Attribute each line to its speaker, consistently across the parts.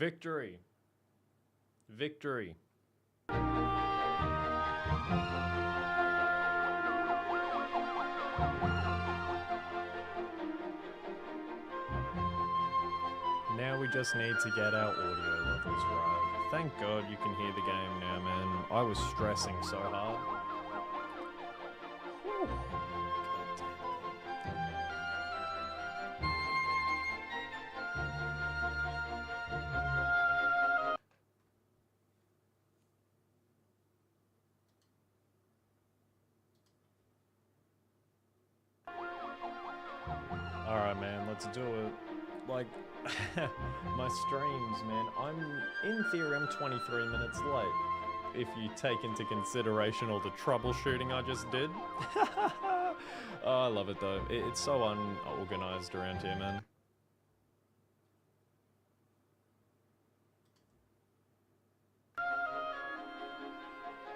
Speaker 1: Victory. Victory. Now we just need to get our audio levels right. Thank God you can hear the game now, man. I was stressing so hard. Whew. Alright, man, let's do it. Like, my streams, man, in theory, I'm 23 minutes late. If you take into consideration all the troubleshooting I just did. Oh, I love it though. It's so unorganized around here, man.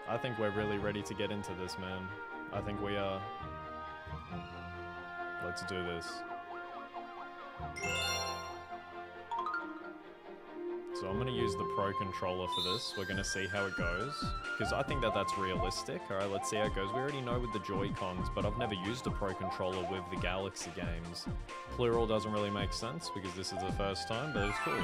Speaker 1: I think we're really ready to get into this, man. I think we are. Let's do this. So I'm going to use the Pro Controller for this. We're going to see how it goes. Because I think that that's realistic. Alright, let's see how it goes. We already know with the Joy-Cons, but I've never used a Pro Controller with the Galaxy games. Plural doesn't really make sense because this is the first time, but it's cool.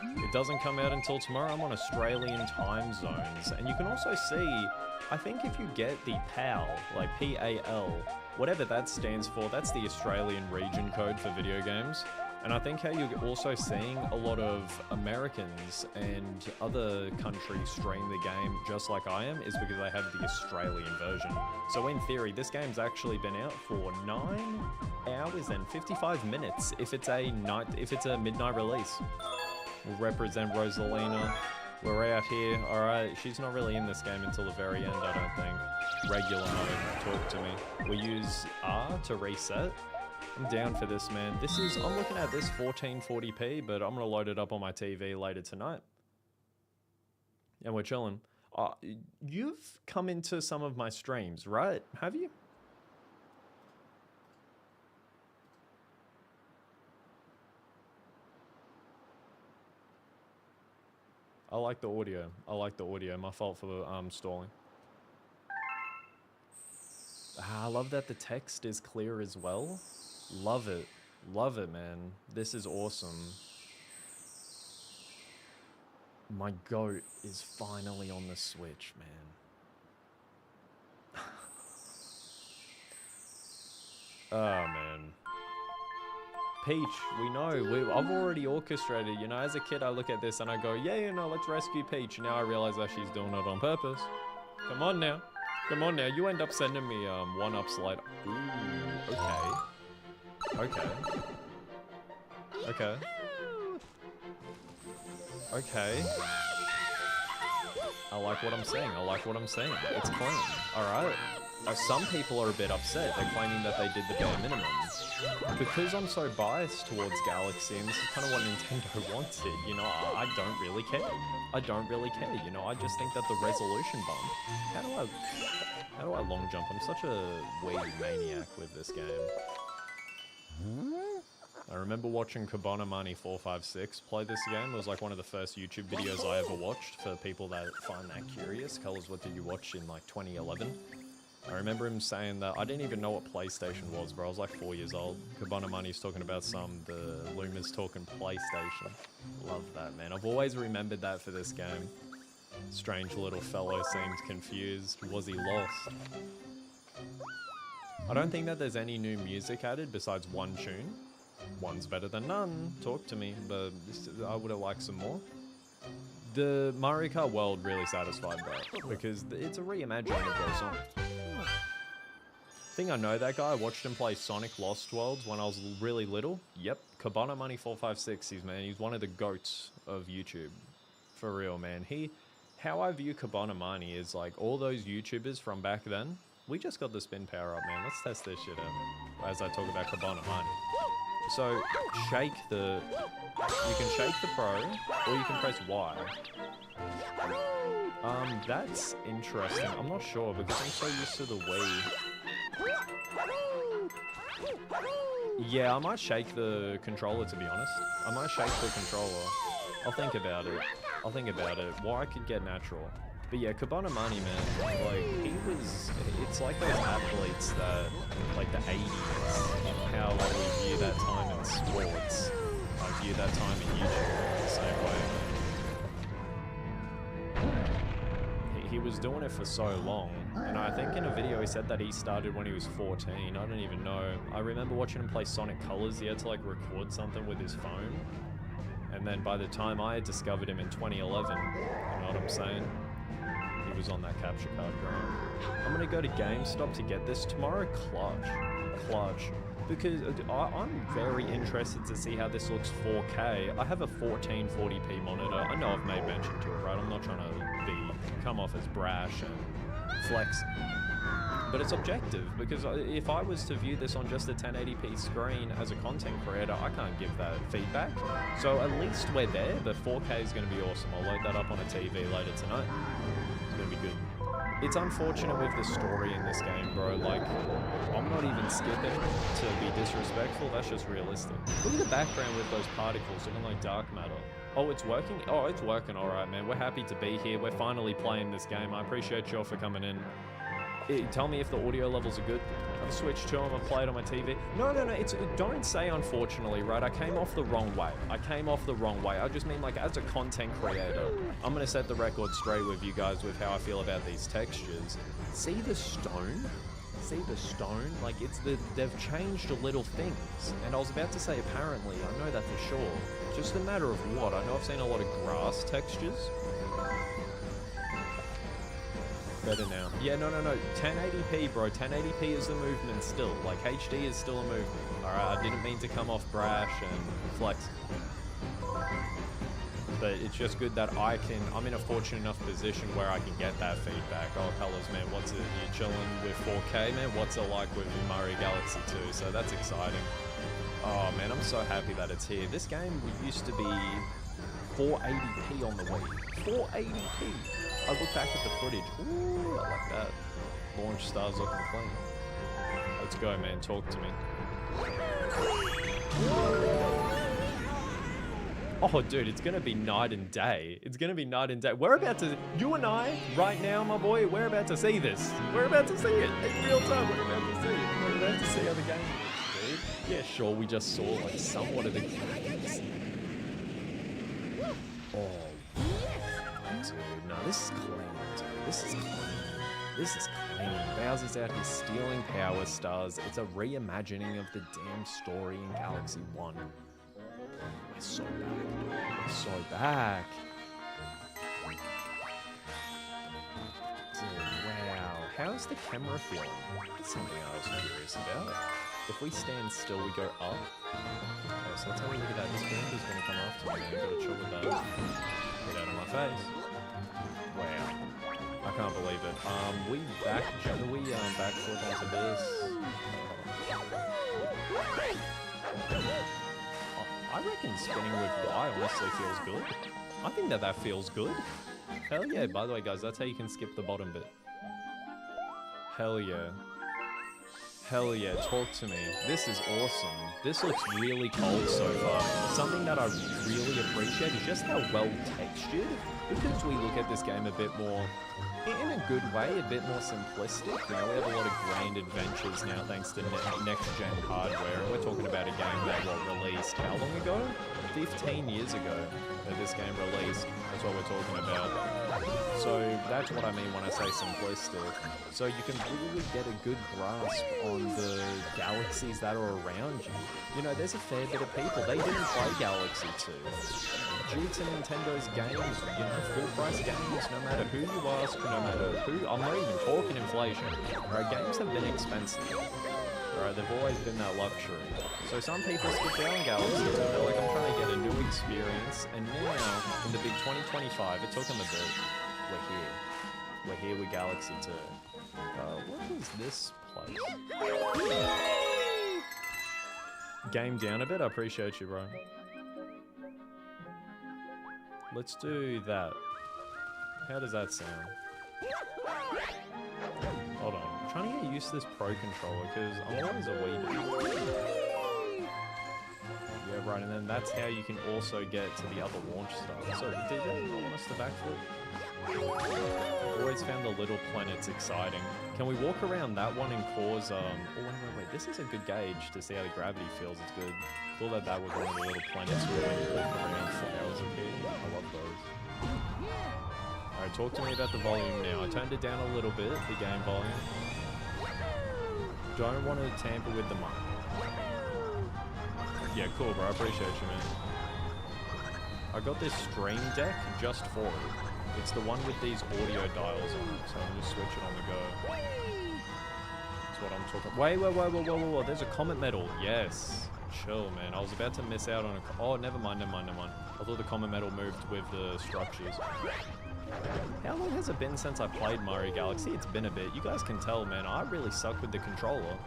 Speaker 1: It doesn't come out until tomorrow. I'm on Australian time zones. And you can also see, I think if you get the PAL, like P-A-L, whatever that stands for, that's the Australian region code for video games. And I think how you're also seeing a lot of Americans and other countries stream the game just like I am is because they have the Australian version. So in theory, this game's actually been out for 9 hours and 55 minutes if it's a midnight release. We'll represent Rosalina. We're out here. Alright, she's not really in this game until the very end, I don't think. Regular mode, talk to me. We use R to reset. I'm down for this, man. I'm looking at this 1440p, but I'm gonna load it up on my TV later tonight. And we're chilling. You've come into some of my streams, right? Have you? I like the audio. I like the audio. My fault for stalling. I love that the text is clear as well. Love it. Love it, man. This is awesome. My goat is finally on the Switch, man. Oh, man. Peach, we know. I've already orchestrated. You know, as a kid, I look at this and I go, yeah, you know, let's rescue Peach. And now I realize that she's doing it on purpose. Come on now. Come on now. You end up sending me one-ups later. Ooh, okay. Okay. Okay. Okay. I like what I'm seeing. I like what I'm seeing. It's clean. Alright. Some people are a bit upset. They're claiming that they did the bare minimum. Because I'm so biased towards Galaxy, and this is kind of what Nintendo wanted, you know, I don't really care. I don't really care, you know, I just think that the resolution bump... How do I long jump? I'm such a Wii maniac with this game. I remember watching Kabonamani456 play this game. It was like one of the first YouTube videos I ever watched for people that find that curious. Colors, what did you watch in like 2011? I remember him saying that I didn't even know what PlayStation was, bro. I was like 4 years old. Kabonamani's talking about the Luma's talking PlayStation. Love that, man. I've always remembered that for this game. Strange little fellow seemed confused. Was he lost? I don't think that there's any new music added besides one tune. One's better than none, talk to me, but I would have liked some more. The Mario Kart World really satisfied that, because it's a reimagining of those songs. I think I know that guy. I watched him play Sonic Lost Worlds when I was really little. Yep, Kabonamani456, he's one of the goats of YouTube. For real, man. How I view Kabonamani is like all those YouTubers from back then. We just got the spin power up, man. Let's test this shit out as I talk about Kabonamani. So, you can shake the Pro, or you can press Y. That's interesting. I'm not sure because I'm so used to the Wii. Yeah, I might shake the controller, to be honest. I might shake the controller. I'll think about it. I'll think about it. Why I could get natural. But yeah, Kabanamani, man, like, it's like those athletes that, like the 80s, how like, we view that time in sports. I view that time in YouTube the same way. He was doing it for so long, and I think in a video he said that he started when he was 14. I don't even know. I remember watching him play Sonic Colors. He had to like record something with his phone, and then by the time I had discovered him in 2011, you know what I'm saying? He was on that capture card grind. I'm gonna go to GameStop to get this tomorrow. Clutch. Because I'm very interested to see how this looks 4K. I have a 1440p monitor. I know I've made mention to it, right? I'm not trying to come off as brash and flex. But it's objective, because if I was to view this on just a 1080p screen as a content creator, I can't give that feedback. So at least we're there, but 4K is going to be awesome. I'll load that up on a TV later tonight. It's going to be good. It's unfortunate with the story in this game, bro. Like, I'm not even skipping to be disrespectful. That's just realistic. Look at the background with those particles looking like dark matter. Oh, it's working? Oh, it's working. All right, man. We're happy to be here. We're finally playing this game. I appreciate y'all for coming in. Tell me if the audio levels are good. I've switched to them. I've played on my TV. No. Don't say unfortunately, right? I came off the wrong way. I just mean, like, as a content creator, I'm going to set the record straight with you guys with how I feel about these textures. See the stone? Like, they've changed little things. And I was about to say apparently. I know that for sure. Just a matter of what? I know I've seen a lot of grass textures. Better now. Yeah, no. 1080p, bro. 1080p is the movement still. Like, HD is still a movement. Alright, I didn't mean to come off brash and flex. But it's just good that I'm in a fortunate enough position where I can get that feedback. Oh, Colors, man, what's it? You're chilling with 4K, man? What's it like with Mario Galaxy 2? So that's exciting. Oh, man, I'm so happy that it's here. This game used to be 480p on the Wii. 480p! I look back at the footage. Ooh, I like that. Launch stars looking clean. Let's go, man. Talk to me. Oh, dude, it's gonna be night and day. We're about to, you and I, right now, my boy, we're about to see this. We're about to see it in real time. We're about to see it. We're about to see how the game looks, dude. Yeah, sure, we just saw, like, somewhat of the graphics. Oh, dude, no, this is clean, dude. This is clean. Bowser's out here stealing Power Stars. It's a reimagining of the damn story in Galaxy 1. We're so back, dude. We're so back. Dude, wow. How's the camera feeling? That's something I was curious about. If we stand still, we go up. Okay, so let's have a look at that. This wind is going to come after me, man. Gotta chill with that. Get out of my face. Wow. I can't believe it. We backflip onto this. I reckon spinning with Y honestly feels good. I think that feels good. Hell yeah. By the way, guys, that's how you can skip the bottom bit. Hell yeah. Hell yeah, talk to me. This is awesome. This looks really cold so far. Something that I really appreciate is just how well textured, because we look at this game a bit more, in a good way, a bit more simplistic. You know, we have a lot of grand adventures now thanks to next-gen hardware, and we're talking about a game that released how long ago? 15 years ago that this game released. That's what we're talking about. So that's what I mean when I say simplistic. So you can really get a good grasp on the galaxies that are around you. You know, there's a fair bit of people, they didn't play Galaxy 2. Due to Nintendo's games, you know, full-price games, no matter who you ask, no matter who, I'm not even talking inflation. Right, games have been expensive. Right, they've always been that luxury. So some people skip down Galaxy 2, they're like, I'm trying to get a new experience, and now, in the big 2025, it took them a bit. We're here with Galaxy 2. What was this place? Game down a bit? I appreciate you, bro. Let's do that. How does that sound? Hold on. I'm trying to get used to this Pro Controller, because I'm always a Wii dude. Yeah, right, and then that's how you can also get to the other launch stuff. So, did they not want us to backflip? Always found the little planets exciting. Can we walk around that one and cause, oh, wait, this is a good gauge to see how the gravity feels. It's good. Thought that was one of the little planets where when you walk around flowers appear. I love those. Alright, talk to me about the volume now. I turned it down a little bit, the game volume. Don't want to tamper with the mic. Yeah, cool, bro. I appreciate you, man. I got this Stream Deck just for it. It's the one with these audio dials on it, so I'll just switch it on the go. That's what I'm talking. Wait. There's a comet medal. Yes. Chill, man. I was about to miss out on a... Oh, never mind. I thought the comet medal moved with the structures. How long has it been since I played Mario Galaxy? It's been a bit. You guys can tell, man. I really suck with the controller.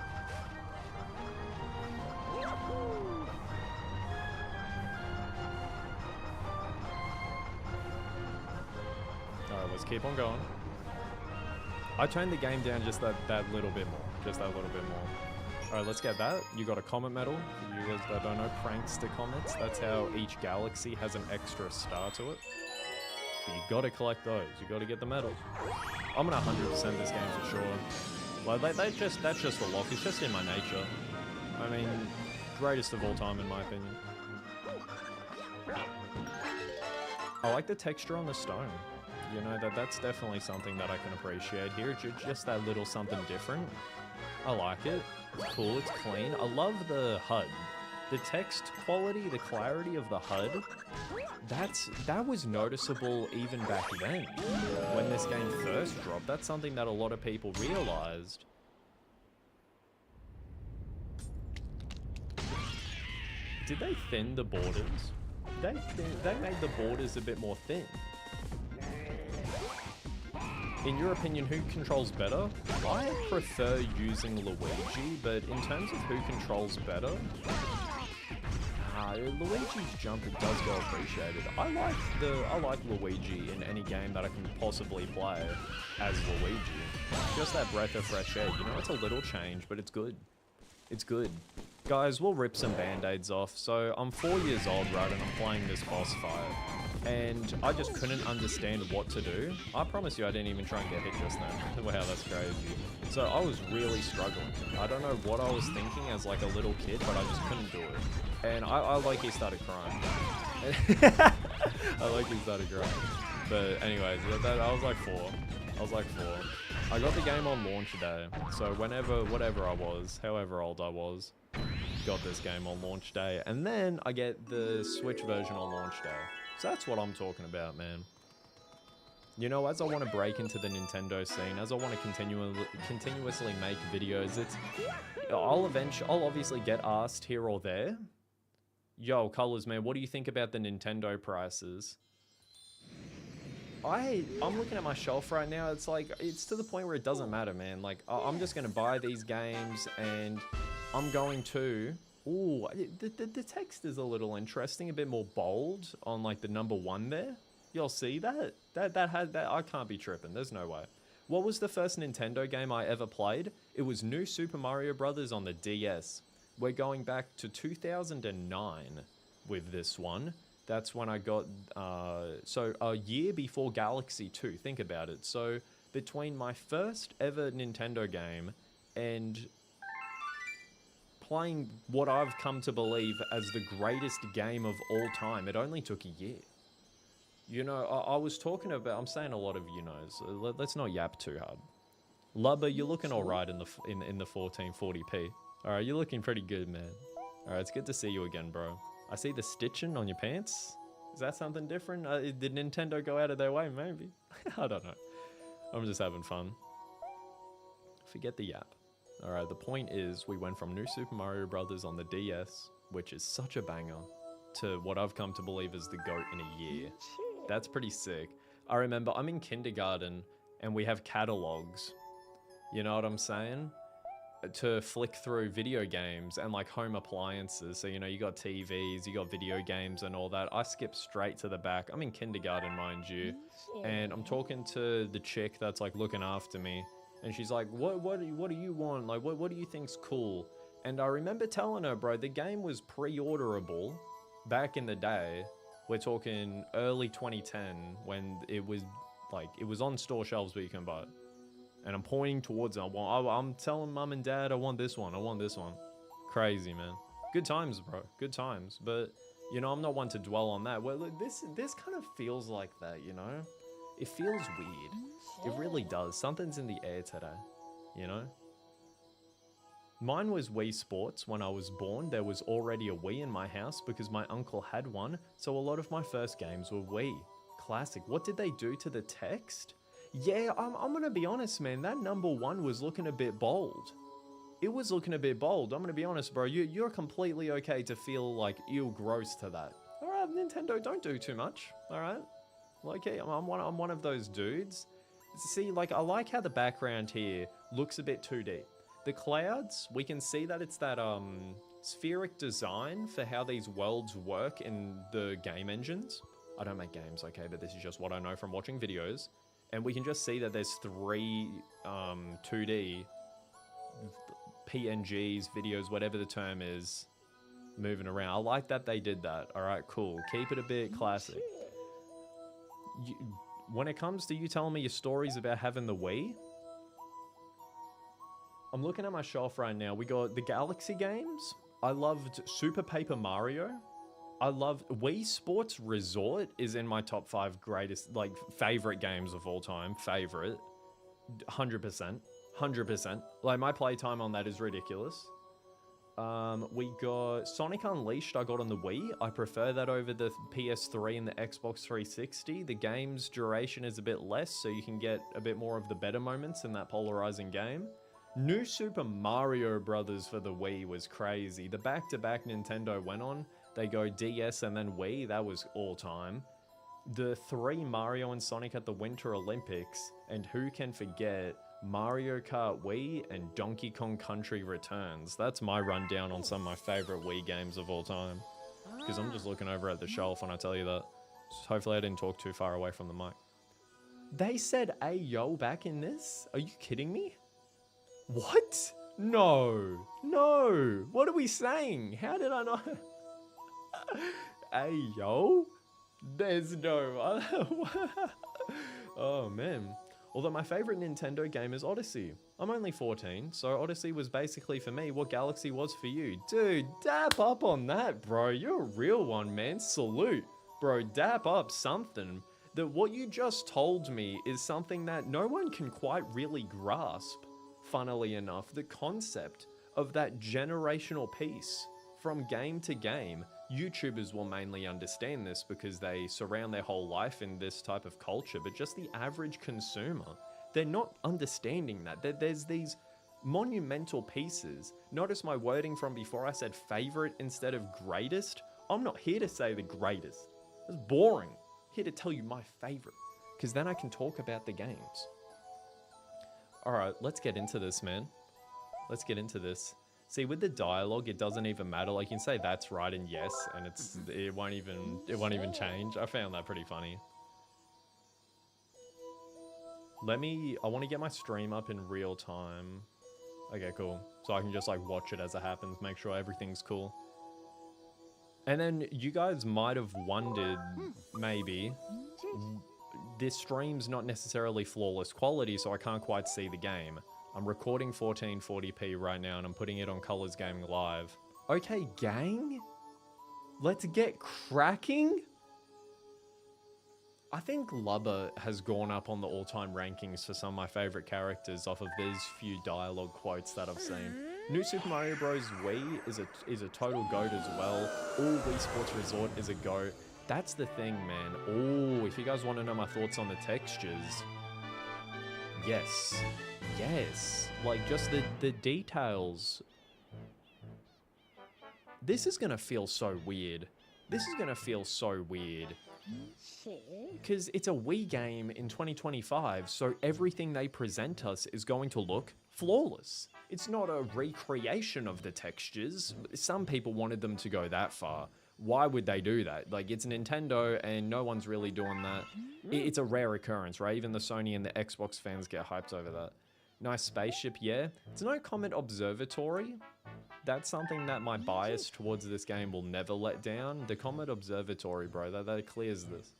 Speaker 1: Let's keep on going. I turned the game down just that little bit more. Just that little bit more. Alright, let's get that. You got a comet medal. For you guys that don't know, prankster comets. That's how each galaxy has an extra star to it. But you gotta collect those. You gotta get the medals. I'm gonna 100% this game for sure. Like, that's just a lock. It's just in my nature. I mean, greatest of all time in my opinion. I like the texture on the stone. You know, that's definitely something that I can appreciate here. Just that little something different. I like it. It's cool, it's clean. I love the HUD. The text quality, the clarity of the HUD, that was noticeable even back then. When this game first dropped, that's something that a lot of people realized. Did they thin the borders? They made the borders a bit more thin. In your opinion, who controls better? I prefer using Luigi, but in terms of who controls better, Luigi's jump does go appreciated. I like Luigi in any game that I can possibly play as Luigi. Just that breath of fresh air. You know, it's a little change, but it's good. It's good. Guys, we'll rip some band-aids off. So I'm 4 years old, right, and I'm playing this boss fight. And I just couldn't understand what to do. I promise you I didn't even try and get hit just then. Wow, that's crazy. So I was really struggling. I don't know what I was thinking as like a little kid, but I just couldn't do it. And I like he started crying. I like he started crying. But anyways, I was like 4. I got the game on launch day. So whatever I was, however old I was, got this game on launch day. And then I get the Switch version on launch day. So that's what I'm talking about, man. You know, as I want to break into the Nintendo scene, as I want to continuously make videos, I'll obviously get asked here or there, yo, Colors, man, what do you think about the Nintendo prices? I'm looking at my shelf right now. It's like, it's to the point where it doesn't matter, man. Like, I'm just going to buy these games and I'm going to... Ooh, the text is a little interesting, a bit more bold on like the number 1 there. Y'all see that? That I can't be tripping. There's no way. What was the first Nintendo game I ever played? It was New Super Mario Bros. On the DS. We're going back to 2009 with this one. That's when I got, so a year before Galaxy 2, think about it. So between my first ever Nintendo game and playing what I've come to believe as the greatest game of all time, it only took a year. You know, I was talking about, I'm saying a lot of you-knows. Let's not yap too hard. Lubba, you're looking alright in the 1440p. Alright, you're looking pretty good, man. Alright, it's good to see you again, bro. I see the stitching on your pants. Is that something different? Did Nintendo go out of their way? Maybe. I don't know. I'm just having fun. Forget the yap. Alright, the point is, we went from New Super Mario Bros. On the DS, which is such a banger, to what I've come to believe is the GOAT in a year. That's pretty sick. I remember I'm in kindergarten, and we have catalogs. You know what I'm saying? To flick through video games and like home appliances. So, you know, you got TVs, you got video games and all that. I skip straight to the back. I'm in kindergarten, mind you. And I'm talking to the chick that's like looking after me. And she's like, what do you want? Like, what do you think's cool? And I remember telling her, bro, the game was pre-orderable back in the day. We're talking early 2010 when it was like, it was on store shelves where you can buy it. And I'm pointing towards it. I'm telling mum and dad, I want this one. I want this one. Crazy, man. Good times, bro. Good times. But, you know, I'm not one to dwell on that. Well, look, this kind of feels like that, you know? It feels weird. It really does. Something's in the air today, you know? Mine was Wii Sports. When I was born, there was already a Wii in my house because my uncle had one, so a lot of my first games were Wii. Classic. What did they do to the text? Yeah, I'm gonna be honest, man. That number 1 was looking a bit bold. It was looking a bit bold. I'm gonna be honest, bro. You're completely okay to feel like ew, gross to that. All right, Nintendo, don't do too much. All right, like, hey, I'm one of those dudes. See, like, I like how the background here looks a bit 2D. The clouds, we can see that it's that spheric design for how these worlds work in the game engines. I don't make games, okay, but this is just what I know from watching videos. And we can just see that there's 3 2D PNGs, videos, whatever the term is, moving around. I like that they did that. All right, cool. Keep it a bit classic. When it comes to you telling me your stories about having the Wii, I'm looking at my shelf right now. We got the Galaxy games. I loved Super Paper Mario. I love Wii Sports Resort is in my top 5 greatest, like, favorite games of all time. Favorite. 100%. 100%. Like, my playtime on that is ridiculous. We got Sonic Unleashed. I got on the Wii. I prefer that over the PS3 and the Xbox 360. The game's duration is a bit less, so you can get a bit more of the better moments in that polarizing game. New Super Mario Brothers for the Wii was crazy. The back-to-back Nintendo went on. They go DS and then Wii. That was all time. The 3 Mario and Sonic at the Winter Olympics. And who can forget Mario Kart Wii and Donkey Kong Country Returns. That's my rundown on some of my favorite Wii games of all time. Because I'm just looking over at the shelf when I tell you that. So hopefully I didn't talk too far away from the mic. They said "Ayo" back in this? Are you kidding me? What? No. No. What are we saying? How did I not? Ayo? There's no... Oh, man. Although my favorite Nintendo game is Odyssey. I'm only 14, so Odyssey was basically for me what Galaxy was for you. Dude, dap up on that, bro. You're a real one, man. Salute. Bro, dap up something. That what you just told me is something that no one can quite really grasp, funnily enough. The concept of that generational piece from game to game. YouTubers will mainly understand this because they surround their whole life in this type of culture, but just the average consumer, they're not understanding that. There's these monumental pieces. Notice my wording from before. I said favorite instead of greatest. I'm not here to say the greatest. It's boring. I'm here to tell you my favorite, because then I can talk about the games. All right, let's get into this, man. Let's get into this. See, with the dialogue, it doesn't even matter. Like, you can say that's right and yes, and it won't even change. I found that pretty funny. I want to get my stream up in real time. Okay, cool. So I can just like watch it as it happens, make sure everything's cool. And then you guys might have wondered, maybe, this stream's not necessarily flawless quality, so I can't quite see the game. I'm recording 1440p right now and I'm putting it on Colors Gaming Live. Okay, gang? Let's get cracking? I think Lubba has gone up on the all-time rankings for some of my favorite characters off of these few dialogue quotes that I've seen. New Super Mario Bros. Wii is a total goat as well. All Wii Sports Resort is a goat. That's the thing, man. Oh, if you guys want to know my thoughts on the textures, yes. Yes, like just the details. This is gonna feel so weird. This is gonna feel so weird. Because it's a Wii game in 2025, so everything they present us is going to look flawless. It's not a recreation of the textures. Some people wanted them to go that far. Why would they do that? Like, it's Nintendo and no one's really doing that. It's a rare occurrence, right? Even the Sony and the Xbox fans get hyped over that. Nice spaceship, yeah. It's no Comet Observatory. that's something that my bias towards this game will never let down. The Comet Observatory, bro, that clears this.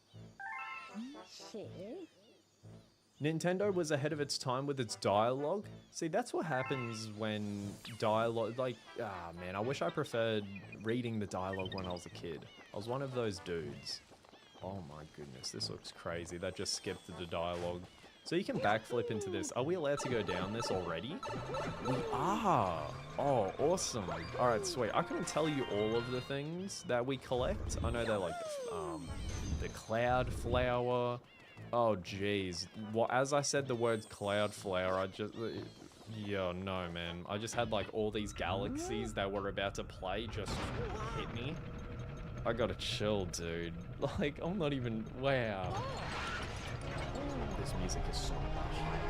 Speaker 1: Nintendo was ahead of its time with its dialogue. See, that's what happens when dialogue, like, man, I wish I preferred reading the dialogue when I was a kid. I was one of those dudes. Oh my goodness, this looks crazy. That just skipped the dialogue. So you can backflip into this. Are we allowed to go down this already? We are. Oh, awesome. All right, sweet. I couldn't tell you all of the things that we collect. I know they're like the cloud flower. Oh, jeez. Well, as I said the word cloud flower, I just... Yeah, no, man. I just had like all these galaxies that were about to play just hit me. I gotta chill, dude. Like, I'm not even... Wow. This music is so hype.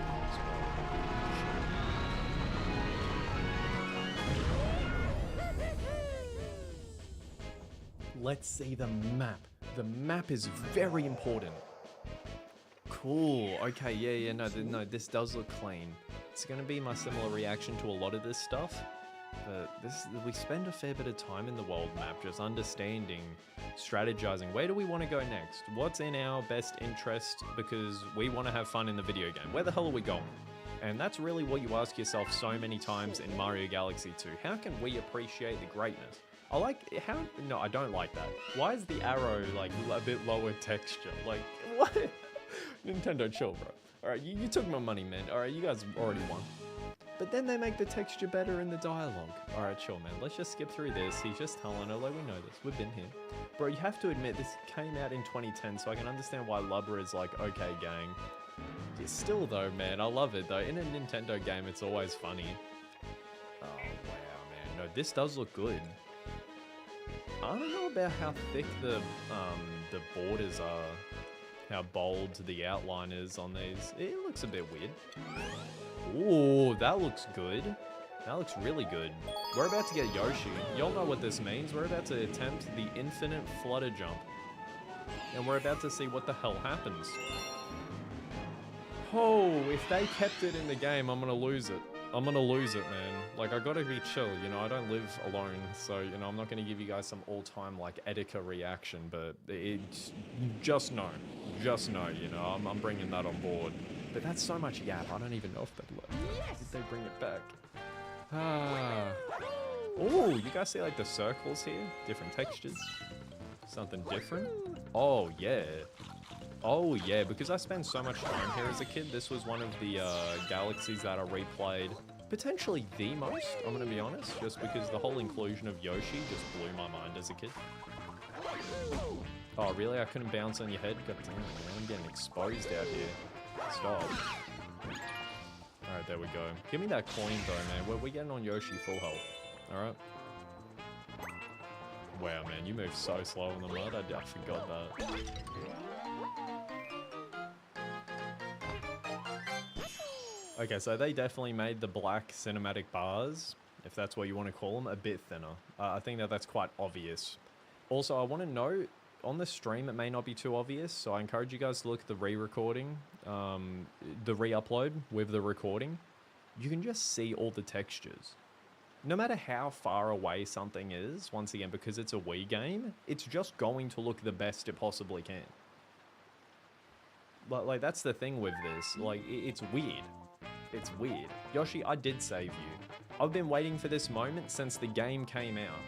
Speaker 1: Let's see the map. The map is very important. Cool. Okay, yeah, no, this does look clean. It's gonna be my similar reaction to a lot of this stuff. But we spend a fair bit of time in the world map just understanding, strategizing. Where do we want to go next? What's in our best interest because we want to have fun in the video game? Where the hell are we going? And that's really what you ask yourself so many times in Mario Galaxy 2. How can we appreciate the greatness? I like how... No, I don't like that. Why is the arrow like a bit lower texture? Like, what? Nintendo, chill, bro. Alright, you took my money, man. Alright, you guys already won. But then they make the texture better in the dialogue. Alright, sure, man. Let's just skip through this. He's just telling her, like, we know this. We've been here. Bro, you have to admit, this came out in 2010, so I can understand why Lubba is like, okay, gang. Yeah, still, though, man, I love it, though. In a Nintendo game, it's always funny. Oh, wow, man. No, this does look good. I don't know about how thick the borders are. How bold the outline is on these. It looks a bit weird. Ooh, that looks good. That looks really good. We're about to get Yoshi. Y'all know what this means. We're about to attempt the infinite flutter jump. And we're about to see what the hell happens. Oh, if they kept it in the game, I'm gonna lose it. I'm gonna lose it, man. Like, I gotta be chill, you know, I don't live alone, so, you know, I'm not gonna give you guys some all-time, like, Etika reaction, but it's... Just know, you know, I'm bringing that on board. But that's so much yap, I don't even know if they'd let... Did they bring it back? Ah. Oh, you guys see, like, the circles here? Different textures? Something different? Oh, yeah. Oh yeah, because I spent so much time here as a kid, this was one of the galaxies that I replayed. Potentially the most, I'm gonna be honest, just because the whole inclusion of Yoshi just blew my mind as a kid. Oh really? I couldn't bounce on your head? God damn it, man, I'm getting exposed out here. Stop. Alright, there we go. Give me that coin though, man. We're getting on Yoshi full health. Alright. Wow, man, you move so slow in the mud, I forgot that. Okay, so they definitely made the black cinematic bars, if that's what you want to call them, a bit thinner. I think that's quite obvious. Also, I want to know, on the stream it may not be too obvious, so I encourage you guys to look at the re-recording, the re-upload with the recording. You can just see all the textures. No matter how far away something is, once again, because it's a Wii game, it's just going to look the best it possibly can. But, like, that's the thing with this. Like, it's weird. It's weird. Yoshi, I did save you. I've been waiting for this moment since the game came out.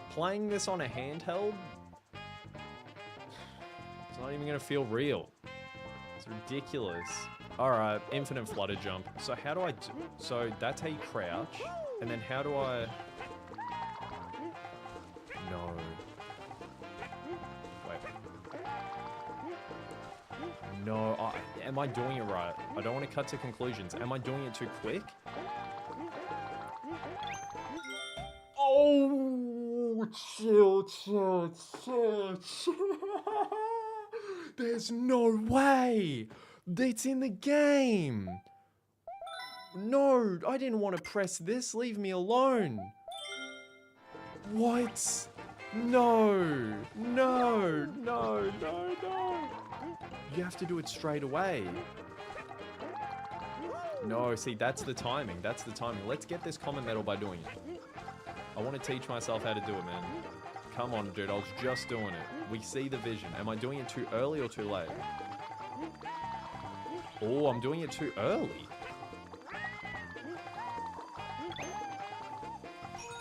Speaker 1: Playing this on a handheld, it's not even gonna feel real. It's ridiculous. Alright, infinite flutter jump. So how do I do... So that's how you crouch. And then how do I... No. Wait. No, am I doing it right? I don't want to cut to conclusions. Am I doing it too quick? Oh, chill. There's no way. It's in the game. No, I didn't want to press this. Leave me alone. What? No. You have to do it straight away. No, see, that's the timing. Let's get this common medal by doing it. I want to teach myself how to do it, man. Come on, dude. I was just doing it. We see the vision. Am I doing it too early or too late? Oh, I'm doing it too early.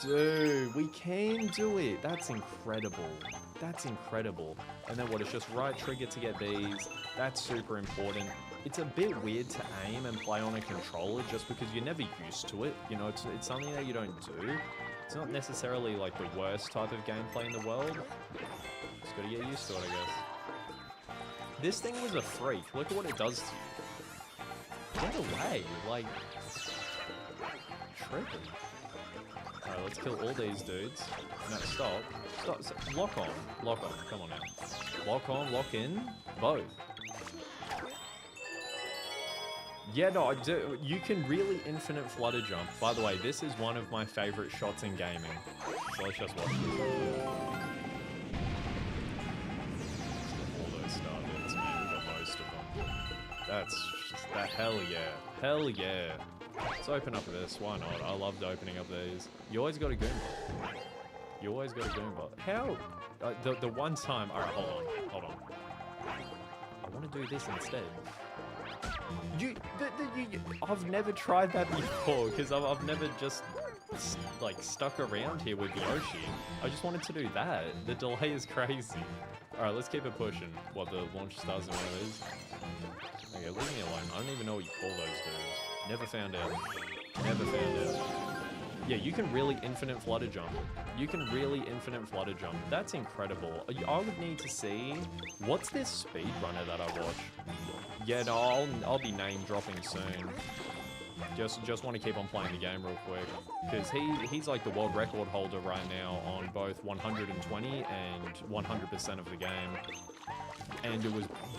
Speaker 1: Dude, we can do it. That's incredible. That's incredible. And then what? It's just right trigger to get these. That's super important. It's a bit weird to aim and play on a controller just because you're never used to it. You know, it's something that you don't do. It's not necessarily like the worst type of gameplay in the world. Just gotta get used to it, I guess. This thing was a freak. Look at what it does to you. Get away. Like, tripping. Alright, let's kill all these dudes. No, stop. Stop. Lock on. Lock on. Come on now. Lock on, lock in. Both. Yeah, no, I do. You can really infinite flutter jump. By the way, this is one of my favorite shots in gaming. So let's just watch this. All those star bits, man. We got most of them. That's just that. Hell yeah. Hell yeah. Let's open up this. Why not? I loved opening up these. You always got a Goombot. You always got a Goombot. How? The one time. Alright, hold on. I want to do this instead. I've never tried that before because I've never just like stuck around here with Yoshi. I just wanted to do that. The delay is crazy. Alright, let's keep it pushing. What, the launch stars and one of these? Okay, leave me alone. I don't even know what you call those dudes. Never found out. Never found out. Yeah, you can really infinite flutter jump. You can really infinite flutter jump. That's incredible. I would need to see... What's this speedrunner that I watch? Yeah, no, I'll be name dropping soon. Just want to keep on playing the game real quick. Because he's like the world record holder right now on both 120 and 100% of the game. And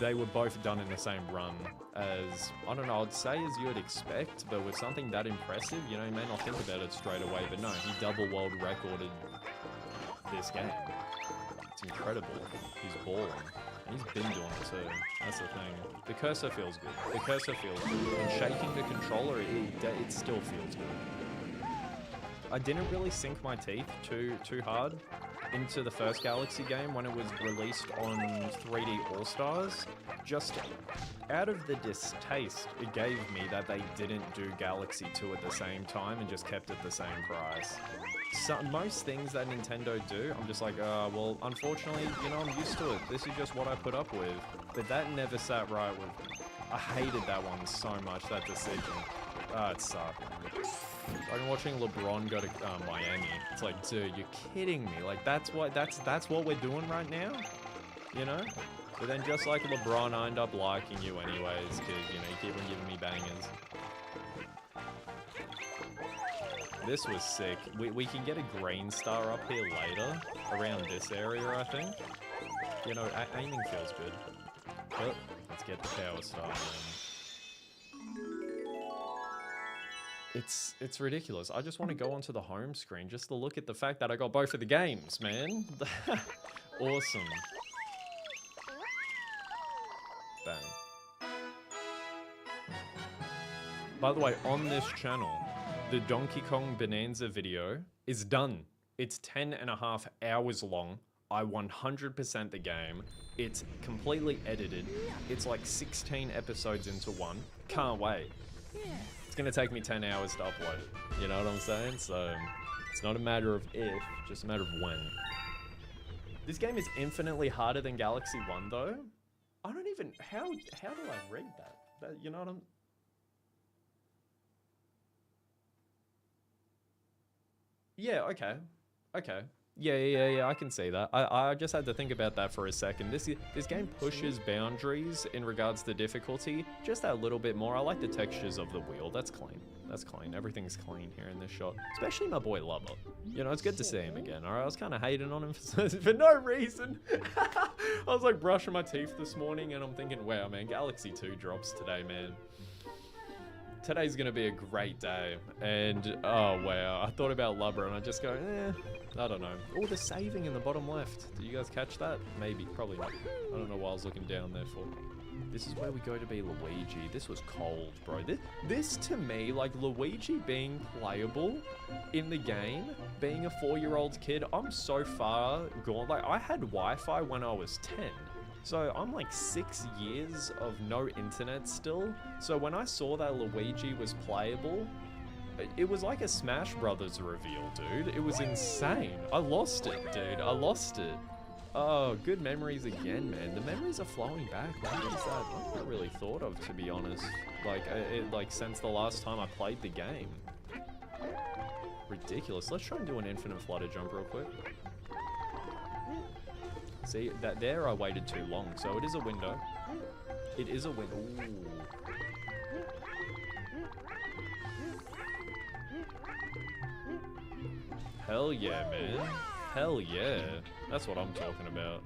Speaker 1: they were both done in the same run as, I don't know, I'd say as you would expect, but with something that impressive, you know, you may not think about it straight away, but no, he double world recorded this game. It's incredible. He's balling. And he's been doing it too. That's the thing. The cursor feels good. The cursor feels good. And shaking the controller, it still feels good. I didn't really sink my teeth too hard into the first Galaxy game when it was released on 3D All-Stars. Just out of the distaste it gave me that they didn't do Galaxy 2 at the same time and just kept it the same price. So, most things that Nintendo do, I'm just like, well, unfortunately, you know, I'm used to it. This is just what I put up with. But that never sat right with me. I hated that one so much, that decision. It sucked. I've been watching LeBron go to Miami. It's like, dude, you're kidding me. Like, that's what we're doing right now? You know? But then just like LeBron, I end up liking you anyways, because, you know, you keep on giving me bangers. This was sick. We can get a green star up here later, around this area, I think. You know, aiming feels good. But let's get the power star then. It's ridiculous. I just want to go onto the home screen just to look at the fact that I got both of the games, man. Awesome. Bang. By the way, on this channel, the Donkey Kong Bonanza video is done. It's 10.5 hours long. I 100% the game. It's completely edited. It's like 16 episodes into one. Can't wait. It's gonna take me 10 hours to upload it. You know what I'm saying? So, it's not a matter of if, just a matter of when. This game is infinitely harder than Galaxy 1 though. I don't even, how do I read that? You know what I'm... Yeah, okay. Okay. Yeah, I can see that. I just had to think about that for a second. This game pushes boundaries in regards to difficulty just that little bit more. I like the textures of the wheel. That's clean. That's clean. Everything's clean here in this shot. Especially my boy Lubba. You know, it's good to see him again. Alright, I was kind of hating on him for no reason. I was like brushing my teeth this morning and I'm thinking, wow, man, Galaxy 2 drops today, man. Today's gonna be a great day, and oh wow, I thought about Lubba and I just go, I don't know. Oh, the saving in the bottom left. Did you guys catch that? Maybe, probably not. I don't know what I was looking down there for. This is where we go to be Luigi. This was cold, bro. This to me, like Luigi being playable in the game, being a 4-year-old kid, I'm so far gone. Like, I had Wi-Fi when I was 10. So I'm like 6 years of no internet still. So when I saw that Luigi was playable, it was like a Smash Brothers reveal, dude. It was insane. I lost it, dude. I lost it. Oh, good memories again, man. The memories are flowing back. What is that? I've not really thought of, to be honest. Like since the last time I played the game. Ridiculous. Let's try and do an infinite flutter jump real quick. See, that there I waited too long, so it is a window. It is a window. Ooh. Hell yeah, man. Hell yeah. That's what I'm talking about.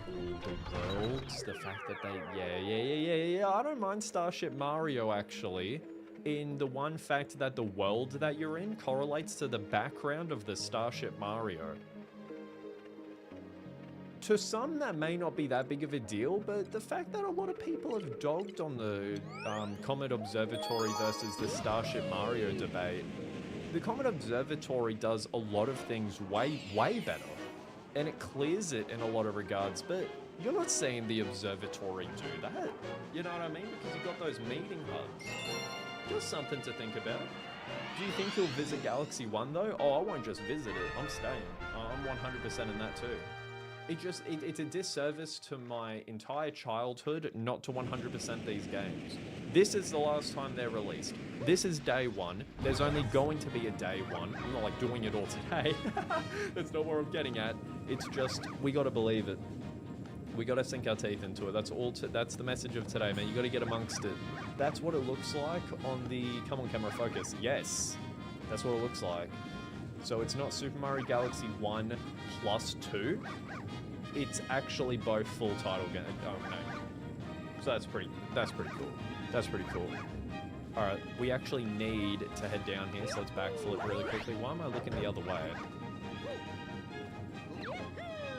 Speaker 1: Ooh, the worlds, the fact that they... Yeah. I don't mind Starship Mario, actually. In the one fact that the world that you're in correlates to the background of the Starship Mario. To some, that may not be that big of a deal, but the fact that a lot of people have dogged on the Comet Observatory versus the Starship Mario debate, the Comet Observatory does a lot of things way better. And it clears it in a lot of regards, but you're not seeing the observatory do that. You know what I mean? Because you've got those meeting hubs. Just something to think about. Do you think you'll visit Galaxy 1 though? Oh, I won't just visit it. I'm staying. I'm 100% in that too. It's a disservice to my entire childhood not to 100% these games. This is the last time they're released. This is day one. There's only going to be a day one. I'm not like doing it all today. That's not where I'm getting at. It's just, we gotta believe it. We gotta sink our teeth into it. That's all. That's the message of today, man. You gotta get amongst it. That's what it looks like on the, come on camera, focus. Yes, that's what it looks like. So it's not Super Mario Galaxy 1 plus 2. It's actually both full title games. Okay. So that's pretty cool. That's pretty cool. Alright, we actually need to head down here, so let's backflip really quickly. Why am I looking the other way?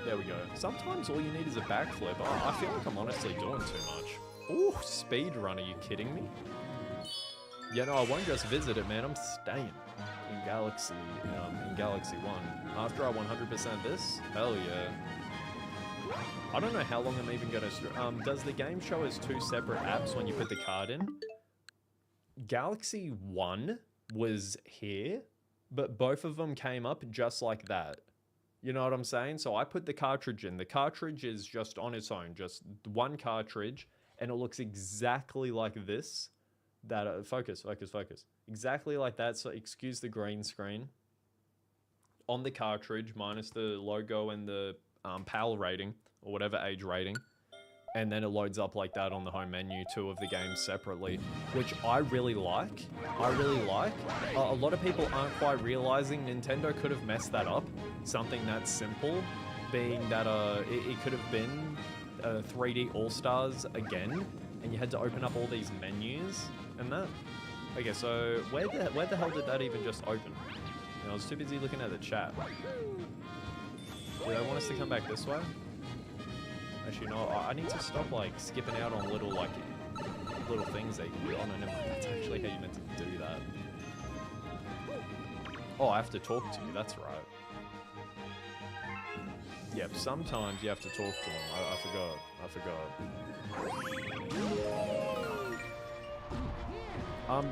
Speaker 1: There we go. Sometimes all you need is a backflip. Oh, I feel like I'm honestly doing too much. Ooh, speedrun, are you kidding me? Yeah, no, I won't just visit it, man. I'm staying in Galaxy 1. After I 100% this, hell yeah. I don't know how long I'm even going to... does the game show as 2 separate apps when you put the card in? Galaxy 1 was here, but both of them came up just like that. You know what I'm saying? So I put the cartridge in. The cartridge is just on its own, just one cartridge, and it looks exactly like this. That focus. Exactly like that, so excuse the green screen. On the cartridge, minus the logo and the PAL rating, or whatever age rating, and then it loads up like that on the home menu, 2 of the games separately, which I really like. A lot of people aren't quite realizing Nintendo could have messed that up. Something that simple, being that it could have been 3D All-Stars again, and you had to open up all these menus and that. Okay, so where the hell did that even just open? You know, I was too busy looking at the chat. Do they want us to come back this way? Actually, no, I need to stop, like, skipping out on little things that you... Oh, no, never mind. That's actually how you meant to do that. Oh, I have to talk to you. That's right. Yep, sometimes you have to talk to them. I forgot.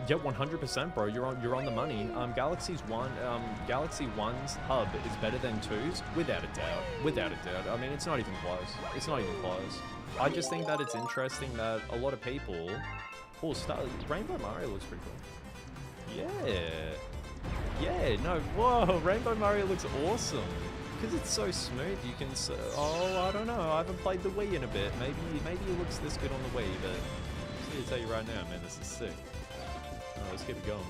Speaker 1: Yep, 100%, bro. You're on the money. Galaxy 1's hub is better than 2's, without a doubt. I mean, it's not even close. I just think that it's interesting that a lot of people... Oh, Rainbow Mario looks pretty cool. Yeah, no, whoa, Rainbow Mario looks awesome. Because it's so smooth, you can... Oh, I don't know. I haven't played the Wii in a bit. Maybe it looks this good on the Wii, but... I'm just here to tell you right now, man, this is sick. Let's get it going.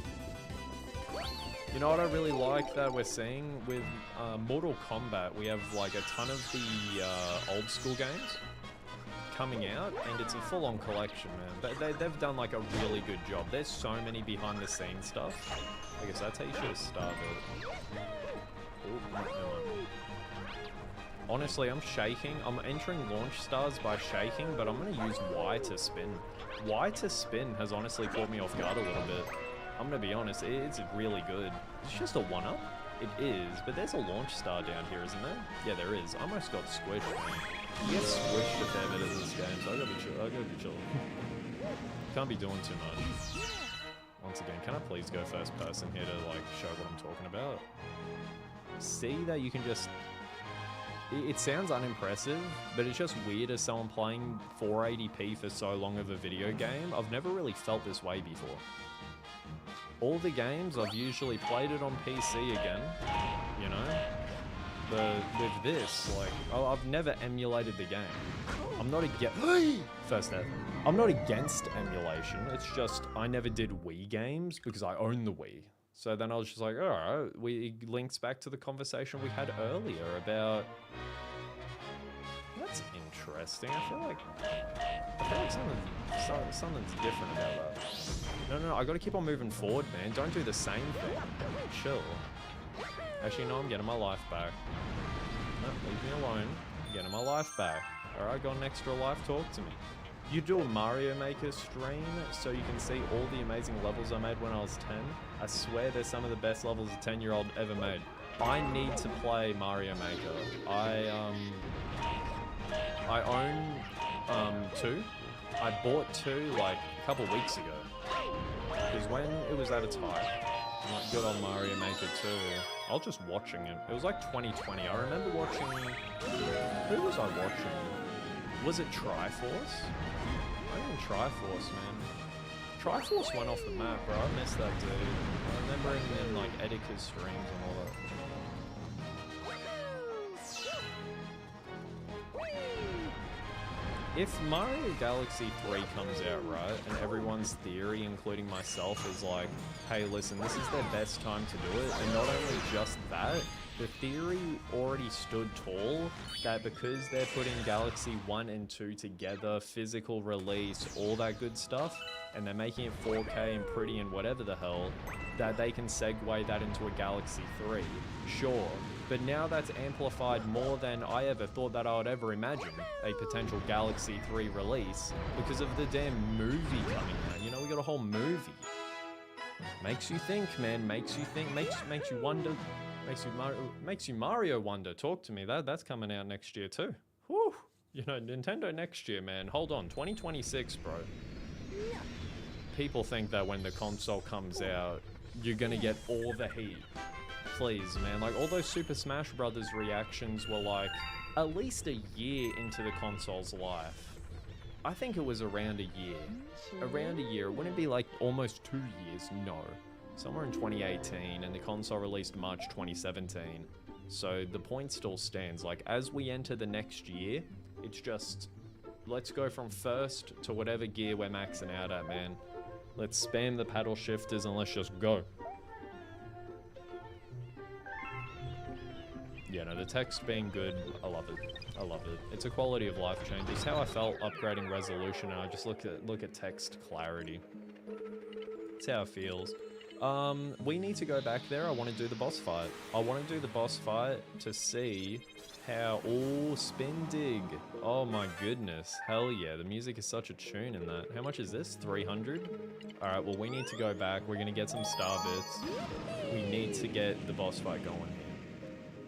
Speaker 1: You know what I really like that we're seeing with Mortal Kombat? We have like a ton of the old school games coming out, and it's a full-on collection, man. They've done like a really good job. There's so many behind-the-scenes stuff. I guess that's how you should have started. Ooh, no. Honestly, I'm shaking. I'm entering launch stars by shaking, but I'm going to use Y to spin. Y to spin has honestly caught me off guard a little bit. I'm going to be honest, it's really good. It's just a 1-up. It is, but there's a launch star down here, isn't there? Yeah, there is. I almost got squished, man. You get squished a fair bit of this game, so I gotta be chill. I gotta be chill. Can't be doing too much. Once again, can I please go first person here to like show what I'm talking about? See that you can just... It sounds unimpressive, but it's just weird as someone playing 480p for so long of a video game. I've never really felt this way before. All the games, I've usually played it on PC again, you know? But with this, like, I've never emulated the game. I'm not against... First ever. I'm not against emulation, it's just I never did Wii games because I own the Wii. So then I was just like, alright, it links back to the conversation we had earlier about... That's interesting. I feel like something's different about that. No, I gotta keep on moving forward, man. Don't do the same thing. Chill. Actually, no, I'm getting my life back. No, leave me alone. I'm getting my life back. Alright, got an extra life, talk to me. You do a Mario Maker stream so you can see all the amazing levels I made when I was 10. I swear they're some of the best levels a 10-year-old ever made. I need to play Mario Maker. I own 2. I bought 2 like a couple weeks ago. Because when it was at its height, like good on Mario Maker 2, I was just watching it. It was like 2020. I remember watching... Who was I watching? Was it Triforce? I think Triforce, man. Triforce went off the map, bro. I missed that dude. I remember him in like Edika's streams and all that. If Mario Galaxy 3 comes out, right, and everyone's theory, including myself, is like, hey, listen, this is their best time to do it, and not only just that, the theory already stood tall that because they're putting Galaxy 1 and 2 together, physical release, all that good stuff, and they're making it 4K and pretty and whatever the hell, that they can segue that into a Galaxy 3. Sure. But now that's amplified more than I ever thought that I would ever imagine a potential Galaxy 3 release because of the damn movie coming out. You know, we got a whole movie. Makes you think, man. Makes you think. Makes you wonder. Makes you Mario wonder. Talk to me. That's coming out next year too. Whew. You know, Nintendo next year, man. Hold on. 2026, bro. People think that when the console comes out, you're gonna get all the heat. Please, man. Like, all those Super Smash Brothers reactions were like at least a year into the console's life. I think it was around a year. Around a year. It wouldn't be like almost 2 years, no. Somewhere in 2018, and the console released March 2017. So the point still stands. Like, as we enter the next year, it's just, let's go from first to whatever gear we're maxing out at, man. Let's spam the paddle shifters and let's just go. Yeah, no, the text being good, I love it. I love it. It's a quality of life change. It's how I felt upgrading resolution, and I just look at text clarity. It's how it feels. We need to go back there. I want to do the boss fight. I want to do the boss fight to see how... Oh, spin dig. Oh my goodness. Hell yeah, the music is such a tune in that. How much is this? 300? Alright, well, we need to go back. We're going to get some star bits. We need to get the boss fight going here.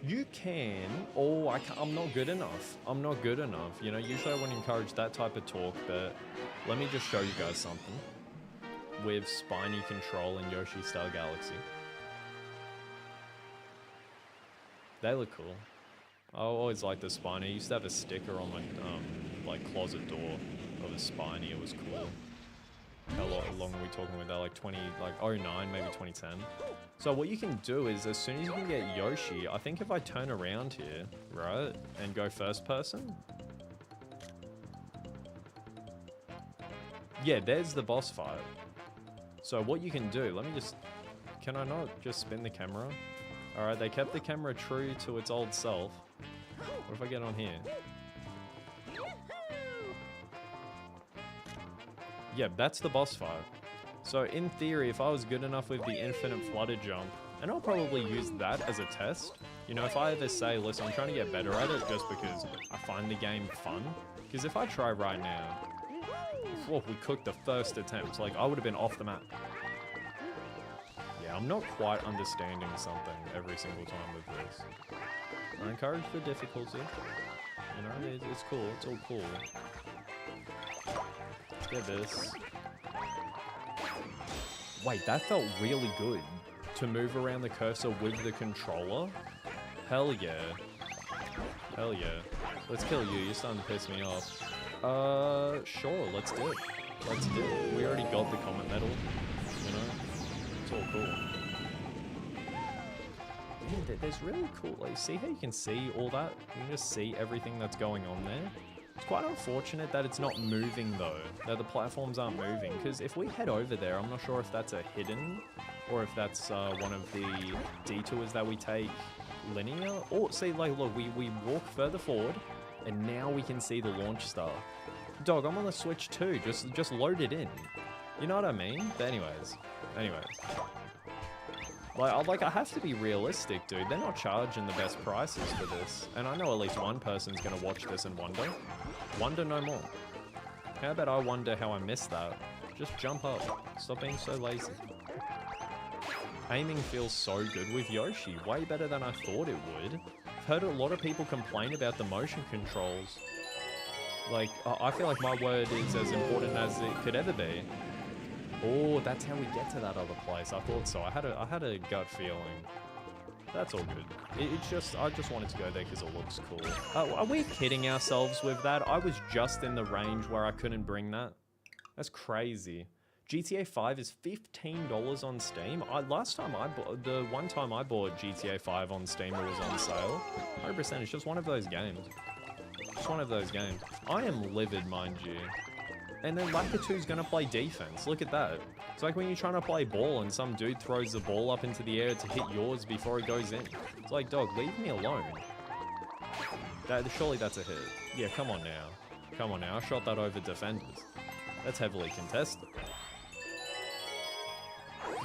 Speaker 1: You can... Oh, I'm not good enough. I'm not good enough. You know, usually I wouldn't encourage that type of talk, but let me just show you guys something. With Spiny Control in Yoshi Star Galaxy. They look cool. I always liked the Spiny. I used to have a sticker on my like closet door of a Spiny. It was cool. How long are we talking with that? Like 09, maybe 2010. So what you can do is, as soon as you can get Yoshi, I think if I turn around here, right, and go first person. Yeah, there's the boss fight. So what you can do, let me just, can I not just spin the camera? Alright, they kept the camera true to its old self. What if I get on here? Yeah, that's the boss fight. So in theory, if I was good enough with the infinite flutter jump, and I'll probably use that as a test, You know, if I ever say, listen, I'm trying to get better at it just because I find the game fun. Because if I try right now, well, we cooked the first attempt. Like, I would have been off the map. Yeah, I'm not quite understanding something every single time with this. I encourage the difficulty. You know, it's cool. It's all cool. Let's get this. Wait, that felt really good. To move around the cursor with the controller? Hell yeah. Hell yeah. Let's kill you. You're starting to piss me off. Sure. Let's do it. Let's do it. We already got the Comet Medal. You know? It's all cool. Man, there's really cool. Like, see how you can see all that? You can just see everything that's going on there. It's quite unfortunate that it's not moving though, that the platforms aren't moving, because if we head over there, I'm not sure if that's a hidden, or if that's one of the detours that we take linear, or see, like, look, we walk further forward, and now we can see the launch star. Dog, I'm on the Switch too, just load it in. You know what I mean? But anyways. Like, I have to be realistic, dude. They're not charging the best prices for this. And I know at least one person's gonna watch this and wonder. Wonder no more. How about I wonder how I missed that? Just jump up. Stop being so lazy. Aiming feels so good with Yoshi. Way better than I thought it would. I've heard a lot of people complain about the motion controls. Like, I feel like my word is as important as it could ever be. Oh, that's how we get to that other place. I thought so. I had a gut feeling. That's all good. I just wanted to go there because it looks cool. Are we kidding ourselves with that? I was just in the range where I couldn't bring that. That's crazy. GTA 5 is $15 on Steam. The one time I bought GTA 5 on Steam, it was on sale. 100%. It's just one of those games. Just one of those games. I am livid, mind you. And then Lakitu's gonna play defense. Look at that. It's like when you're trying to play ball and some dude throws the ball up into the air to hit yours before it goes in. It's like, dog, leave me alone. Surely that's a hit. Yeah, come on now. Come on now. I shot that over defenders. That's heavily contested.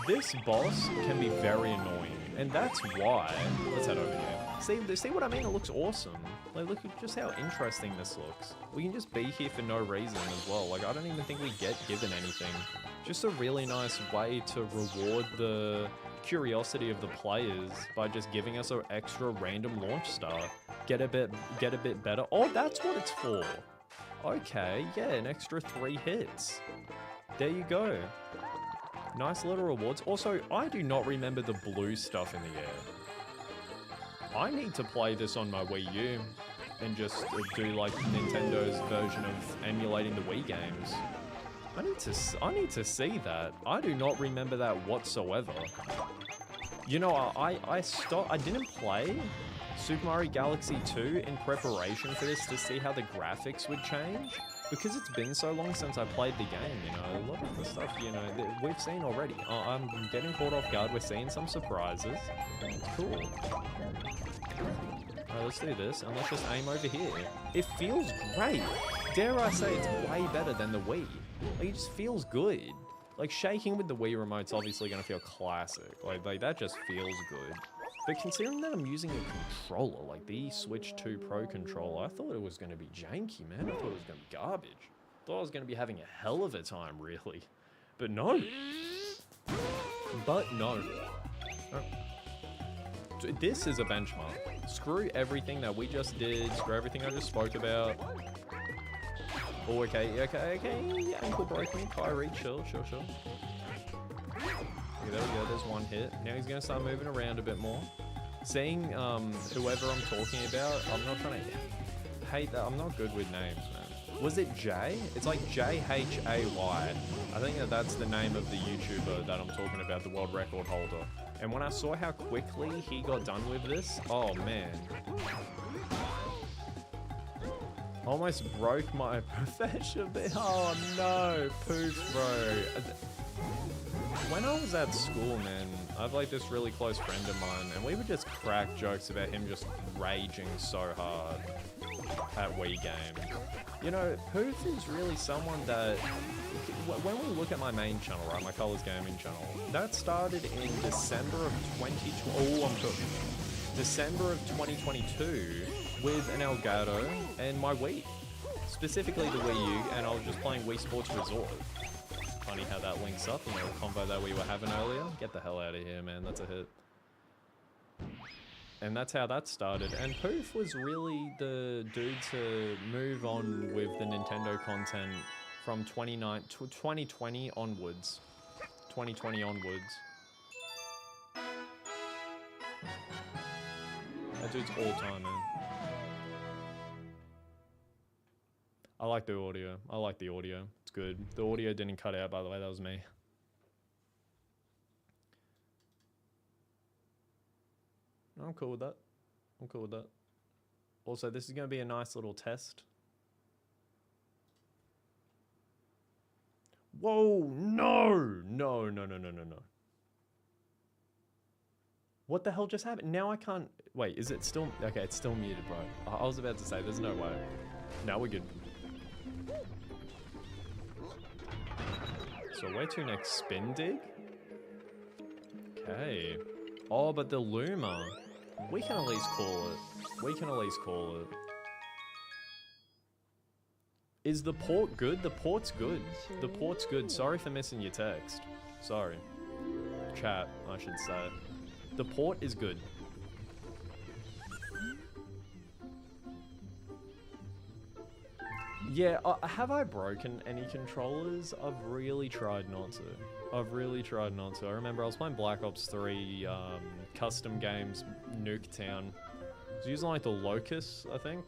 Speaker 1: This boss can be very annoying, and that's why... Let's head over here. See what I mean? It looks awesome. Like, look at just how interesting this looks. We can just be here for no reason as well. Like, I don't even think we get given anything. Just a really nice way to reward the curiosity of the players by just giving us an extra random launch star. Get a bit better. Oh, that's what it's for. Okay, yeah, an extra 3 hits. There you go. Nice little rewards. Also, I do not remember the blue stuff in the air. I need to play this on my Wii U and just do like Nintendo's version of emulating the Wii games. I need to see that. I do not remember that whatsoever. You know, I didn't play Super Mario Galaxy 2 in preparation for this to see how the graphics would change. Because it's been so long since I played the game, you know, a lot of the stuff, you know, we've seen already. I'm getting caught off guard, we're seeing some surprises. It's cool. Alright, let's do this, and let's just aim over here. It feels great! Dare I say it's way better than the Wii. Like, it just feels good. Like, shaking with the Wii remote's obviously gonna feel classic. Like that just feels good. But considering that I'm using a controller, like the Switch 2 Pro controller, I thought it was going to be janky, man. I thought it was going to be garbage. I thought I was going to be having a hell of a time, really. But no. But no. This is a benchmark. Screw everything that we just did. Screw everything I just spoke about. Oh, okay. Yeah, ankle broke me. Kyrie, chill. Okay, there we go, there's one hit. Now he's going to start moving around a bit more. Seeing whoever I'm talking about, I'm not trying to hate that. I'm not good with names, man. Was it Jay? It's like Jhay. I think that's the name of the YouTuber that I'm talking about, the world record holder. And when I saw how quickly he got done with this, oh man. Almost broke my profession. Oh no, poof, bro. When I was at school, man, I have like this really close friend of mine, and we would just crack jokes about him just raging so hard at Wii games. You know, Poof is really someone that, when we look at my main channel, right, my Colors Gaming channel, that started in December of 2012. Oh, I'm cooking. December of 2022 with an Elgato and my Wii. Specifically the Wii U, and I was just playing Wii Sports Resort. Funny how that links up, you know, the combo that we were having earlier. Get the hell out of here, man, that's a hit. And that's how that started. And Poof was really the dude to move on with the Nintendo content from 2020 onwards. 2020 onwards. That dude's all time, man. I like the audio. I like the audio. It's good. The audio didn't cut out, by the way. That was me. I'm cool with that. I'm cool with that. Also, this is going to be a nice little test. Whoa, no! No, no, no, no, no, no. What the hell just happened? Now I can't... Wait, is it still... Okay, it's still muted, bro. I was about to say, there's no way. Now we're good. So where to next? Spin dig? Okay. Oh, but the Luma. We can at least call it. We can at least call it. Is the port good? The port's good. The port's good. Sorry for missing your text. Sorry. Chat, I should say. The port is good. Yeah, have I broken any controllers? I've really tried not to. I've really tried not to. I remember I was playing Black Ops 3 custom games, Nuketown. I was using like the Locust, I think.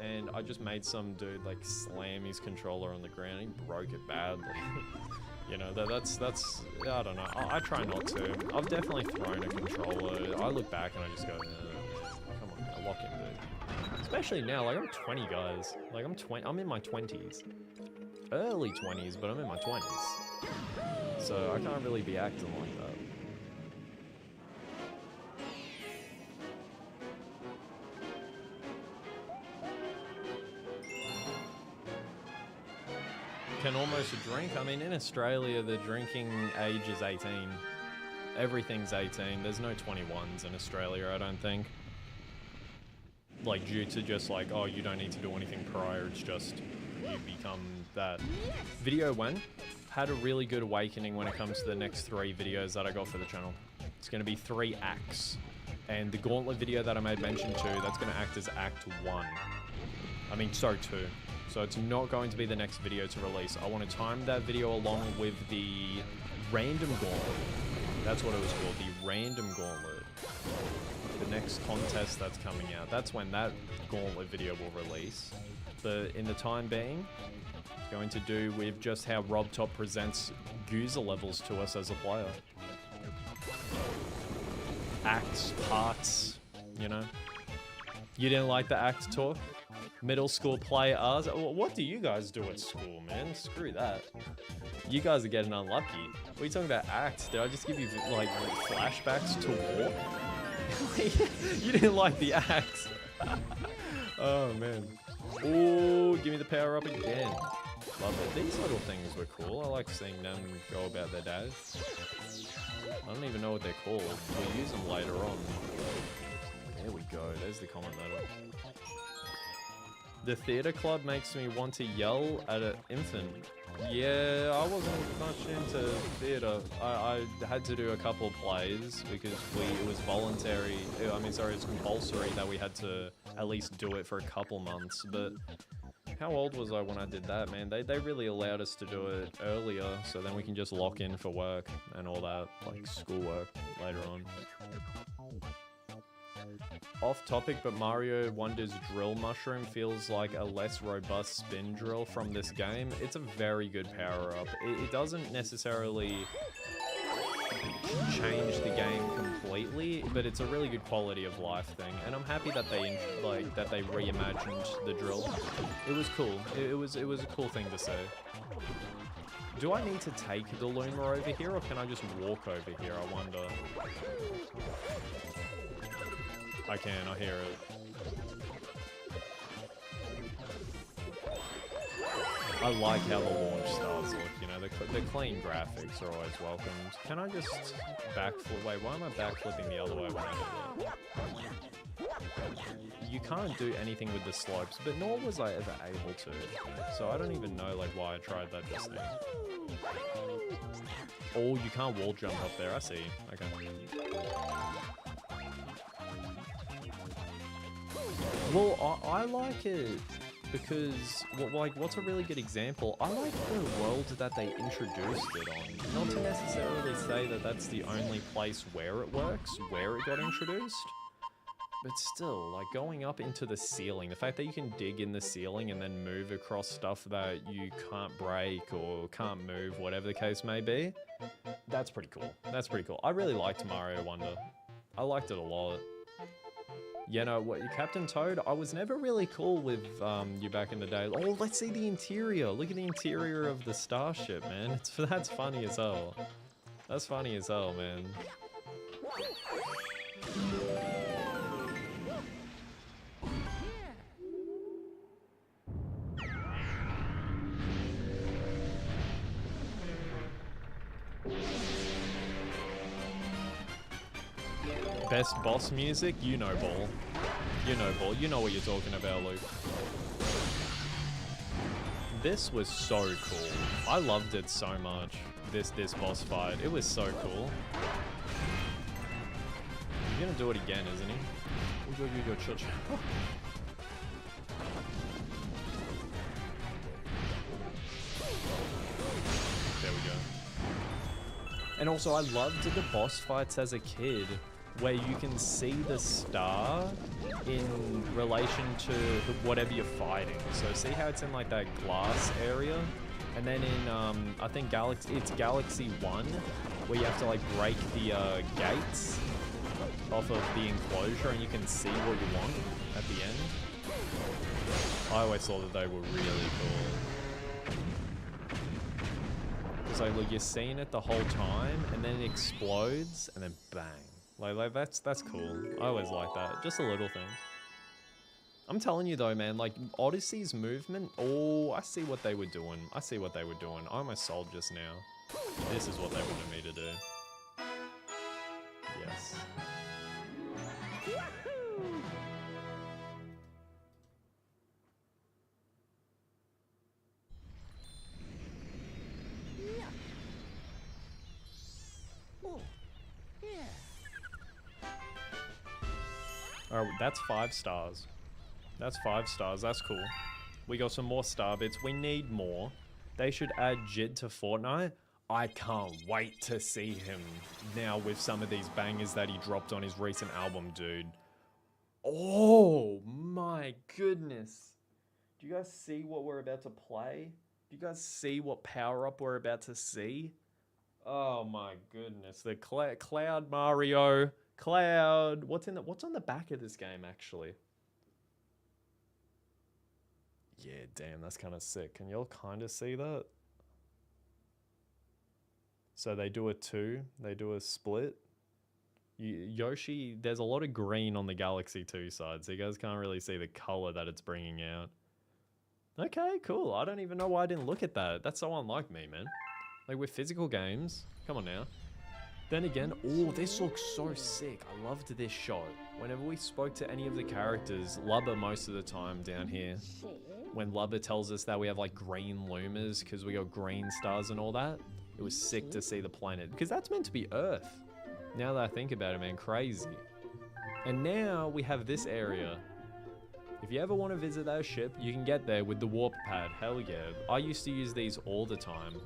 Speaker 1: And I just made some dude like slam his controller on the ground. He broke it badly. You know, that's I don't know. I try not to. I've definitely thrown a controller. I look back and I just go, come on, now, lock in, dude. Especially now, like I'm 20, guys. Like I'm in my 20s. Early 20s, but I'm in my 20s. So I can't really be acting like that. Can almost drink. I mean, in Australia, the drinking age is 18. Everything's 18. There's no 21s in Australia, I don't think. Like, due to just like, oh, you don't need to do anything prior, it's just you become that. Video went, had a really good awakening when it comes to the next 3 videos that I got for the channel. It's going to be 3 acts. And the Gauntlet video that I made mention to, that's going to act as Act 1. I mean, sorry, 2. So it's not going to be the next video to release. I want to time that video along with the Random Gauntlet. That's what it was called, the Random Gauntlet. The next contest that's coming out. That's when that Gauntlet video will release. But in the time being, it's going to do with just how RobTop presents user levels to us as a player. Acts, parts, you know. You didn't like the act talk? Middle school play R's. What do you guys do at school, man? Screw that. You guys are getting unlucky. What are you talking about acts? Did I just give you like flashbacks to war? You didn't like the acts. Oh man. Oh, give me the power up again. Love it. These little things were cool. I like seeing them go about their days. I don't even know what they're called. We'll use them later on. There we go. There's the comment medal. The theater club makes me want to yell at an infant. Yeah, I wasn't much into theater. I had to do a couple of plays because it was voluntary. I mean, sorry, it's compulsory that we had to at least do it for a couple months. But how old was I when I did that, man? They really allowed us to do it earlier, so then we can just lock in for work and all that, like schoolwork later on. Off topic, but Mario Wonder's drill mushroom feels like a less robust spin drill from this game. It's a very good power-up. It doesn't necessarily change the game completely, but it's a really good quality of life thing. And I'm happy that they reimagined the drill. It was cool. It was a cool thing to say. Do I need to take the Luma over here, or can I just walk over here? I wonder. I can, I hear it. I like how the launch stars look, you know, the clean graphics are always welcomed. Can I just backflip? Wait, why am I backflipping the other way when I do that? You can't do anything with the slopes, but nor was I ever able to. So I don't even know like why I tried that just then. Oh, you can't wall jump up there. I see. Okay. Well, I like it because, what's a really good example? I like the world that they introduced it on. Not to necessarily say that that's the only place where it works, where it got introduced. But still, like going up into the ceiling, the fact that you can dig in the ceiling and then move across stuff that you can't break or can't move, whatever the case may be, that's pretty cool. That's pretty cool. I really liked Mario Wonder. I liked it a lot. You know what, Captain Toad, I was never really cool with you back in the day. Oh, let's see the interior. Look at the interior of the starship, man. That's funny as hell. That's funny as hell, man. Best boss music? You know, Ball. You know, Ball. You know what you're talking about, Luke. This was so cool. I loved it so much. This boss fight. It was so cool. He's gonna do it again, isn't he? Go, church. There we go. And also, I loved the boss fights as a kid, where you can see the star in relation to whatever you're fighting. So see how it's in like that glass area? And then in, I think it's Galaxy 1, where you have to like break the gates off of the enclosure and you can see what you want at the end. I always thought that they were really cool. It's like, look, you're seeing it the whole time and then it explodes and then bang. Like that's cool. I always like that. Just a little thing. I'm telling you though, man, like Odyssey's movement, oh, I see what they were doing. I see what they were doing. I almost sold just now. This is what they wanted me to do. Yes. Alright, that's 5 stars. That's 5 stars, that's cool. We got some more star bits. We need more. They should add Jid to Fortnite. I can't wait to see him now with some of these bangers that he dropped on his recent album, dude. Oh my goodness. Do you guys see what we're about to play? Do you guys see what power-up we're about to see? Oh my goodness. The Cloud Mario... Cloud. What's on the back of this game actually? Yeah, damn, that's kind of sick. Can y'all kind of see that? So they do a 2, they do a split. Yoshi, there's a lot of green on the Galaxy 2 side, so you guys can't really see the color that it's bringing out. Okay, cool. I don't even know why I didn't look at that. That's so unlike me, man. Like with physical games, come on now. Then again, oh, this looks so sick. I loved this shot. Whenever we spoke to any of the characters, Lubba most of the time down here, when Lubba tells us that we have like green lumas because we got green stars and all that, it was sick to see the planet. Because that's meant to be Earth. Now that I think about it, man, crazy. And now we have this area. If you ever want to visit that ship, you can get there with the warp pad. Hell yeah. I used to use these all the time.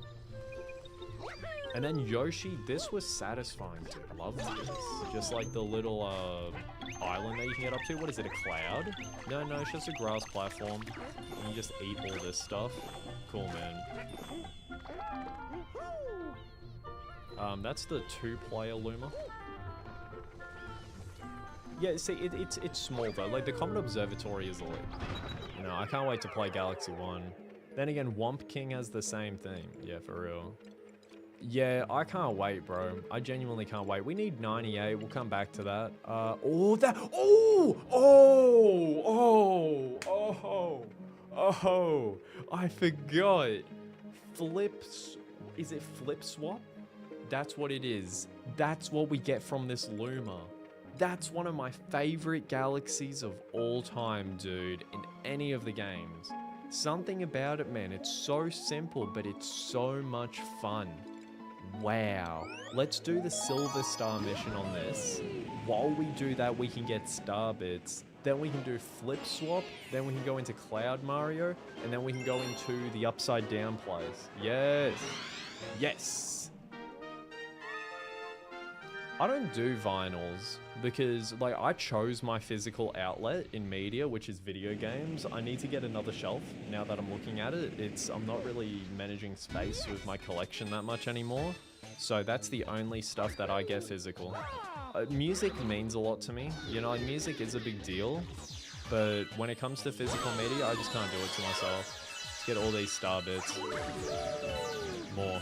Speaker 1: And then Yoshi, this was satisfying too. Loved this. Just like the little island that you can get up to. What is it, a cloud? No, it's just a grass platform. And you just eat all this stuff. Cool, man. That's the 2-player Luma. Yeah, see, it's small though. Like the Comet Observatory is elite. You know, I can't wait to play Galaxy 1. Then again, Wump King has the same thing. Yeah, for real. Yeah, I can't wait, bro. I genuinely can't wait. We need 98. We'll come back to that. I forgot. Flips Is it flip swap? That's what it is. That's what we get from this Luma. That's one of my favorite galaxies of all time, dude, in any of the games. Something about it, man, it's so simple, but it's so much fun. Wow. Let's do the Silver Star mission on this. While we do that, we can get Star Bits. Then we can do Flip Swap. Then we can go into Cloud Mario. And then we can go into the Upside Down place. Yes. Yes. I don't do vinyls because, like, I chose my physical outlet in media, which is video games. I need to get another shelf now that I'm looking at it. I'm not really managing space with my collection that much anymore. So that's the only stuff that I get physical. Music means a lot to me. You know, like, music is a big deal. But when it comes to physical media, I just can't do it to myself. Let's get all these Star Bits. More.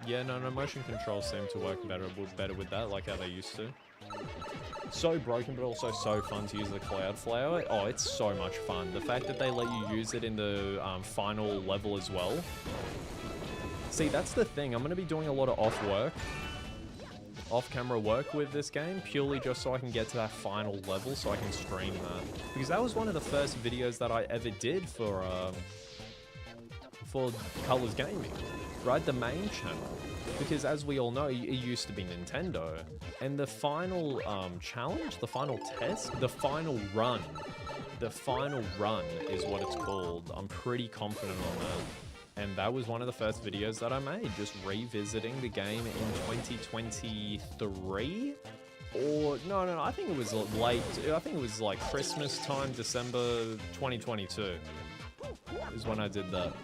Speaker 1: Yeah, no, motion controls seem to work better with that, like how they used to. So broken, but also so fun to use the Cloud Flower. Oh, it's so much fun. The fact that they let you use it in the final level as well. See, that's the thing. I'm going to be doing a lot of off-camera work with this game, purely just so I can get to that final level, so I can stream that. Because that was one of the first videos that I ever did for Colors Gaming. Right, the main channel, because as we all know, it used to be Nintendo, and the final challenge, the final test, the final run is what it's called. I'm pretty confident on that, and that was one of the first videos that I made, just revisiting the game in 2023, or no, I think it was late, I think it was like Christmas time, December 2022 is when I did that.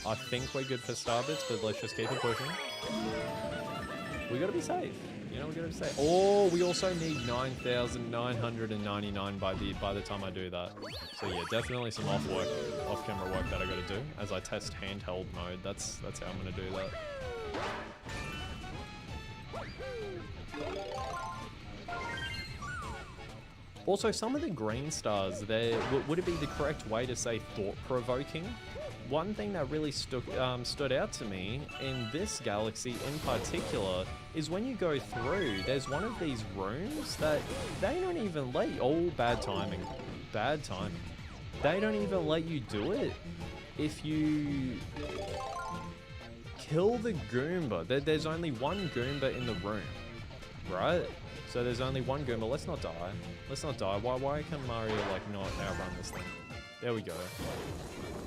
Speaker 1: I think we're good for Star Bits, but let's just keep it pushing. We gotta be safe. You know, we gotta be safe. Oh, we also need 9,999 by the time I do that. So yeah, definitely some off-camera work that I gotta do as I test handheld mode. That's how I'm gonna do that. Also, some of the green stars, would it be the correct way to say thought-provoking? One thing that really stood out to me in this galaxy in particular is when you go through, there's one of these rooms that they don't even let you... Oh, bad timing. Bad timing. They don't even let you do it if you kill the Goomba. There's only one Goomba in the room, right? So there's only one Goomba. Let's not die. Let's not die. Why can Mario, like, not outrun this thing? There we go.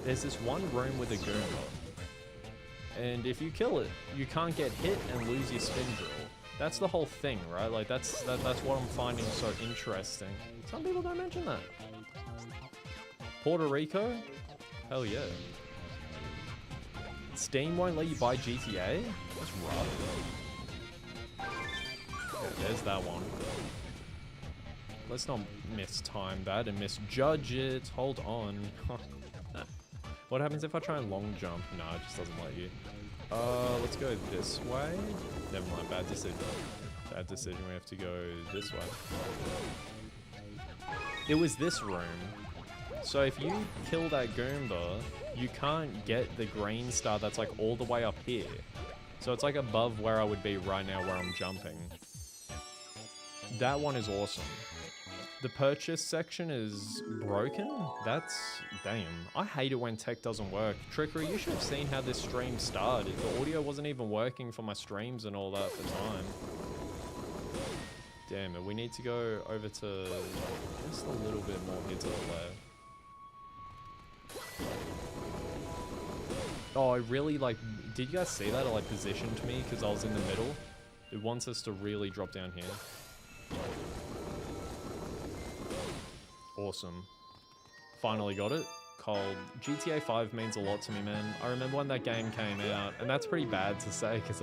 Speaker 1: There's this one room with a Goomba. And if you kill it, you can't get hit and lose your spin drill. That's the whole thing, right? Like, that's what I'm finding so interesting. Some people don't mention that. Puerto Rico? Hell yeah. Steam won't let you buy GTA? That's rough. Yeah, there's that one. Let's not mistime that and misjudge it. Hold on. What happens if I try and long jump? No, it just doesn't let you. Let's go this way. Never mind, bad decision. Bad decision, we have to go this way. It was this room. So if you kill that Goomba, you can't get the green star that's like all the way up here. So it's like above where I would be right now where I'm jumping. That one is awesome. The purchase section is broken? That's... damn. I hate it when tech doesn't work. Trickery, you should have seen how this stream started. The audio wasn't even working for my streams and all that at the time. Damn it, we need to go over to just a little bit more here to the left. Oh, I really, like... did you guys see that? It, like, positioned me because I was in the middle. It wants us to really drop down here. Awesome. Finally got it. Cold. GTA 5 means a lot to me, man. I remember when that game came out, and that's pretty bad to say, because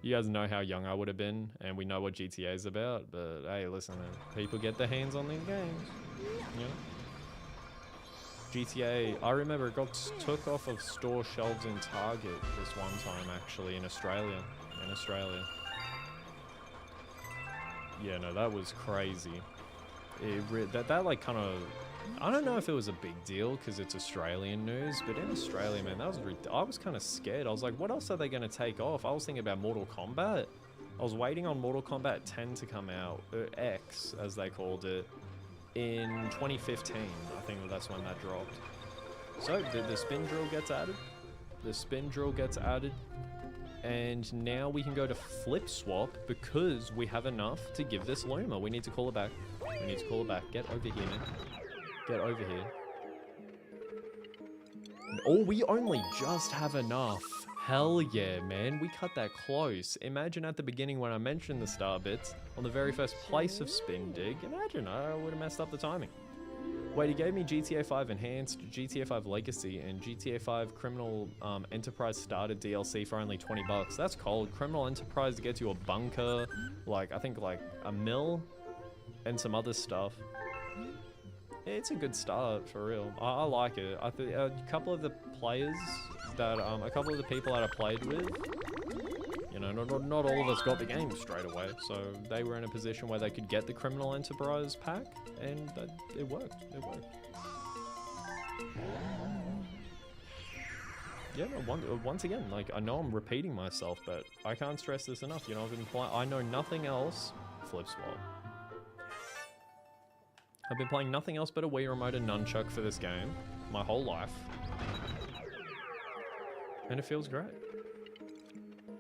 Speaker 1: you guys know how young I would have been, and we know what GTA is about, but hey, listen, man. People get their hands on these games. You know? GTA, I remember it got took off of store shelves in Target this one time, actually, in Australia. Yeah, no, that was crazy. that like kind of, I don't know if it was a big deal because it's Australian news, but in Australia, man, that was I was kind of scared. I was like, what else are they going to take off? I was thinking about Mortal Kombat. I was waiting on Mortal Kombat 10 to come out, X as they called it, in 2015. I think that's when that dropped. So the spin drill gets added. The spin drill gets added. And now we can go to flip swap because we have enough to give this Luma. We need to call it back. We need to call it back. Get over here, man. Get over here. Oh, we only just have enough. Hell yeah, man. We cut that close. Imagine at the beginning when I mentioned the star bits on the very first place of Spin Dig. Imagine, I would have messed up the timing. Wait, he gave me GTA 5 Enhanced, GTA 5 Legacy, and GTA 5 Criminal Enterprise Starter DLC for only 20 bucks. That's cold. Criminal Enterprise gets you a bunker, like, I think like a mill, and some other stuff. It's a good start, for real. I like it. I think a couple of the players that, a couple of the people that I played with, you know, not all of us got the game straight away, so they were in a position where they could get the Criminal Enterprise pack, and it worked. It worked. Yeah, no, once again, like, I know I'm repeating myself, but I can't stress this enough. You know, I've been playing. I know nothing else. Flip swap. I've been playing nothing else but a Wii Remote and Nunchuck for this game my whole life, and it feels great.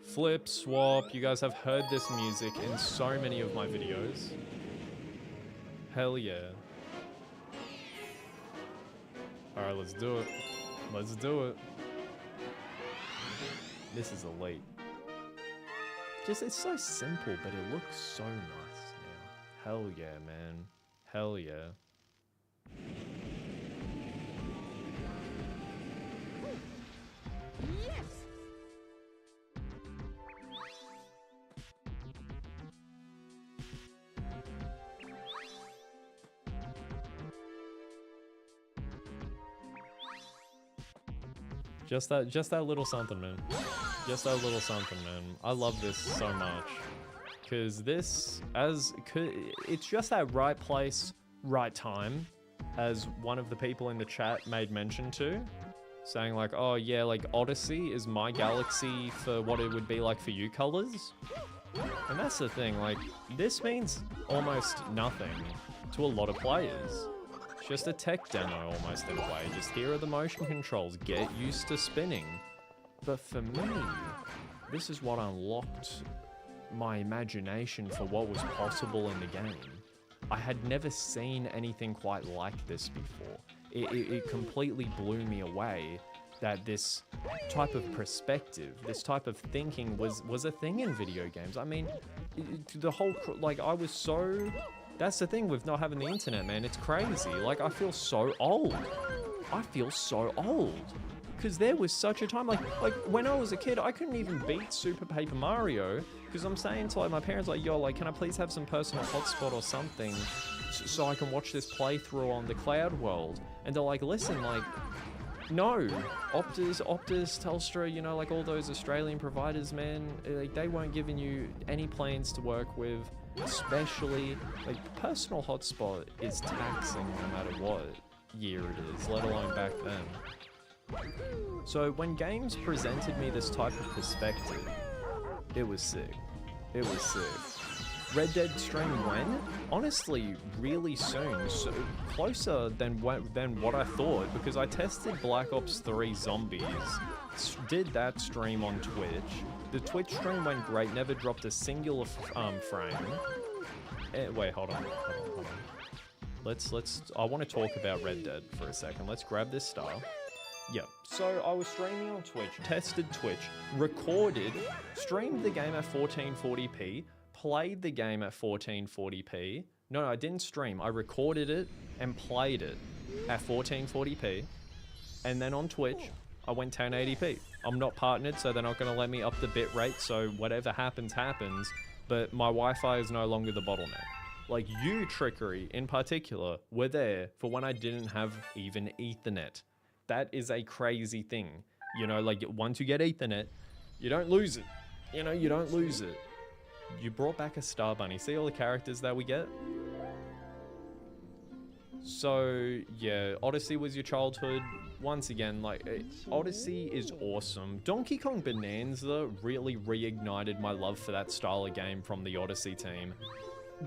Speaker 1: Flip swap. You guys have heard this music in so many of my videos. Hell yeah. Alright, let's do it. Let's do it. This is elite. Just, it's so simple, but it looks so nice now. Hell yeah, man. Hell yeah.
Speaker 2: Yes!
Speaker 1: Just that little something, man. Just that little something, man. I love this so much. Cause this, it's just that right place, right time, as one of the people in the chat made mention to, saying like, oh yeah, like Odyssey is my galaxy for what it would be like for you colors. And that's the thing, like, this means almost nothing to a lot of players. It's just a tech demo almost in a way. Just here are the motion controls, get used to spinning. But for me, this is what unlocked my imagination for what was possible in the game. I had never seen anything quite like this before. It completely blew me away that this type of perspective, this type of thinking was a thing in video games. I mean, the whole, like, I was so... That's the thing with not having the internet, man. It's crazy. Like, I feel so old. I feel so old. Because there was such a time, like when I was a kid, I couldn't even beat Super Paper Mario. Because I'm saying to like my parents, like, yo, like, can I please have some personal hotspot or something so I can watch this playthrough on the cloud world? And they're like, listen, like, no, Optus, Telstra, you know, like all those Australian providers, man, like they weren't giving you any plans to work with, especially, like, personal hotspot is taxing no matter what year it is, let alone back then. So when games presented me this type of perspective, it was sick. It was sick. Red Dead stream when? Honestly, really soon. So closer than what I thought, because I tested Black Ops 3 Zombies. Did that stream on Twitch. The Twitch stream went great, never dropped a singular frame. Wait, hold on. I want to talk about Red Dead for a second. Let's grab this star. Yep, so I was streaming on Twitch, tested Twitch, recorded, streamed the game at 1440p, played the game at 1440p. No, I didn't stream. I recorded it and played it at 1440p. And then on Twitch, I went 1080p. I'm not partnered, so they're not going to let me up the bit rate, so whatever happens, happens. But my Wi-Fi is no longer the bottleneck. Like, you, Trickery, in particular, were there for when I didn't have even Ethernet. That is a crazy thing. You know, like, once you get Ethernet, you don't lose it. You know, you don't lose it. You brought back a Star Bunny. See all the characters that we get? So yeah, Odyssey was your childhood. Once again, like Odyssey is awesome. Donkey Kong Bonanza really reignited my love for that style of game from the Odyssey team.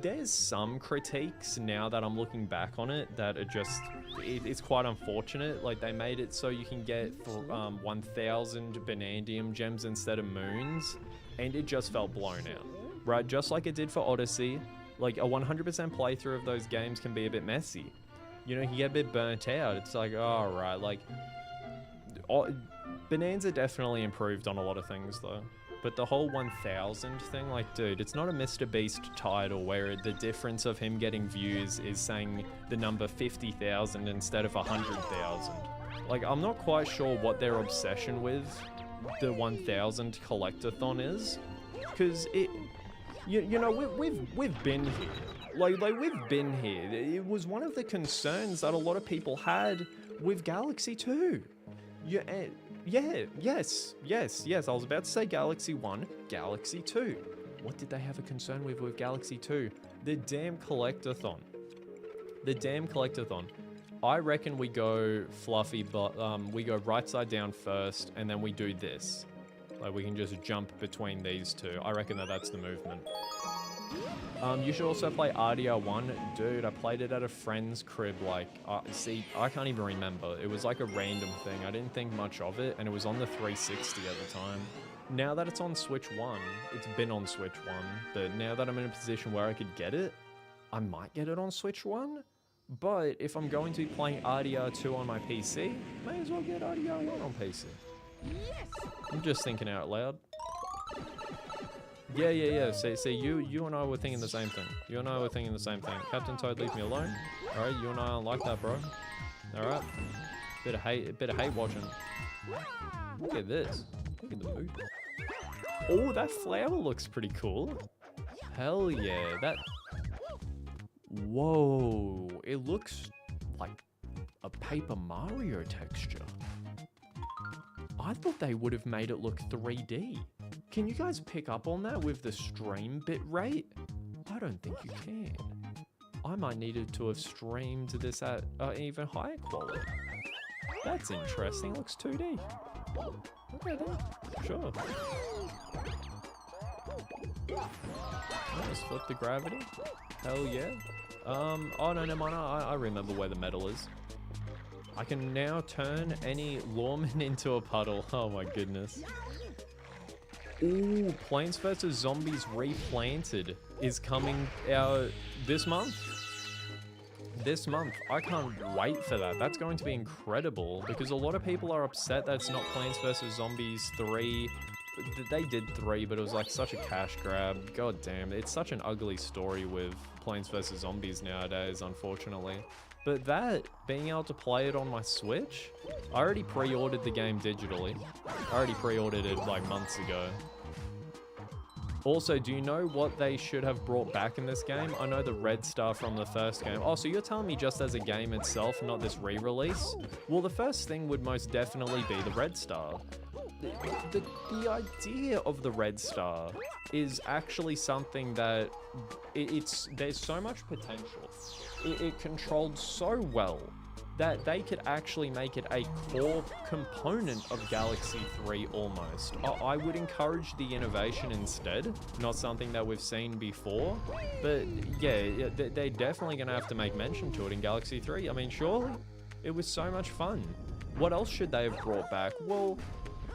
Speaker 1: There's some critiques now that I'm looking back on it that are just, it's quite unfortunate. Like they made it so you can get 1,000 Bonandium gems instead of moons, and it just felt blown out, right? Just like it did for Odyssey. Like a 100% playthrough of those games can be a bit messy. You know, you get a bit burnt out. It's like, all right, like Bonanza definitely improved on a lot of things though. But the whole 1,000 thing, like, dude, it's not a Mr. Beast title where the difference of him getting views is saying the number 50,000 instead of 100,000. Like, I'm not quite sure what their obsession with the 1,000 collectathon is, because it, you know, we've been here. Like we've been here. It was one of the concerns that a lot of people had with Galaxy 2. Yes. I was about to say Galaxy 1, Galaxy 2. What did they have a concern with Galaxy 2? The damn collectathon. I reckon we go fluffy, but we go right side down first, and then we do this. Like we can just jump between these two. I reckon that's the movement. You should also play RDR1. Dude, I played it at a friend's crib, like, see, I can't even remember. It was like a random thing. I didn't think much of it, and it was on the 360 at the time. Now that it's on Switch 1, it's been on Switch 1, but now that I'm in a position where I could get it, I might get it on Switch 1. But if I'm going to be playing RDR2 on my PC, may as well get RDR1 on PC. I'm just thinking out loud. Yeah. See, you and I were thinking the same thing. Captain Toad, leave me alone. All right, you and I aren't like that, bro. All right. Bit of hate watching. Look at this. Look at the mood. Oh, that flower looks pretty cool. Hell yeah, that. Whoa, it looks like a Paper Mario texture. I thought they would have made it look 3D. Can you guys pick up on that with the stream bit rate? I don't think you can. I might needed to have streamed this at even higher quality. That's interesting, looks 2D. Okay then, sure. Let's flip the gravity. Hell yeah. Oh no, never mind, I remember where the medal is. I can now turn any lawman into a puddle. Oh my goodness. Ooh, Plants vs. Zombies Replanted is coming out this month. I can't wait for that. That's going to be incredible because a lot of people are upset that it's not Plants vs. Zombies 3. They did 3, but it was like such a cash grab. God damn, it's such an ugly story with Plants vs. Zombies nowadays, unfortunately. But that, being able to play it on my Switch, I already pre-ordered the game digitally. I already pre-ordered it like months ago. Also, do you know what they should have brought back in this game? I know the Red Star from the first game. Oh, so you're telling me just as a game itself, not this re-release? Well, the first thing would most definitely be the Red Star. The idea of the Red Star is actually something that there's so much potential. It controlled so well that they could actually make it a core component of Galaxy 3 almost. I would encourage the innovation instead, not something that we've seen before. But yeah, they're definitely going to have to make mention to it in Galaxy 3. I mean, surely, it was so much fun. What else should they have brought back? Well,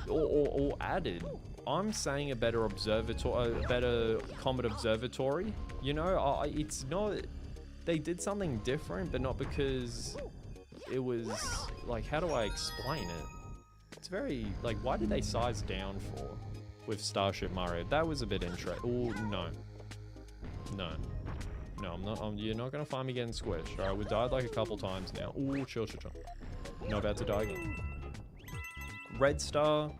Speaker 1: or added. I'm saying a better observatory, a better Comet Observatory. You know, it's not, they did something different, but not because it was, like, how do I explain it? It's very, like, why did they size down for with Starship Mario? That was a bit interesting. Oh, no, I'm not, you're not gonna find me getting squished. All right, we died like a couple times now. Oh, chill. Not about to die again. Red Star,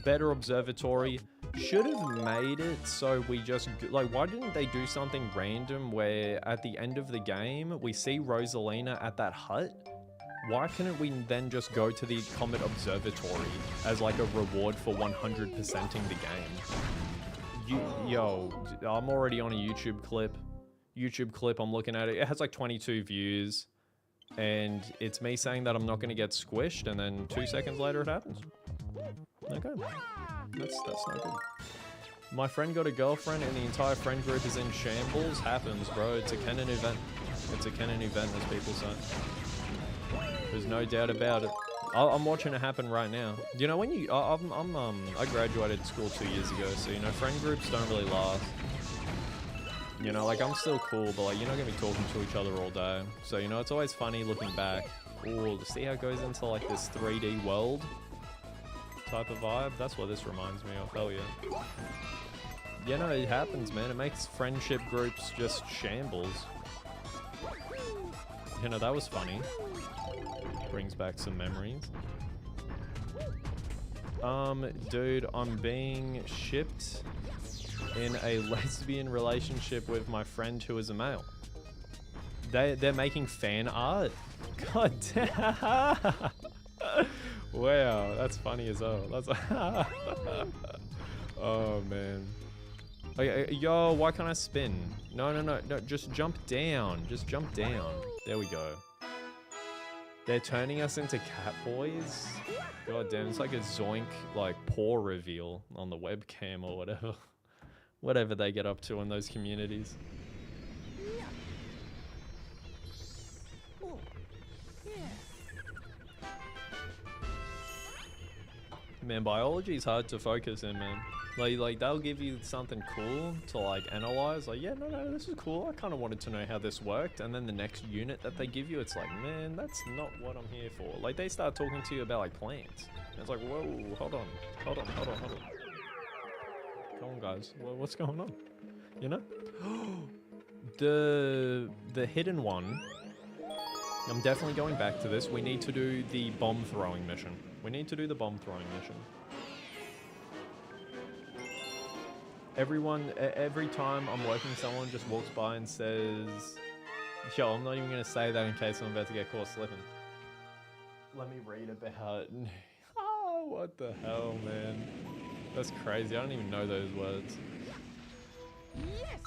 Speaker 1: better observatory. Should have made it so we just, like, why didn't they do something random where at the end of the game, we see Rosalina at that hut? Why couldn't we then just go to the Comet Observatory as like a reward for 100%ing the game? Yo, I'm already on a YouTube clip. I'm looking at it. It has like 22 views. And it's me saying that I'm not going to get squished, and then 2 seconds later it happens. Okay. That's not good. My friend got a girlfriend and the entire friend group is in shambles. Happens, bro. It's a canon event. It's a canon event, as people say. There's no doubt about it. I'm watching it happen right now. You know, when you... I graduated school 2 years ago, so, you know, friend groups don't really last. You know, like, I'm still cool, but, like, you're not going to be talking to each other all day. So, you know, it's always funny looking back. Ooh, to see how it goes into, like, this 3D world type of vibe. That's what this reminds me of. Hell yeah. Yeah, no, it happens, man. It makes friendship groups just shambles. You know, that was funny. Brings back some memories. Dude, I'm being shipped in a lesbian relationship with my friend who is a male. They're making fan art? God damn. Wow, that's funny as hell. That's oh man. Okay, yo, why can't I spin? No, just jump down. Just jump down. There we go. They're turning us into cat boys? God damn, it's like a Zoink, like, paw reveal on the webcam or whatever. Whatever they get up to in those communities. Man, biology is hard to focus in, man. Like they'll give you something cool to like analyze. Like, yeah, no, this is cool. I kind of wanted to know how this worked. And then the next unit that they give you, it's like, man, that's not what I'm here for. Like, they start talking to you about like plants. And it's like, whoa, hold on. Come on, guys. What's going on? You know? The hidden one. I'm definitely going back to this. We need to do the bomb throwing mission. Every time I'm working, someone just walks by and says, yo, I'm not even going to say that in case I'm about to get caught slipping. Let me read about... Oh, what the hell, man. That's crazy. I don't even know those words. Yes.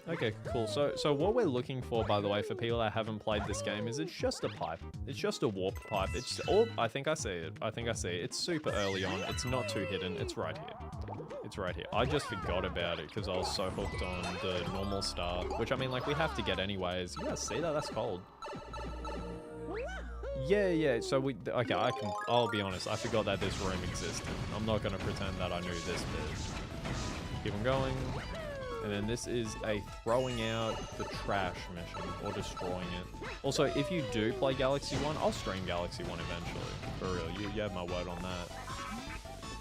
Speaker 1: Okay, cool. So what we're looking for, by the way, for people that haven't played this game, is it's just a pipe. It's just a warp pipe. It's all... I think I see it. It's super early on. It's not too hidden. It's right here. I just forgot about it because I was so hooked on the normal star, which, I mean, like, we have to get anyways. You guys see that? That's cold. Yeah. So okay, I'll be honest. I forgot that this room existed. I'm not going to pretend that I knew this bit. Keep on going. And then this is a throwing out the trash mission, or destroying it. Also, if you do play Galaxy 1, I'll stream Galaxy 1 eventually. For real, you have my word on that.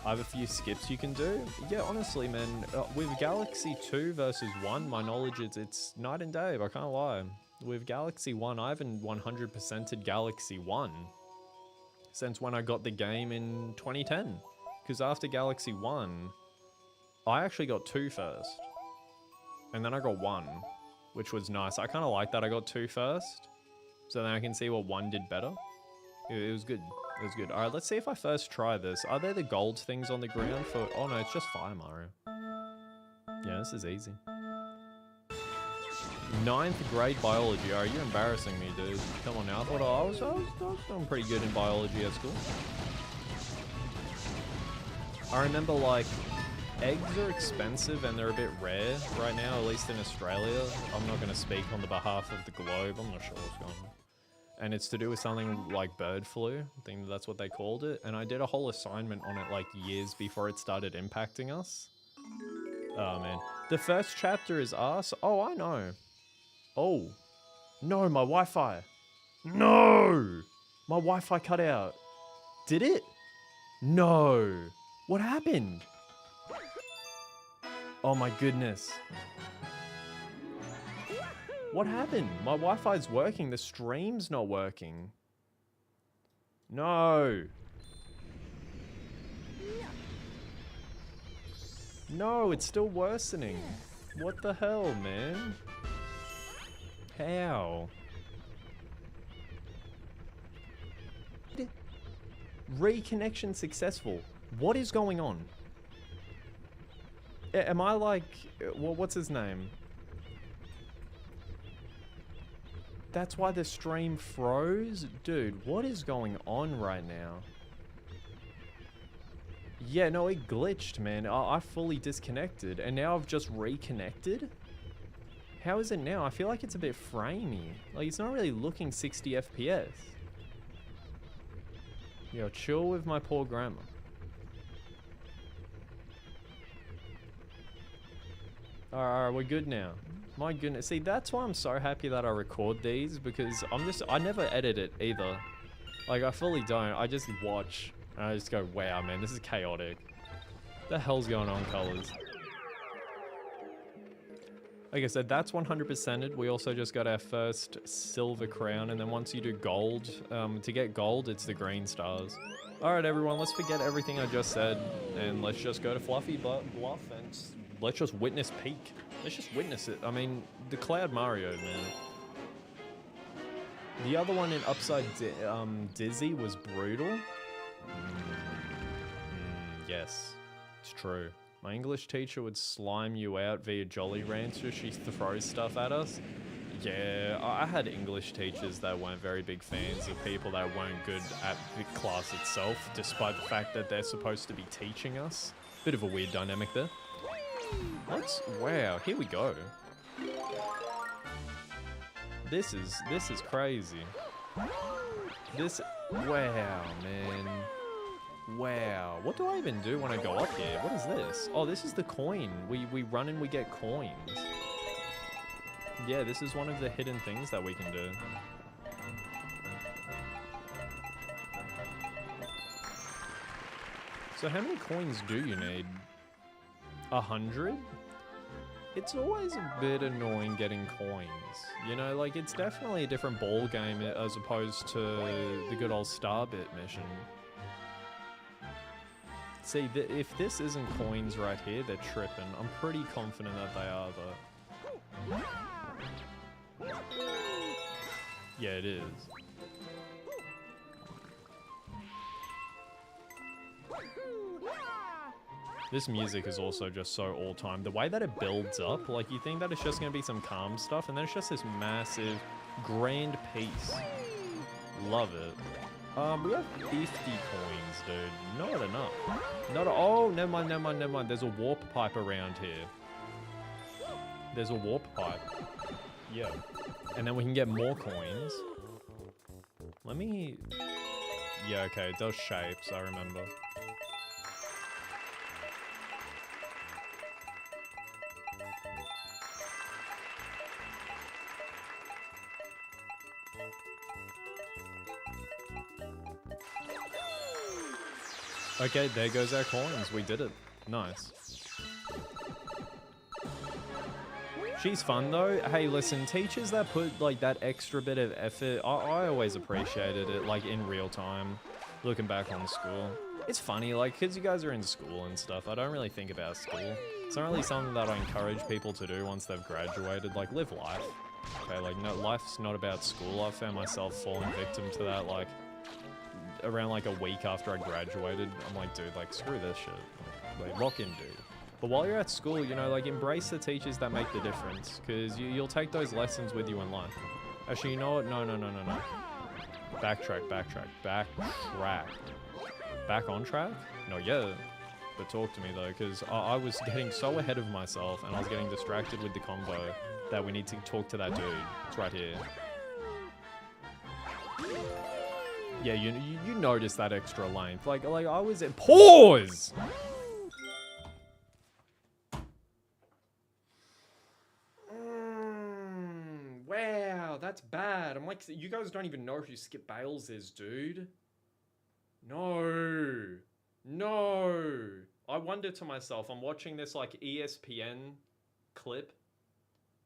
Speaker 1: I have a few skips you can do. Yeah, honestly, man, with Galaxy 2 versus 1, my knowledge is it's night and day, I can't lie. With Galaxy 1, I haven't 100%ed Galaxy 1 since when I got the game in 2010. Because after Galaxy 1, I actually got 2 first. And then I got 1, which was nice. I kind of like that I got 2 first. So then I can see what 1 did better. It was good. It was good. Alright, let's see if I first try this. Are there the gold things on the ground for... Oh no, it's just Fire Mario. Yeah, this is easy. 9th grade biology. Alright, you're embarrassing me, dude. Come on now. I thought I was doing pretty good in biology at school. I remember, like... Eggs are expensive and they're a bit rare right now, at least in Australia. I'm not going to speak on the behalf of the globe. I'm not sure what's going on. And it's to do with something like bird flu. I think that's what they called it. And I did a whole assignment on it like years before it started impacting us. Oh, man. The first chapter is us. Oh, I know. Oh. No, my Wi-Fi. No! My Wi-Fi cut out. Did it? No. What happened? Oh my goodness. What happened? My Wi-Fi's working, the stream's not working. No. No, it's still worsening. What the hell, man? How? Reconnection successful. What is going on? Am I like... What's his name? That's why the stream froze? Dude, what is going on right now? Yeah, no, it glitched, man. I fully disconnected, and now I've just reconnected? How is it now? I feel like it's a bit framey. Like, it's not really looking 60 FPS. Yo, chill with my poor grammar. Alright, we're good now. My goodness. See, that's why I'm so happy that I record these, because I never edit it either. Like, I fully don't. I just watch, and I just go, wow, man, this is chaotic. What the hell's going on, colors? Like I said, that's 100%ed. We also just got our first silver crown, and then once you do gold, to get gold, it's the green stars. Alright, everyone, let's forget everything I just said, and let's just go to Fluffy Bluff, and let's just witness Peak. Let's just witness it. I mean, the Cloud Mario, man. The other one in Upside Dizzy was brutal. Yes, it's true. My English teacher would slime you out via Jolly Rancher. She throws stuff at us. Yeah, I had English teachers that weren't very big fans of people that weren't good at the class itself, despite the fact that they're supposed to be teaching us. Bit of a weird dynamic there. Wow, here we go. This is crazy. Wow, man. Wow, what do I even do when I go up here? What is this? Oh, this is the coin. We run and we get coins. Yeah, this is one of the hidden things that we can do. So how many coins do you need? 100? It's always a bit annoying getting coins. You know, like, it's definitely a different ball game as opposed to the good old Starbit mission. See, if this isn't coins right here, they're tripping. I'm pretty confident that they are, though. Yeah, it is. This music is also just so all-time. The way that it builds up, like, you think that it's just going to be some calm stuff, and then it's just this massive, grand piece. Love it. We have 50 coins, dude. Not enough. Oh, never mind. There's a warp pipe around here. There's a warp pipe. Yeah. And then we can get more coins. Let me... Yeah, okay, it does shapes, I remember. Okay, there goes our coins. We did it. Nice. She's fun though. Hey, listen, teachers that put like that extra bit of effort, I always appreciated it, like in real time, looking back on school. It's funny, like, kids, you guys are in school and stuff. I don't really think about school. It's not really something that I encourage people to do once they've graduated. Like, live life. Okay, like, no, life's not about school. I found myself falling victim to that, like, around like a week after I graduated. I'm like, dude, like, screw this shit. Like, lock in, dude. But while you're at school, you know, like, embrace the teachers that make the difference, because you'll take those lessons with you in life. Actually, you know what? No. Backtrack. Back on track? No, yeah. But talk to me, though, because I was getting so ahead of myself, and I was getting distracted with the combo that we need to talk to that dude. It's right here. Yeah, you noticed that extra length. Like I was at pause. Wow, that's bad. I'm like, you guys don't even know who Skip Bales is, dude. No. I wonder to myself, I'm watching this like ESPN clip.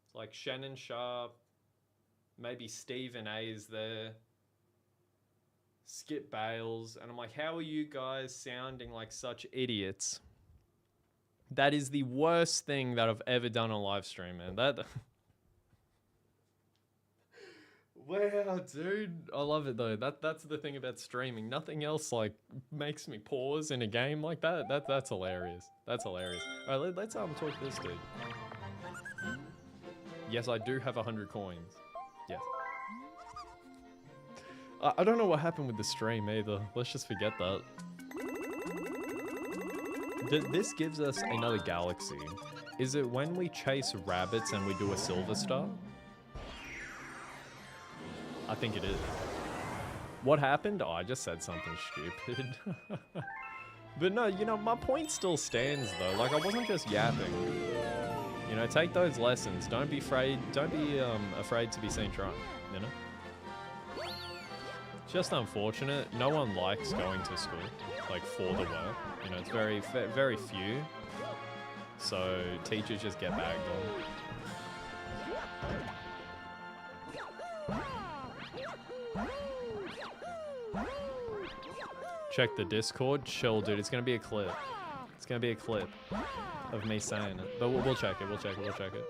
Speaker 1: It's like Shannon Sharp, maybe Stephen A is there. Skip Bales, and I'm like, how are you guys sounding like such idiots? That is the worst thing that I've ever done on live stream, man. Wow, dude, I love it though. That's the thing about streaming. Nothing else like makes me pause in a game like that. That's hilarious. That's hilarious. All right, let's talk to this dude. Yes, I do have 100 coins. Yes. I don't know what happened with the stream either. Let's just forget that. This gives us another galaxy. Is it when we chase rabbits and we do a silver star? I think it is. What happened? Oh, I just said something stupid. But no, you know, my point still stands though. Like, I wasn't just yapping. You know, take those lessons. Don't be afraid to be seen trying, you know? It's just unfortunate. No one likes going to school, like, for the work. You know, it's very few. So teachers just get bagged on. Check the Discord. Chill, dude. It's gonna be a clip. It's gonna be a clip of me saying it. But we'll check it. We'll check it.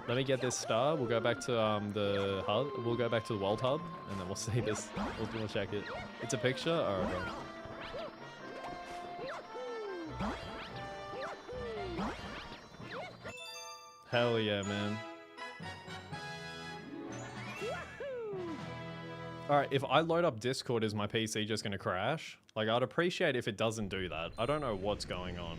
Speaker 1: Let me get this star. We'll go back to the hub. We'll go back to the world hub, and then we'll see this. We'll check it. It's a picture. Alright. Hell yeah, man. Alright, if I load up Discord, is my PC just gonna crash? Like, I'd appreciate if it doesn't do that. I don't know what's going on.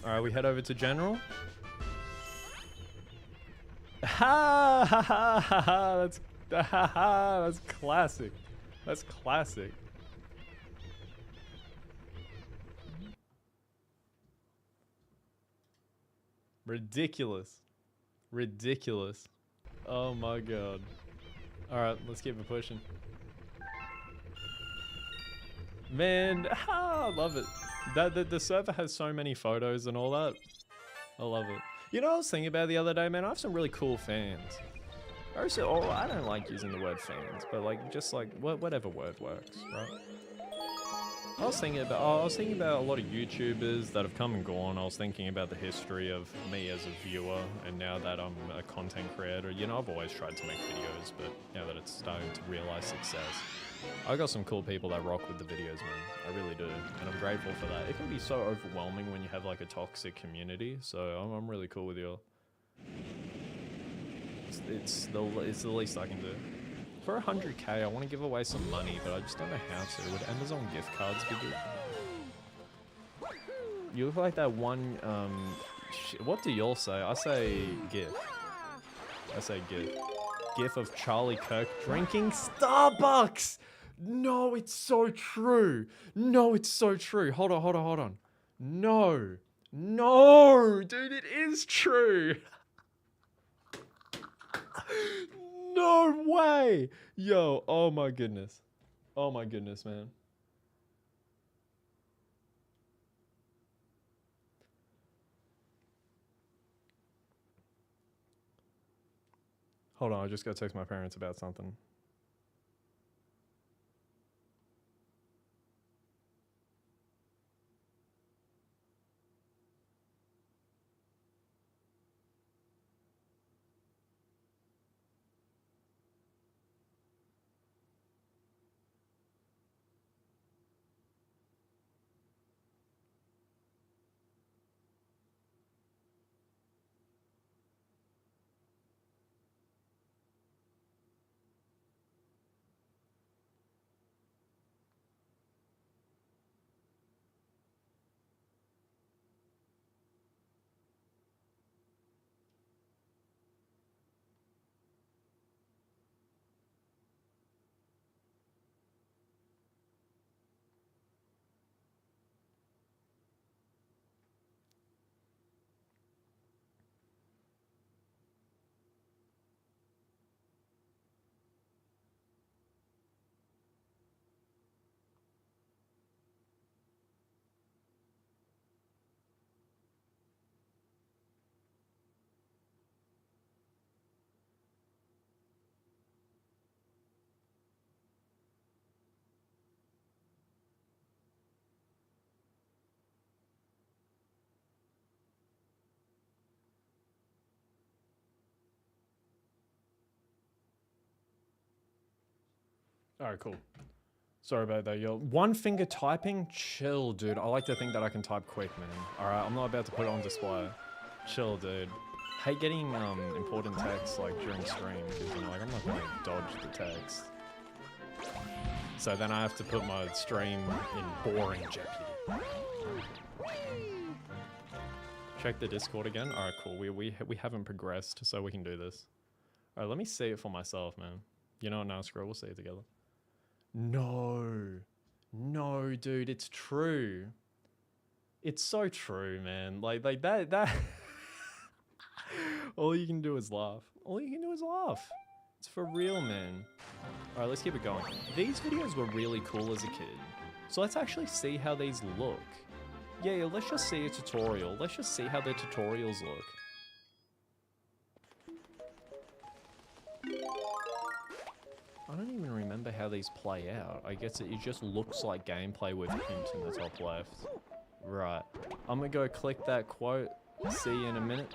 Speaker 1: Alright, we head over to General. Ha ha ha ha ha! That's classic. That's classic. Ridiculous. Ridiculous. Oh my god. Alright, let's keep it pushing. Man, I love it. The server has so many photos and all that. I love it. You know what I was thinking about the other day, man? I have some really cool fans. I don't like using the word fans, but like, just like, whatever word works, right? I was thinking about a lot of YouTubers that have come and gone. I was thinking about the history of me as a viewer, and now that I'm a content creator, you know, I've always tried to make videos, but now that it's starting to realize success, I got some cool people that rock with the videos, man. I really do, and I'm grateful for that. It can be so overwhelming when you have like a toxic community, so I'm really cool with you. It's the least I can do. For 100k, I want to give away some money, but I just don't know how to. Would Amazon gift cards be good? You look like that one, what do y'all say? I say GIF. I say GIF. GIF of Charlie Kirk drinking Starbucks! No, it's so true. No, it's so true. Hold on. No, dude, it is true. No way! Yo, oh my goodness. Oh my goodness, man. Hold on, I just gotta text my parents about something. Alright, cool. Sorry about that, yo. One finger typing? Chill, dude. I like to think that I can type quick, man. Alright, I'm not about to put it on display. Chill, dude. hate getting important text like during stream because you know, like I'm not gonna dodge the text. So then I have to put my stream in boring jeopardy. Check the Discord again. All right, cool. We haven't progressed, so we can do this. All right, let me see it for myself, man. You know what? Now scroll. We'll see it together. No, dude, it's true. It's so true, man. Like that. All you can do is laugh. All you can do is laugh. It's for real, man. All right, let's keep it going. These videos were really cool as a kid. So let's actually see how these look. Yeah, let's just see a tutorial. Let's just see how their tutorials look. I don't even remember how these play out. I guess it just looks like gameplay with hint in the top left. Right. I'm gonna go click that quote. See you in a minute.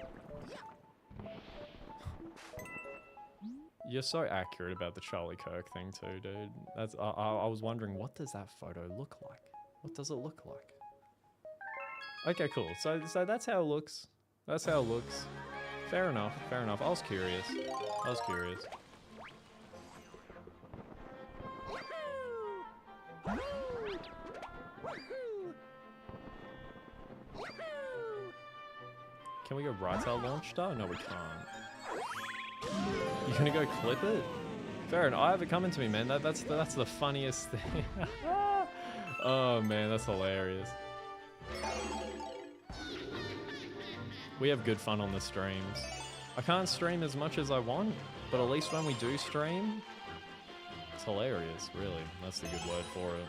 Speaker 1: You're so accurate about the Charlie Kirk thing too, dude. That's I was wondering, what does that photo look like? What does it look like? Okay, cool. So that's how it looks. That's how it looks. Fair enough. Fair enough. I was curious. Can we go right to our launch star? No, we can't. You're gonna go clip it? Fair enough. I have it coming to me, man. That's the funniest thing. Oh man, that's hilarious. We have good fun on the streams. I can't stream as much as I want, but at least when we do stream, it's hilarious, really. That's the good word for it.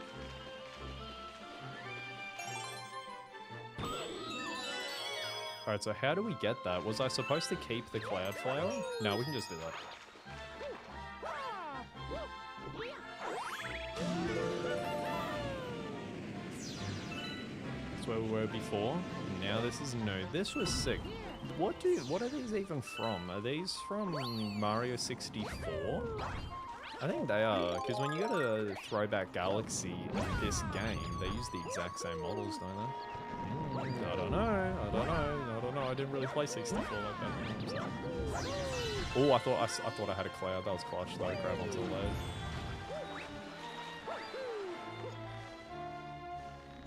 Speaker 1: Alright, so how do we get that? Was I supposed to keep the cloud flower? No, we can just do that. That's where we were before. Now this is new. This was sick. What are these even from? Are these from Mario 64? I think they are, because when you go to Throwback Galaxy in this game, they use the exact same models, don't they? I don't know. I didn't really play 64 like that. Oh, I thought I had a cloud. That was clutch though. Grab onto the lead.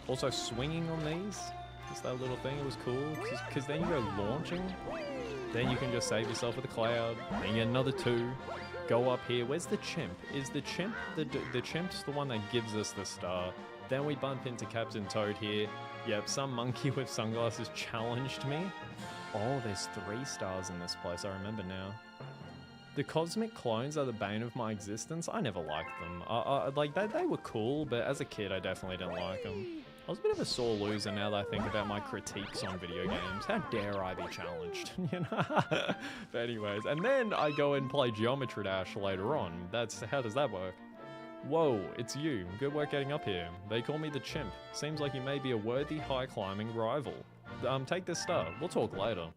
Speaker 1: Also, swinging on these, just that little thing, it was cool. Because then you go launching, then you can just save yourself with a cloud. Then you get another 2. Go up here. Where's the chimp? Is the chimp the chimp's the one that gives us the star? Then we bump into Captain Toad here. Yep, some monkey with sunglasses challenged me. Oh, there's 3 stars in this place. I remember now. The cosmic clones are the bane of my existence. I never liked them. Like they were cool, but as a kid, I definitely didn't like them. I was a bit of a sore loser now that I think about my critiques on video games. How dare I be challenged, you know? But anyways, and then I go and play Geometry Dash later on. How does that work? Whoa, it's you. Good work getting up here. They call me the chimp. Seems like you may be a worthy high-climbing rival. Take this star. We'll talk later.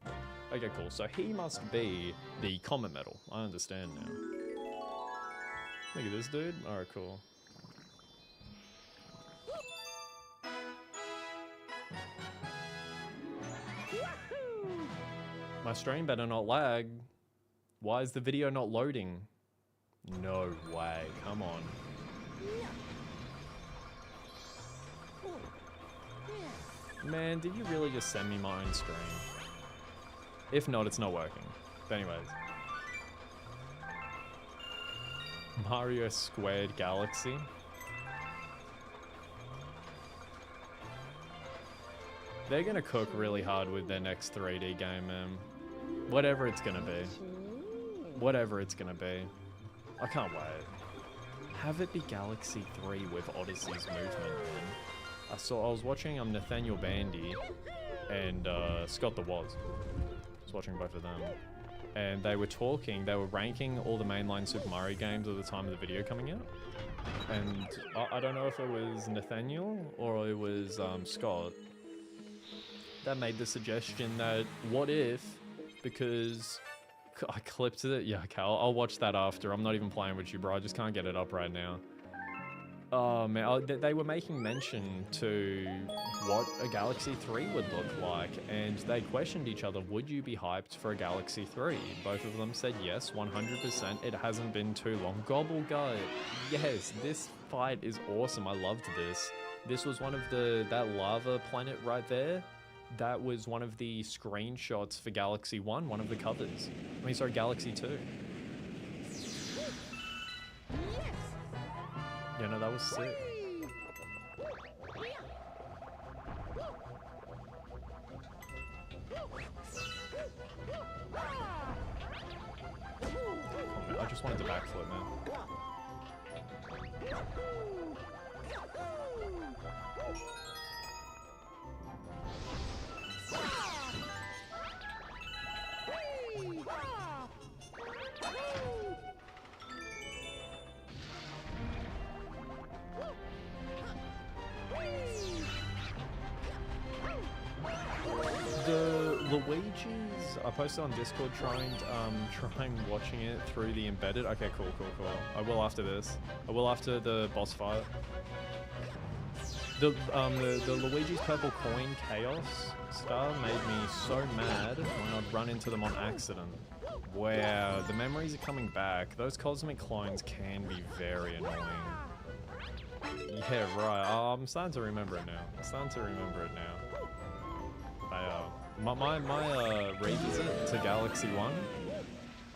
Speaker 1: Okay, cool. So he must be the Comet Medal. I understand now. Look at this dude. Alright, cool. My stream better not lag. Why is the video not loading? No way. Come on. Man, did you really just send me my own stream? If not, it's not working. But anyways. Mario Squared Galaxy. They're gonna cook really hard with their next 3D game, man. Whatever it's gonna be. Whatever it's gonna be. I can't wait. Have it be Galaxy 3 with Odyssey's movement, man. I was watching Nathaniel Bandy and Scott the Woz. I was watching both of them. And they were ranking all the mainline Super Mario games at the time of the video coming out. And I don't know if it was Nathaniel or it was Scott that made the suggestion that what if, because I clipped it. Yeah, okay, I'll watch that after. I'm not even playing with you, bro. I just can't get it up right now. Oh man, they were making mention to what a Galaxy 3 would look like, and they questioned each other, would you be hyped for a Galaxy 3? Both of them said yes, 100%. It hasn't been too long. Gobble Gut, yes, this fight is awesome. I loved this. This was one of that lava planet right there. That was one of the screenshots for Galaxy 1, one of the covers. I mean, sorry, Galaxy 2. Yeah, no, that was sick. Oh, man, I just wanted to backflip, man. The Luigi's, I posted on Discord trying watching it through the embedded. Okay, cool. I will after this. I will after the boss fight. The Luigi's Purple Coin Chaos Star made me so mad when I'd run into them on accident. Wow, the memories are coming back. Those cosmic clones can be very annoying. Yeah, right. Oh, I'm starting to remember it now. My revisit to Galaxy 1,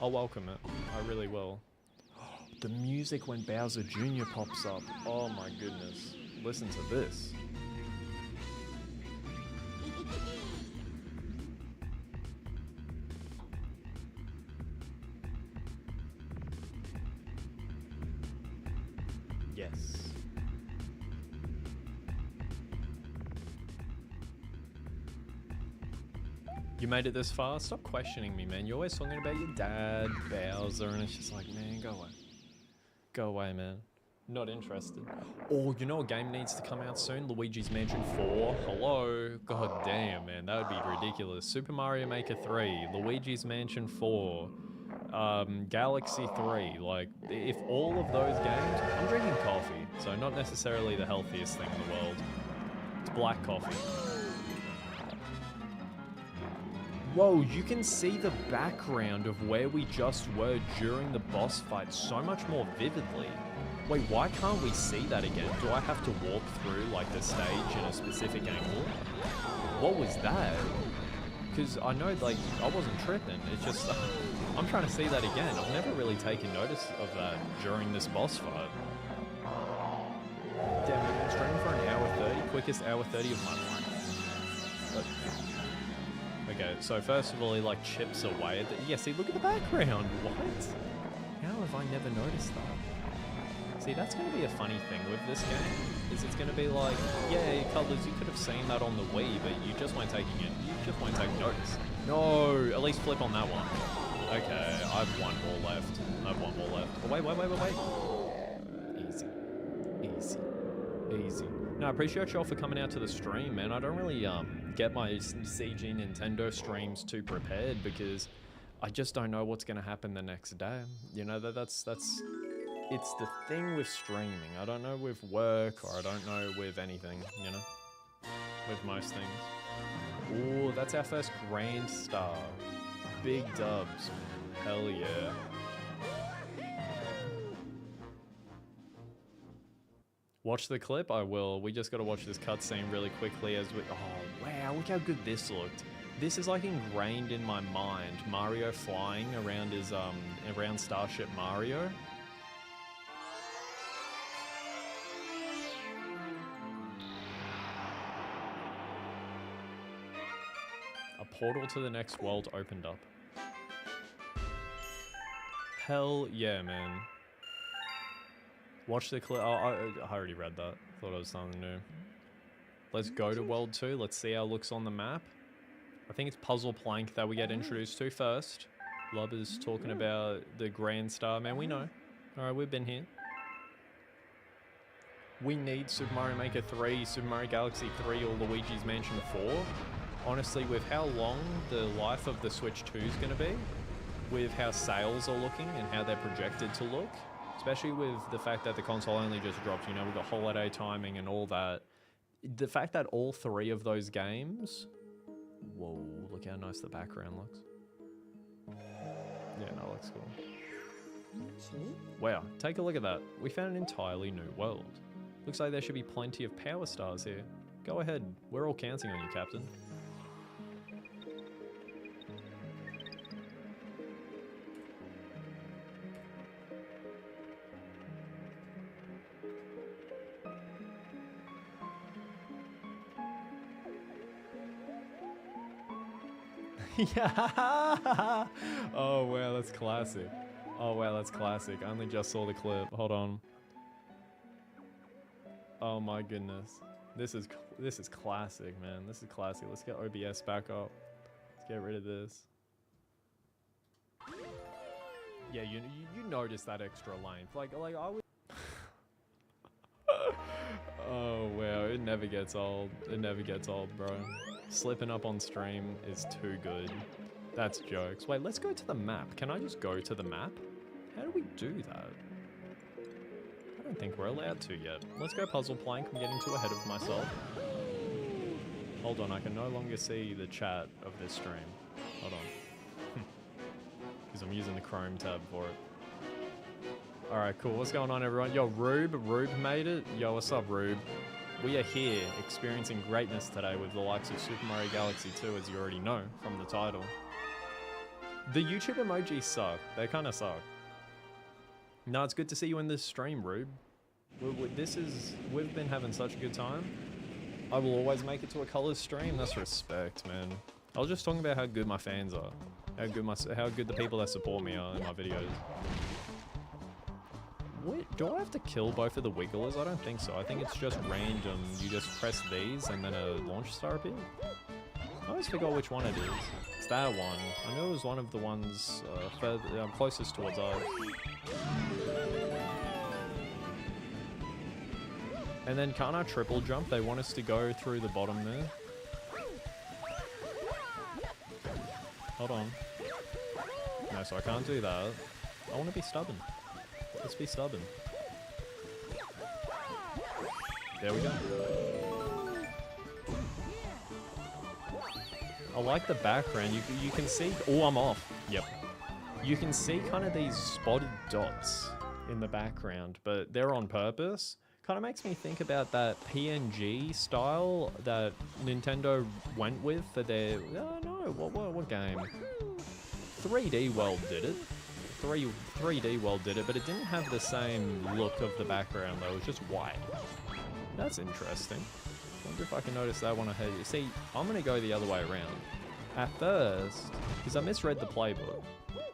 Speaker 1: I'll welcome it. I really will. The music when Bowser Jr. pops up. Oh my goodness. Listen to this. Yes. You made it this far? Stop questioning me, man. You're always talking about your dad, Bowser, and it's just like, man, go away. Go away, man. Not interested. Oh, you know what game needs to come out soon? Luigi's Mansion 4. Hello? God damn, man. That would be ridiculous. Super Mario Maker 3. Luigi's Mansion 4. Galaxy 3. Like, if all of those games... I'm drinking coffee, so not necessarily the healthiest thing in the world. It's black coffee. Whoa, you can see the background of where we just were during the boss fight so much more vividly. Wait, why can't we see that again? Do I have to walk through, like, the stage in a specific angle? What was that? Because I know, like, I wasn't tripping. It's just, I'm trying to see that again. I've never really taken notice of that during this boss fight. Damn, I've been streaming for an hour 30, quickest hour 30 of my life. But, okay, so first of all, he, like, chips away at the... Yeah, see, look at the background. What? How have I never noticed that? See, that's going to be a funny thing with this game, is it's going to be like, yeah, Colors, you could have seen that on the Wii, but you just weren't taking it. You just weren't taking notice. No, at least flip on that one. Okay, I have one more left. Oh, wait. Easy. No, I appreciate y'all for coming out to the stream, man. I don't really get my CG Nintendo streams too prepared because I just don't know what's going to happen the next day. You know, that's it's the thing with streaming. I don't know with work, or I don't know with anything, you know? With most things. Ooh, that's our first Grand Star. Big dubs. Hell yeah. Watch the clip? I will. We just gotta watch this cutscene really quickly as we... Oh, wow, look how good this looked. This is like ingrained in my mind. Mario flying around his, around Starship Mario. A portal to the next world opened up. Hell yeah, man. Watch the clip. Oh, I already read that. Thought it was something new. Let's go to World 2. Let's see how it looks on the map. I think it's Puzzle Plank that we get introduced to first. Lub is talking about the Grand Star. Man, we know. Alright, we've been here. We need Super Mario Maker 3, Super Mario Galaxy 3, or Luigi's Mansion 4. Honestly, with how long the life of the Switch 2 is going to be, with how sales are looking and how they're projected to look, Especially with the fact that the console only just dropped, you know, with the holiday timing and all that. The fact that all 3 of those games... Whoa, look how nice the background looks. Yeah, no, looks cool. Wow, take a look at that. We found an entirely new world. Looks like there should be plenty of power stars here. Go ahead, we're all counting on you, Captain. Yeah. Oh wow, that's classic. Oh wow, that's classic. I only just saw the clip. Hold on. Oh my goodness. This is classic, man. This is classic. Let's get OBS back up. Let's get rid of this. Yeah, you notice that extra length. Like I would. Oh wow, it never gets old. It never gets old, bro. Slipping up on stream is too good. That's jokes. Wait, let's go to the map. Can I just go to the map? How do we do that? I don't think we're allowed to yet. Let's go puzzle plank. I'm getting too ahead of myself. Hold on, I can no longer see the chat of this stream. Hold on. Because I'm using the Chrome tab for it. Alright, cool. What's going on, everyone? Yo, Rube made it. Yo, what's up, Rube? We are here experiencing greatness today with the likes of Super Mario Galaxy 2, as you already know from the title. The YouTube emojis suck. They kind of suck. No, it's good to see you in this stream, Rube. We've been having such a good time. I will always make it to a colors stream. That's respect, man. I was just talking about how good my fans are. How good the people that support me are in my videos. Wait, do I have to kill both of the wigglers? I don't think so. I think it's just random. You just press these and then a launch star appears. I always forgot which one it is. It's that one. I know it was one of the ones closest towards us. And then can't I triple jump? They want us to go through the bottom there. Hold on. No, so I can't do that. I want to be stubborn. Let's be stubborn. There we go. I like the background. You can see... Oh, I'm off. Yep. You can see kind of these spotted dots in the background, but they're on purpose. Kind of makes me think about that PNG style that Nintendo went with for their... Oh, no. What game? 3D World did it. 3D World did it, but it didn't have the same look of the background though. It was just white. That's interesting. Wonder if I can notice that one ahead. See, I'm gonna go the other way around. At first, because I misread the playbook.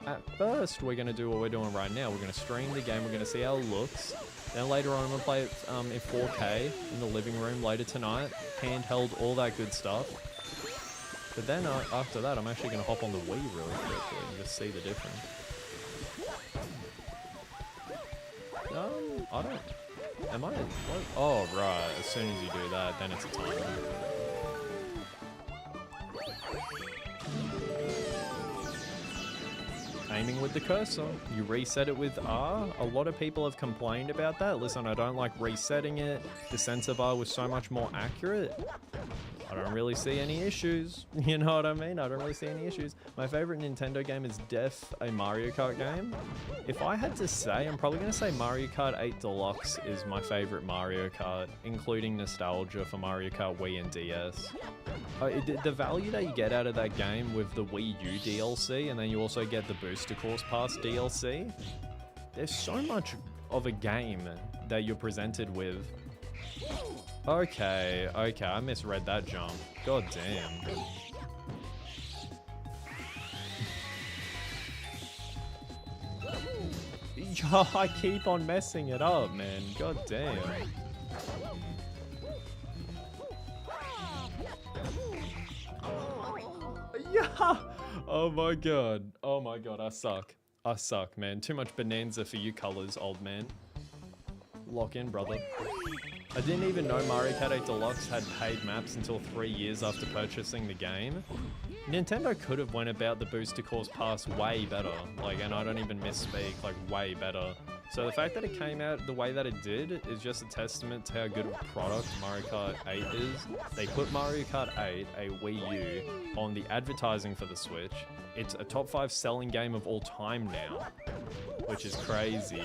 Speaker 1: At first, we're gonna do what we're doing right now. We're gonna stream the game. We're gonna see how it looks. Then later on, I'm gonna play it in 4K in the living room later tonight. Handheld, all that good stuff. But then after that, I'm actually gonna hop on the Wii really quickly and just see the difference. I don't... Am I... What? Oh, right. As soon as you do that, then it's a timer. Aiming with the cursor. You reset it with R. A lot of people have complained about that. Listen, I don't like resetting it. The sensor bar was so much more accurate. I don't really see any issues. You know what I mean? I don't really see any issues. My favorite Nintendo game is a Mario Kart game. If I had to say, I'm probably going to say Mario Kart 8 Deluxe is my favorite Mario Kart, including nostalgia for Mario Kart Wii and DS. The value that you get out of that game with the Wii U DLC, and then you also get the Booster Course Pass DLC, there's so much of a game that you're presented with. Okay, I misread that jump. God damn. I keep on messing it up, man. God damn. Yeah. Oh my god. Oh my god, I suck. I suck, man. Too much bonanza for you colors, old man. Lock in, brother. I didn't even know Mario Kart 8 Deluxe had paid maps until 3 years after purchasing the game. Nintendo could have went about the booster course pass way better, like, and I don't even misspeak, like, way better. So the fact that it came out the way that it did is just a testament to how good of a product Mario Kart 8 is. They put Mario Kart 8, a Wii U, on the advertising for the Switch. It's a top 5 selling game of all time now, which is crazy.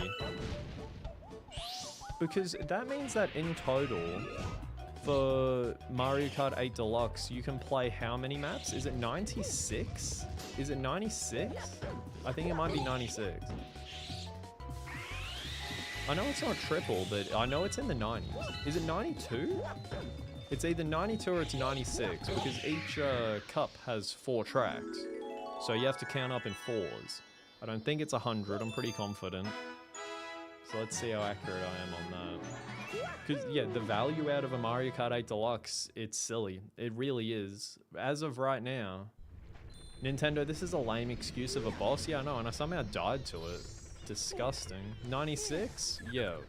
Speaker 1: Because that means that in total, for Mario Kart 8 Deluxe, you can play how many maps? Is it 96? Is it 96? I think it might be 96. I know it's not triple, but I know it's in the 90s. Is it 92? It's either 92 or it's 96, because each cup has 4 tracks. So you have to count up in 4s. I don't think it's 100, I'm pretty confident. So let's see how accurate I am on that. Because, yeah, the value out of a Mario Kart 8 Deluxe, it's silly. It really is. As of right now, Nintendo, this is a lame excuse of a boss. Yeah, I know, and I somehow died to it. Disgusting. 96? Yo.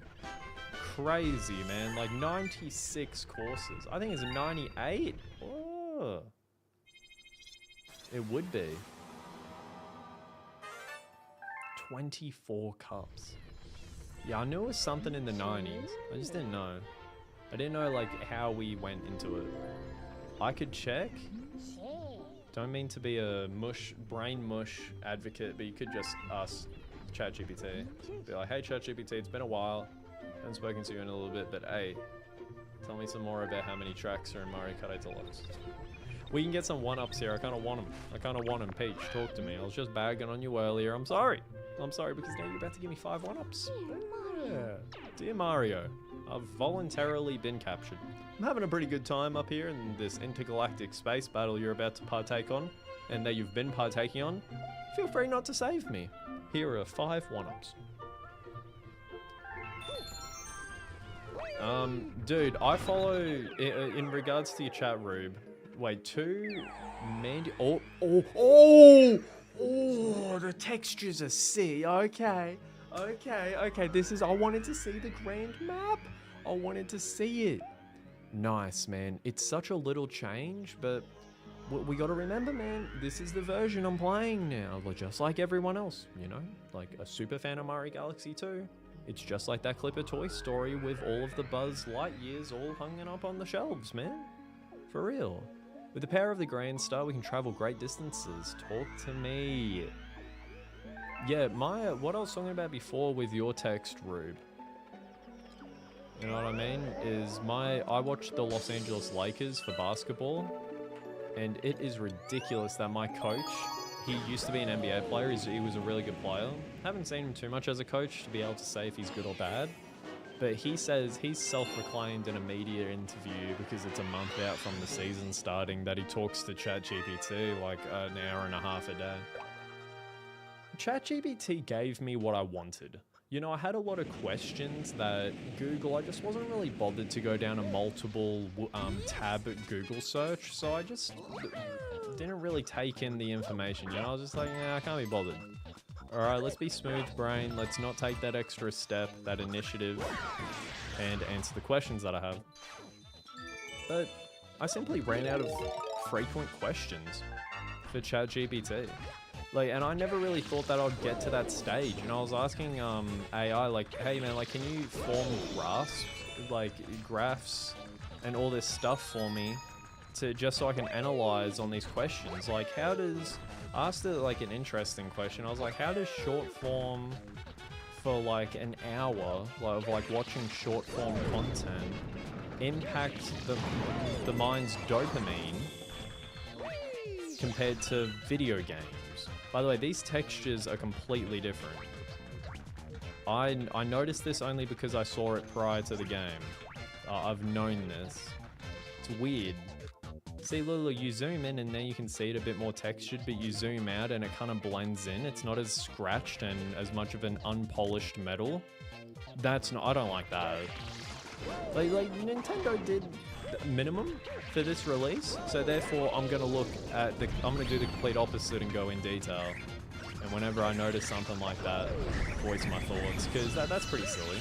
Speaker 1: Crazy, man. Like, 96 courses. I think it's 98. Oh. It would be. 24 cups. Yeah, I knew it was something in the 90s. I just didn't know. I didn't know, like, how we went into it. I could check. Don't mean to be a brain mush advocate, but you could just ask ChatGPT. Be like, hey ChatGPT, it's been a while. I haven't spoken to you in a little bit, but hey, tell me some more about how many tracks are in Mario Kart 8 Deluxe. We can get some one-ups here. I kind of want them. Peach, talk to me. I was just bagging on you earlier. I'm sorry because now you're about to give me 5 one-ups. Yeah. Dear Mario, I've voluntarily been captured. I'm having a pretty good time up here in this intergalactic space battle you're about to partake on, and that you've been partaking on. Feel free not to save me. Here are 5 one-ups. Dude, I follow, in regards to your chat, Rube, wait, 2 Mandy, oh, the textures are sick, okay, this is, I wanted to see the grand map, I wanted to see it. Nice, man, it's such a little change, but we gotta remember, man, this is the version I'm playing now, just like everyone else, you know? Like a super fan of Mario Galaxy 2. It's just like that clip of Toy Story with all of the Buzz Lightyears all hanging up on the shelves, man. For real. With the power of the Grand Star, we can travel great distances. Talk to me. Yeah, what I was talking about before with your text, Rube, you know what I mean? Is I watched the Los Angeles Lakers for basketball, and it is ridiculous that my coach, he used to be an NBA player, he was a really good player. Haven't seen him too much as a coach to be able to say if he's good or bad, but he says he's self-proclaimed in a media interview because it's a month out from the season starting that he talks to ChatGPT like an hour and a half a day. ChatGPT gave me what I wanted. You know, I had a lot of questions that Google, I just wasn't really bothered to go down a multiple tab Google search, so I just didn't really take in the information, you know, I was just like, yeah, I can't be bothered. Alright, let's be smooth brain, let's not take that extra step, that initiative, and answer the questions that I have. But I simply ran out of frequent questions for ChatGPT. Like, and I never really thought that I'd get to that stage. And I was asking AI, like, hey man, like, can you form graphs and all this stuff for me just so I can analyze on these questions? Like, I asked it like an interesting question. I was like, how does short form for like an hour of like watching short form content impact the mind's dopamine compared to video games? By the way, these textures are completely different. I noticed this only because I saw it prior to the game. I've known this. It's weird. See, look, you zoom in and then you can see it a bit more textured, but you zoom out and it kind of blends in. It's not as scratched and as much of an unpolished metal. I don't like that. Like Nintendo did minimum for this release, so therefore I'm gonna do the complete opposite and go in detail. And whenever I notice something like that, voice my thoughts, because that's pretty silly.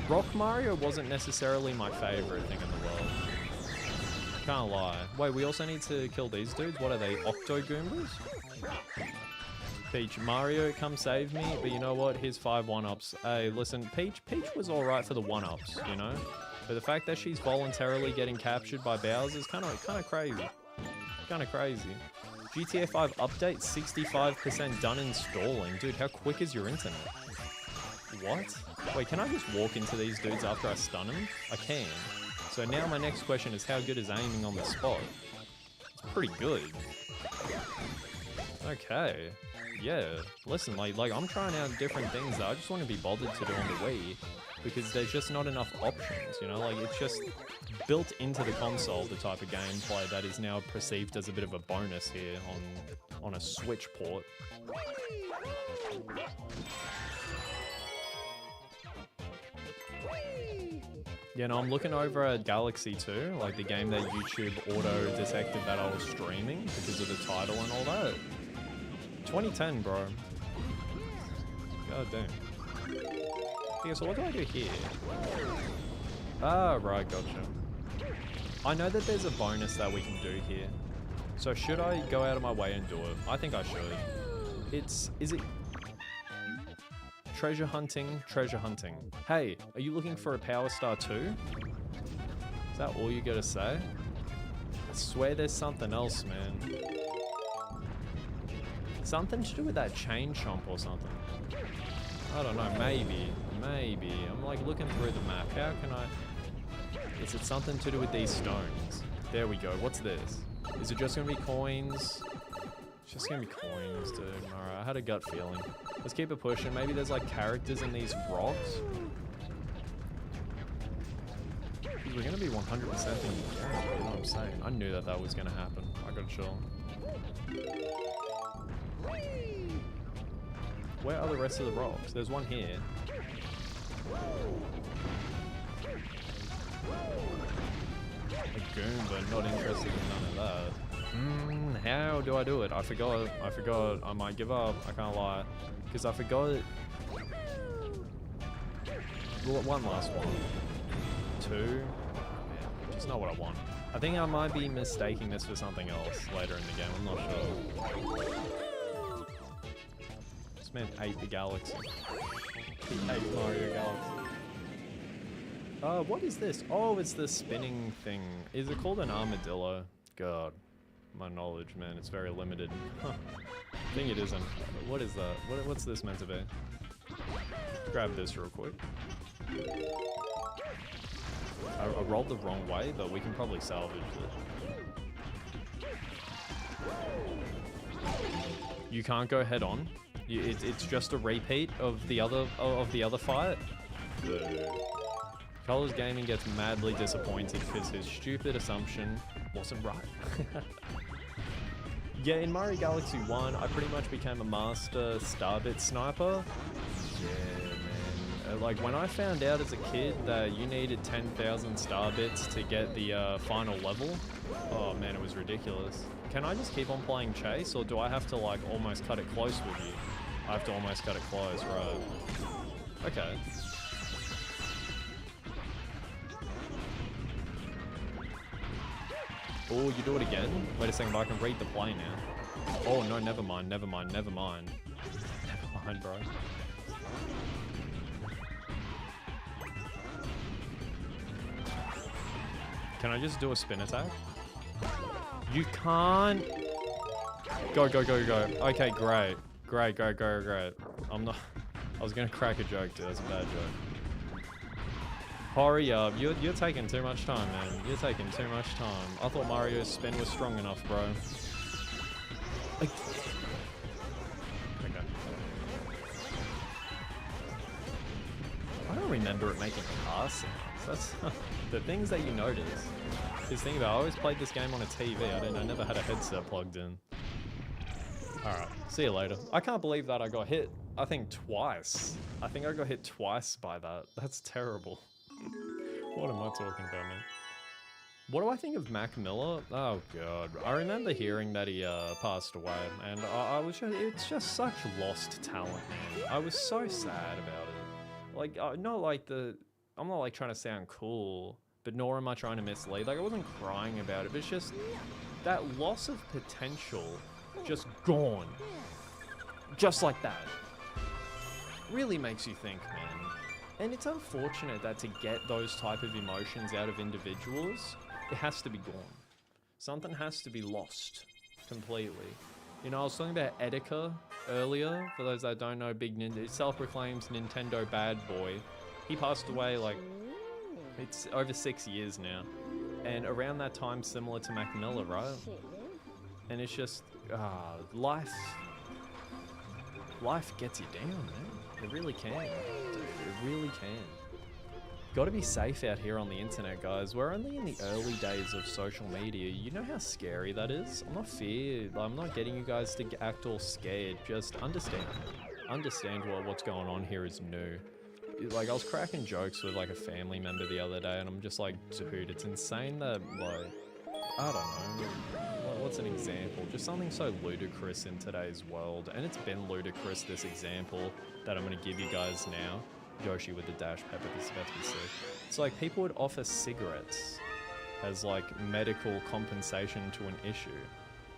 Speaker 1: Rock Mario wasn't necessarily my favorite thing in the world. Can't lie. Wait, we also need to kill these dudes. What are they? Octo Goombas? Peach, Mario, come save me. But you know what? Here's 5 1-ups. Hey, listen, Peach was alright for the 1-ups, you know? But the fact that she's voluntarily getting captured by Bowser is kind of crazy. Kind of crazy. GTA 5 update, 65% done installing. Dude, how quick is your internet? What? Wait, can I just walk into these dudes after I stun them? I can. So now my next question is, how good is aiming on the spot? It's pretty good. Okay. Yeah. Listen, like I'm trying out different things that I just want to be bothered to do on the Wii, because there's just not enough options, you know? Like, it's just built into the console, the type of gameplay that is now perceived as a bit of a bonus here on a Switch port. Yeah, no, I'm looking over at Galaxy 2, like the game that YouTube auto-detected that I was streaming because of the title and all that. 2010, bro. God damn. Yeah, so what do I do here? Ah, right, gotcha. I know that there's a bonus that we can do here. So should I go out of my way and do it? I think I should. Is it... Treasure hunting, treasure hunting. Hey, are you looking for a Power Star 2? Is that all you gotta say? I swear there's something else, man. Something to do with that chain chomp or something. I don't know, maybe. I'm like looking through the map. How can I... Is it something to do with these stones? There we go, what's this? Is it just gonna be coins? It's just gonna be coins, dude. Alright, I had a gut feeling. Let's keep it pushing. Maybe there's like characters in these rocks. We're gonna be 100% in the game, you know what I'm saying? I knew that was gonna happen. I gotta chill. Where are the rest of the rocks? There's one here. A Goomba, not interested in none of that. How do I do it? I forgot. I might give up. I can't lie. Because I forgot. One last one. 2. Oh, man, just not what I want. I think I might be mistaking this for something else later in the game. I'm not sure. This meant 8 the Galaxy. The 8 Mario Galaxy. What is this? Oh, it's the spinning thing. Is it called an armadillo? God. My knowledge, man, it's very limited. Huh. I think it isn't. What is that? What's this meant to be? Grab this real quick. I rolled the wrong way, but we can probably salvage it. You can't go head on. It's just a repeat of the other fight. Colors Gaming gets madly disappointed because his stupid assumption wasn't right. Yeah, in Mario Galaxy 1, I pretty much became a master Starbit sniper. Yeah, man. Like, when I found out as a kid that you needed 10,000 Starbits to get the final level, oh man, it was ridiculous. Can I just keep on playing Chase, or do I have to, like, almost cut it close with you? I have to almost cut it close, right. Okay. Oh, you do it again? Wait a second, but I can read the play now. Oh, no, never mind. Never mind, bro. Can I just do a spin attack? You can't... Go. Okay, great. I'm not... I was gonna crack a joke, dude. That's a bad joke. Hurry up. You're taking too much time, man. You're taking too much time. I thought Mario's spin was strong enough, bro. Okay. I don't remember it making car sounds. That's the things that you notice. Just think about it, I always played this game on a TV. I never had a headset plugged in. Alright, see you later. I can't believe that I got hit, I think twice. I think I got hit twice by that. That's terrible. What am I talking about, man? What do I think of Mac Miller? Oh god, I remember hearing that he passed away, and I was just—it's just such lost talent, man. I was so sad about it. Like, I'm not like trying to sound cool, but nor am I trying to mislead. Like, I wasn't crying about it, but it's just that loss of potential just gone. Just like that. Really makes you think, man. And it's unfortunate that to get those type of emotions out of individuals, it has to be gone. Something has to be lost completely. You know, I was talking about Etika earlier. For those that don't know, big self-proclaimed Nintendo bad boy. He passed away, like, it's over 6 years now. And around that time, similar to Mac Miller, right? And it's just, life gets you down, man. It really can. Dude, it really can. Gotta be safe out here on the internet, guys. We're only in the early days of social media. You know how scary that is? I'm not feared. I'm not getting you guys to act all scared. Just understand. Understand what's going on here is new. Like, I was cracking jokes with, like, a family member the other day, and I'm just like, dude, it's insane that, like, I don't know. What's an example? Just something so ludicrous in today's world. And it's been ludicrous, this example that I'm going to give you guys now. Yoshi with the dash pepper, this is about to be sick. It's like people would offer cigarettes as like medical compensation to an issue.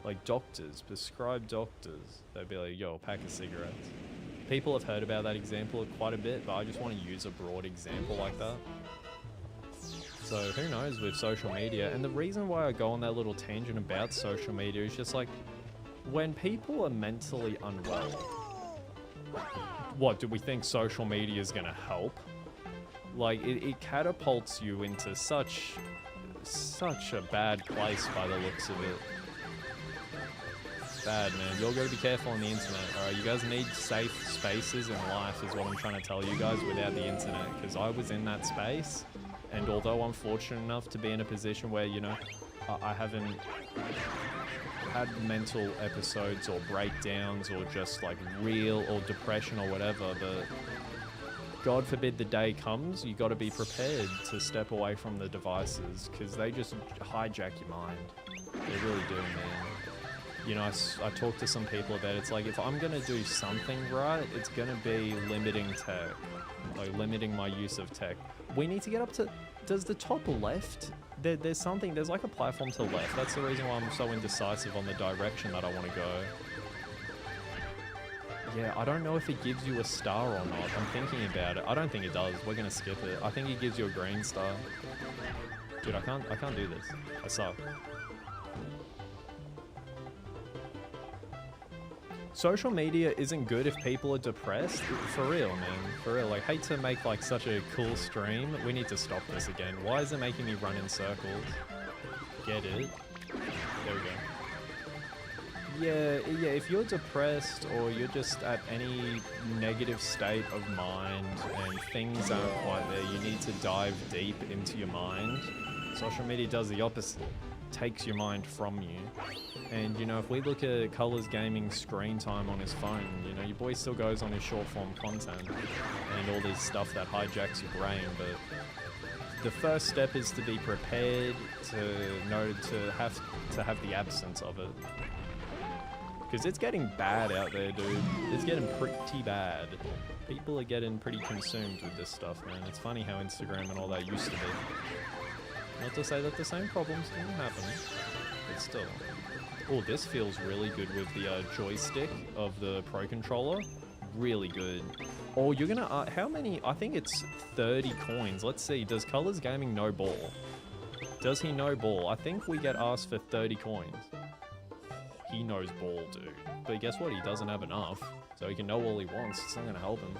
Speaker 1: Like doctors, prescribed doctors. They'd be like, yo, a pack of cigarettes. People have heard about that example quite a bit, but I just want to use a broad example like that. So who knows with social media. And the reason why I go on that little tangent about social media is just like, when people are mentally unwell, what, do we think social media is going to help? Like, it catapults you into such a bad place by the looks of it. Bad, man. You're going to be careful on the internet, alright? You guys need safe spaces in life is what I'm trying to tell you guys without the internet. Because I was in that space, and although I'm fortunate enough to be in a position where, you know, I haven't had mental episodes or breakdowns or just like real or depression or whatever, but God forbid the day comes, you got to be prepared to step away from the devices because they just hijack your mind. They really do, man. You know, I talked to some people about it. It's like, if I'm going to do something right, it's going to be limiting tech, like limiting my use of tech. We need to get up to, does the top left, there's like a platform to the left. That's the reason why I'm so indecisive on the direction that I want to go. Yeah, I don't know if it gives you a star or not. I'm thinking about it. I don't think it does. We're going to skip it. I think it gives you a green star. Dude, I can't do this. I suck. Social media isn't good if people are depressed. For real, man. For real. Like, hate to make like such a cool stream. We need to stop this again. Why is it making me run in circles? Get it? There we go. Yeah, if you're depressed or you're just at any negative state of mind and things aren't quite there, you need to dive deep into your mind. Social media does the opposite. Takes your mind from you. And, you know, if we look at Colors Gaming screen time on his phone, you know, your boy still goes on his short form content and all this stuff that hijacks your brain, but the first step is to be prepared to know to have the absence of it. Because it's getting bad out there, dude. It's getting pretty bad. People are getting pretty consumed with this stuff, man. It's funny how Instagram and all that used to be. Not to say that the same problems didn't happen, but still. Oh, this feels really good with the joystick of the Pro Controller. Really good. Oh, you're gonna, how many? I think it's 30 coins. Let's see, does Colors Gaming know ball? Does he know ball? I think we get asked for 30 coins. He knows ball, dude. But guess what? He doesn't have enough. So he can know all he wants. It's not gonna help him.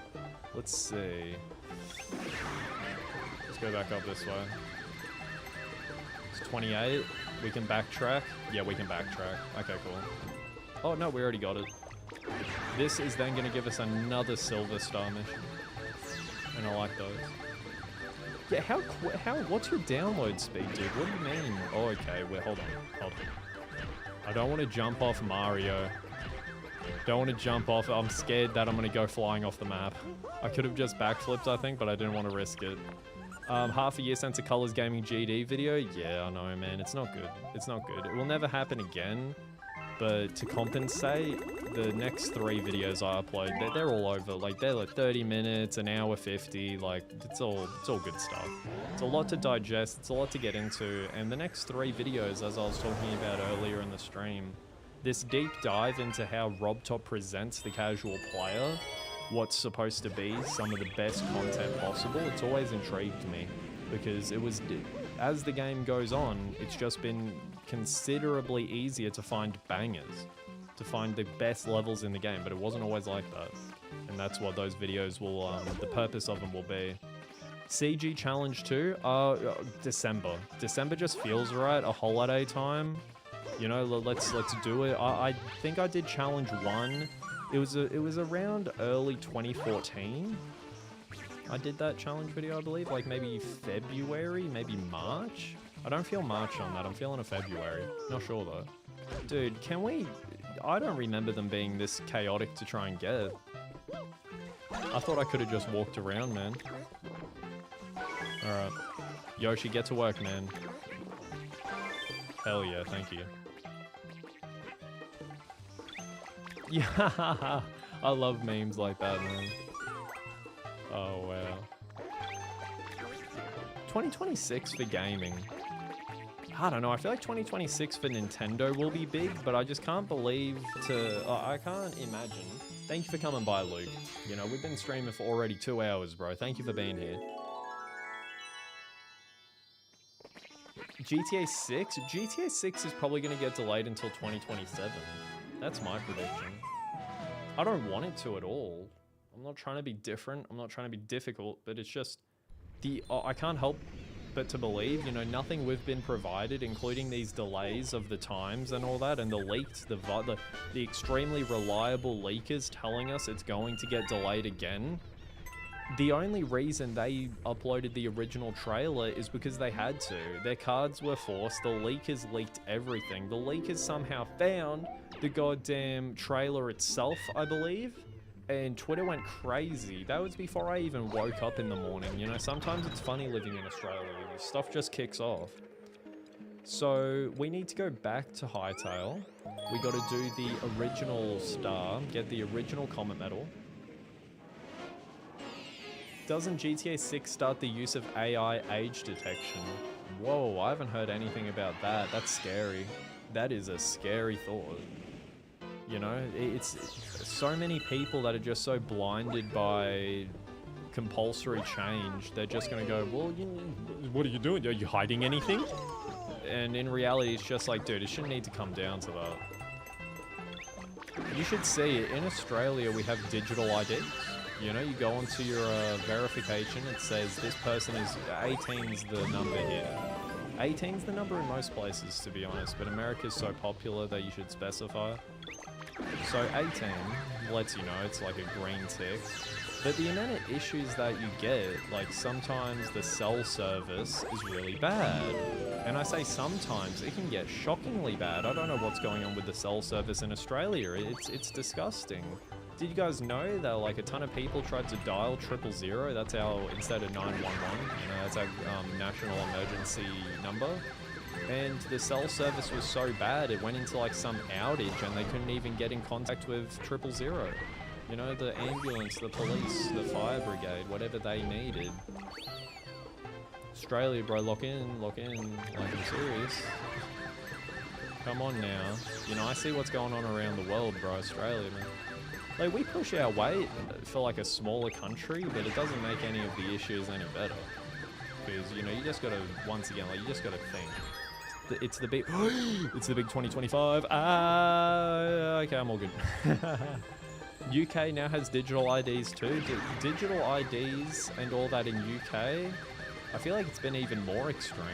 Speaker 1: Let's see. Let's go back up this way. It's 28. We can backtrack. Yeah, we can backtrack. Okay, cool. Oh, no, we already got it. This is then going to give us another silver star mission. And I like those. Yeah, what's your download speed, dude? What do you mean? Oh, okay, hold on. I don't want to jump off Mario. Don't want to jump off. I'm scared that I'm going to go flying off the map. I could have just backflipped, I think, but I didn't want to risk it. Half a year since a Colors Gaming GD video. Yeah, I know, man. It's not good. It's not good. It will never happen again. But to compensate, the next 3 videos I upload, they're all over. Like, they're like 30 minutes, an hour 50. Like, it's all good stuff. It's a lot to digest. It's a lot to get into. And the next 3 videos, as I was talking about earlier in the stream, this deep dive into how RobTop presents the casual player, what's supposed to be some of the best content possible, it's always intrigued me. Because it was, as the game goes on, it's just been considerably easier to find bangers, to find the best levels in the game, but it wasn't always like that. And that's what those videos will, the purpose of them will be. CG Challenge 2, December. December just feels right, a holiday time. You know, let's do it. I think I did Challenge 1. It was around early 2014. I did that challenge video, I believe, like maybe February, maybe March. I don't feel March on that. I'm feeling a February. Not sure though. Dude, can we... I don't remember them being this chaotic to try and get. I thought I could have just walked around, man. Alright. Yoshi, get to work, man. Hell yeah, thank you. Yeah, I love memes like that, man. Oh, wow. 2026 for gaming. I don't know, I feel like 2026 for Nintendo will be big, but I just can't believe I can't imagine. Thank you for coming by, Luke. You know, we've been streaming for already 2 hours, bro. Thank you for being here. GTA 6? GTA 6 is probably going to get delayed until 2027. That's my prediction. I don't want it to at all. I'm not trying to be different. I'm not trying to be difficult, but it's just I can't help but to believe, you know, nothing we've been provided, including these delays of the times and all that, and the leaked, the extremely reliable leakers telling us it's going to get delayed again. The only reason they uploaded the original trailer is because they had to. Their cards were forced. The leakers leaked everything. The leakers somehow found the goddamn trailer itself, I believe. And Twitter went crazy. That was before I even woke up in the morning. You know, sometimes it's funny living in Australia. Stuff just kicks off. So we need to go back to Hytale. We got to do the original star, get the original Comet Medal. Doesn't GTA 6 start the use of AI age detection? Whoa, I haven't heard anything about that. That's scary. That is a scary thought. You know, it's so many people that are just so blinded by compulsory change. They're just going to go, well, what are you doing? Are you hiding anything? And in reality, it's just like, dude, it shouldn't need to come down to that. You should see it. In Australia, we have digital ID. You know, you go onto your verification, it says this person is 18's the number here. 18's the number in most places, to be honest, but America's so popular that you should specify. So 18 lets you know it's like a green tick. But the amount of issues that you get, like sometimes the cell service is really bad. And I say sometimes, it can get shockingly bad. I don't know what's going on with the cell service in Australia. It's disgusting. Did you guys know that like a ton of people tried to dial 000? That's our, instead of 911, you know, that's our national emergency number. And the cell service was so bad, it went into like some outage and they couldn't even get in contact with 000. You know, the ambulance, the police, the fire brigade, whatever they needed. Australia, bro, lock in, like I'm serious. Come on now. You know, I see what's going on around the world, bro, Australia, man. Like, we push our weight for like a smaller country, but it doesn't make any of the issues any better. Because, you know, you just gotta, once again, like, you just gotta think. It's the big, it's the big 2025. Okay, I'm all good. UK now has digital IDs too. Digital IDs and all that in UK, I feel like it's been even more extreme.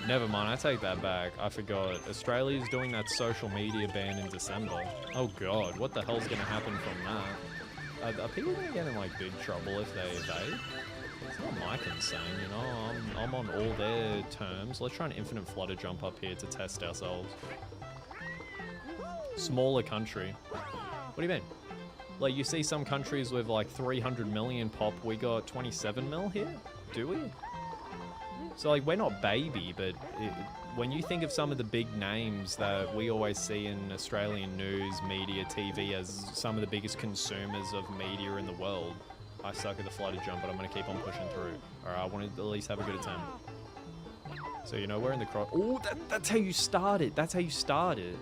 Speaker 1: Never mind, I take that back. I forgot. Australia's doing that social media ban in December. Oh god, what the hell's gonna happen from that? Are people gonna get in like big trouble if they evade? It's not my concern, you know, I'm on all their terms. Let's try an infinite flutter jump up here to test ourselves. Smaller country. What do you mean? Like, you see some countries with like 300 million pop, we got 27 mil here? Do we? So, like, we're not baby, but when you think of some of the big names that we always see in Australian news, media, TV as some of the biggest consumers of media in the world, I suck at the flooded jump, but I'm going to keep on pushing through. Alright, I want to at least have a good attempt. So, you know, we're in the cross. Oh, that's how you start it. That's how you start it.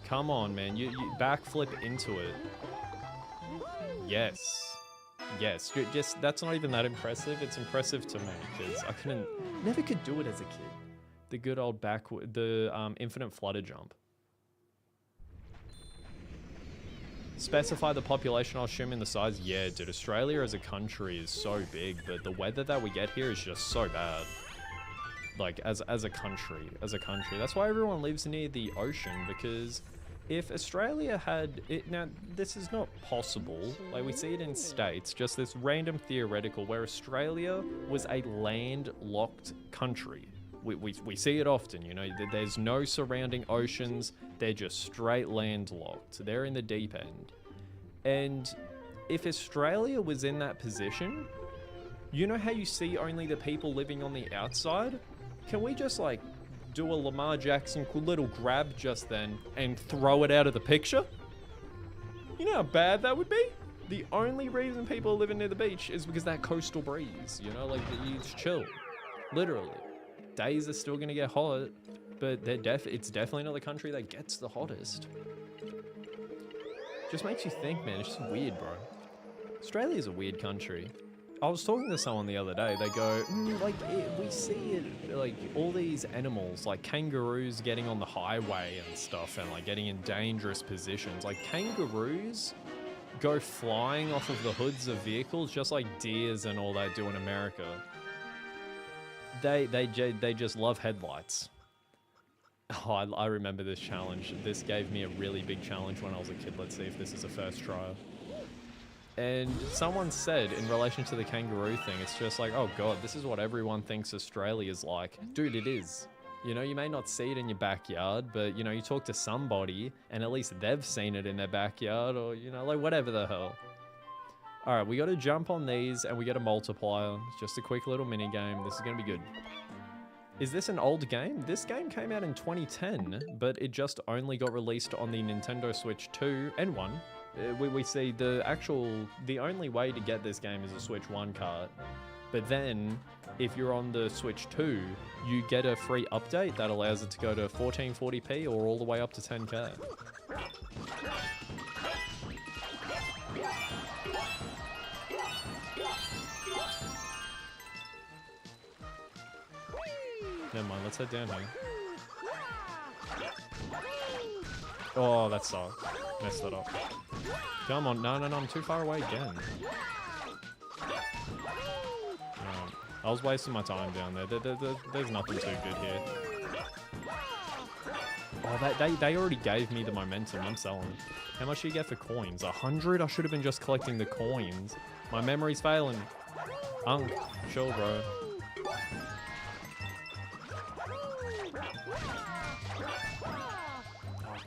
Speaker 1: Come on, man. You backflip into it. Yes. Yes. Just that's not even that impressive. It's impressive to me because I never could do it as a kid. The good old infinite flutter jump. Specify the population, I'll assume in the size. Yeah, dude, Australia as a country is so big, but the weather that we get here is just so bad. Like, as a country. That's why everyone lives near the ocean, because if Australia had it, now this is not possible, like we see it in states, just this random theoretical where Australia was a landlocked country. We see it often, you know, there's no surrounding oceans, they're just straight landlocked, they're in the deep end. And if Australia was in that position, you know how you see only the people living on the outside? Can we just like do a Lamar Jackson little grab just then and throw it out of the picture? You know how bad that would be? The only reason people are living near the beach is because that coastal breeze, you know, like it's chill, literally. Days are still gonna get hot, but it's definitely not the country that gets the hottest. Just makes you think, man, it's just weird, bro. Australia's a weird country. I was talking to someone the other day, they go, we see it, like, all these animals, like kangaroos getting on the highway and stuff, and, like, getting in dangerous positions. Like, kangaroos go flying off of the hoods of vehicles just like deers and all that do in America. They just love headlights. Oh, I remember this challenge. This gave me a really big challenge when I was a kid. Let's see if this is a first try. And someone said, in relation to the kangaroo thing, it's just like, oh god, this is what everyone thinks Australia's like. Dude, it is. You know, you may not see it in your backyard, but, you know, you talk to somebody, and at least they've seen it in their backyard, or, you know, like, whatever the hell. Alright, we gotta jump on these, and we get a multiplier. It's just a quick little mini game. This is gonna be good. Is this an old game? This game came out in 2010, but it just only got released on the Nintendo Switch 2 and 1. We see the only way to get this game is a Switch 1 cart. But then, if you're on the Switch 2, you get a free update that allows it to go to 1440p or all the way up to 10K. Never mind, let's head down here. Oh, that sucked. Messed that up. Come on, no, I'm too far away again. I was wasting my time down there. There's nothing too good here. Oh, they already gave me the momentum. I'm selling. How much do you get for coins? 100? I should have been just collecting the coins. My memory's failing. Chill, bro.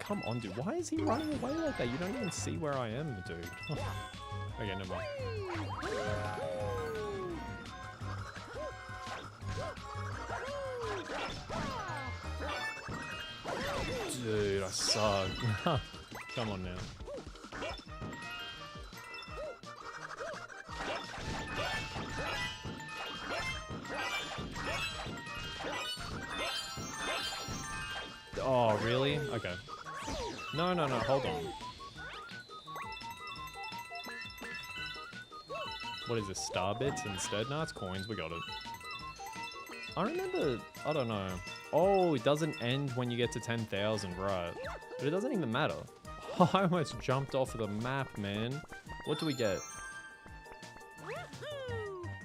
Speaker 1: Come on, dude. Why is he running away like that? You don't even see where I am, dude. Okay, never mind. Dude, I suck. Come on now. Oh, really? Okay. No, hold on. What is this, star bits instead? No, it's coins, we got it. I remember, I don't know. Oh, it doesn't end when you get to 10,000, right. But it doesn't even matter. Oh, I almost jumped off of the map, man. What do we get?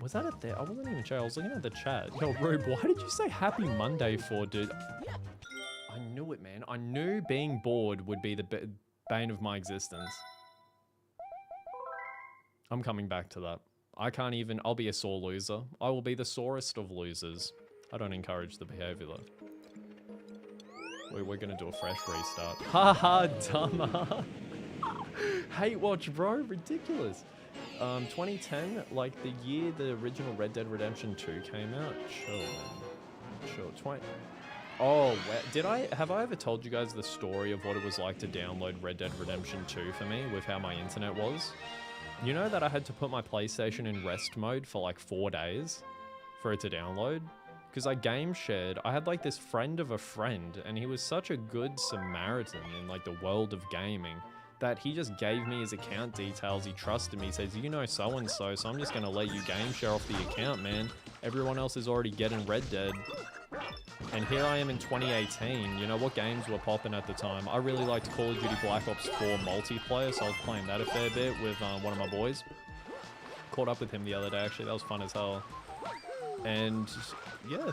Speaker 1: Was that it there? I wasn't even sure, I was looking at the chat. Yo, Rube, why did you say happy Monday for, dude? I knew it, man. I knew being bored would be the bane of my existence. I'm coming back to that. I can't even... I'll be a sore loser. I will be the sorest of losers. I don't encourage the behavior, though. We're gonna do a fresh restart. Haha, dumber. Hate watch, bro. Ridiculous. 2010, like the year the original Red Dead Redemption 2 came out. Chill, man. Chill. Oh, have I ever told you guys the story of what it was like to download Red Dead Redemption 2 for me with how my internet was? You know that I had to put my PlayStation in rest mode for like 4 days for it to download? Because I game shared, I had like this friend of a friend, and he was such a good Samaritan in like the world of gaming that he just gave me his account details. He trusted me. He says, you know so-and-so, so I'm just going to let you game share off the account, man. Everyone else is already getting Red Dead. And here I am in 2018. You know, what games were popping at the time? I really liked Call of Duty Black Ops 4 multiplayer, so I was playing that a fair bit with one of my boys. Caught up with him the other day, actually. That was fun as hell. And yeah,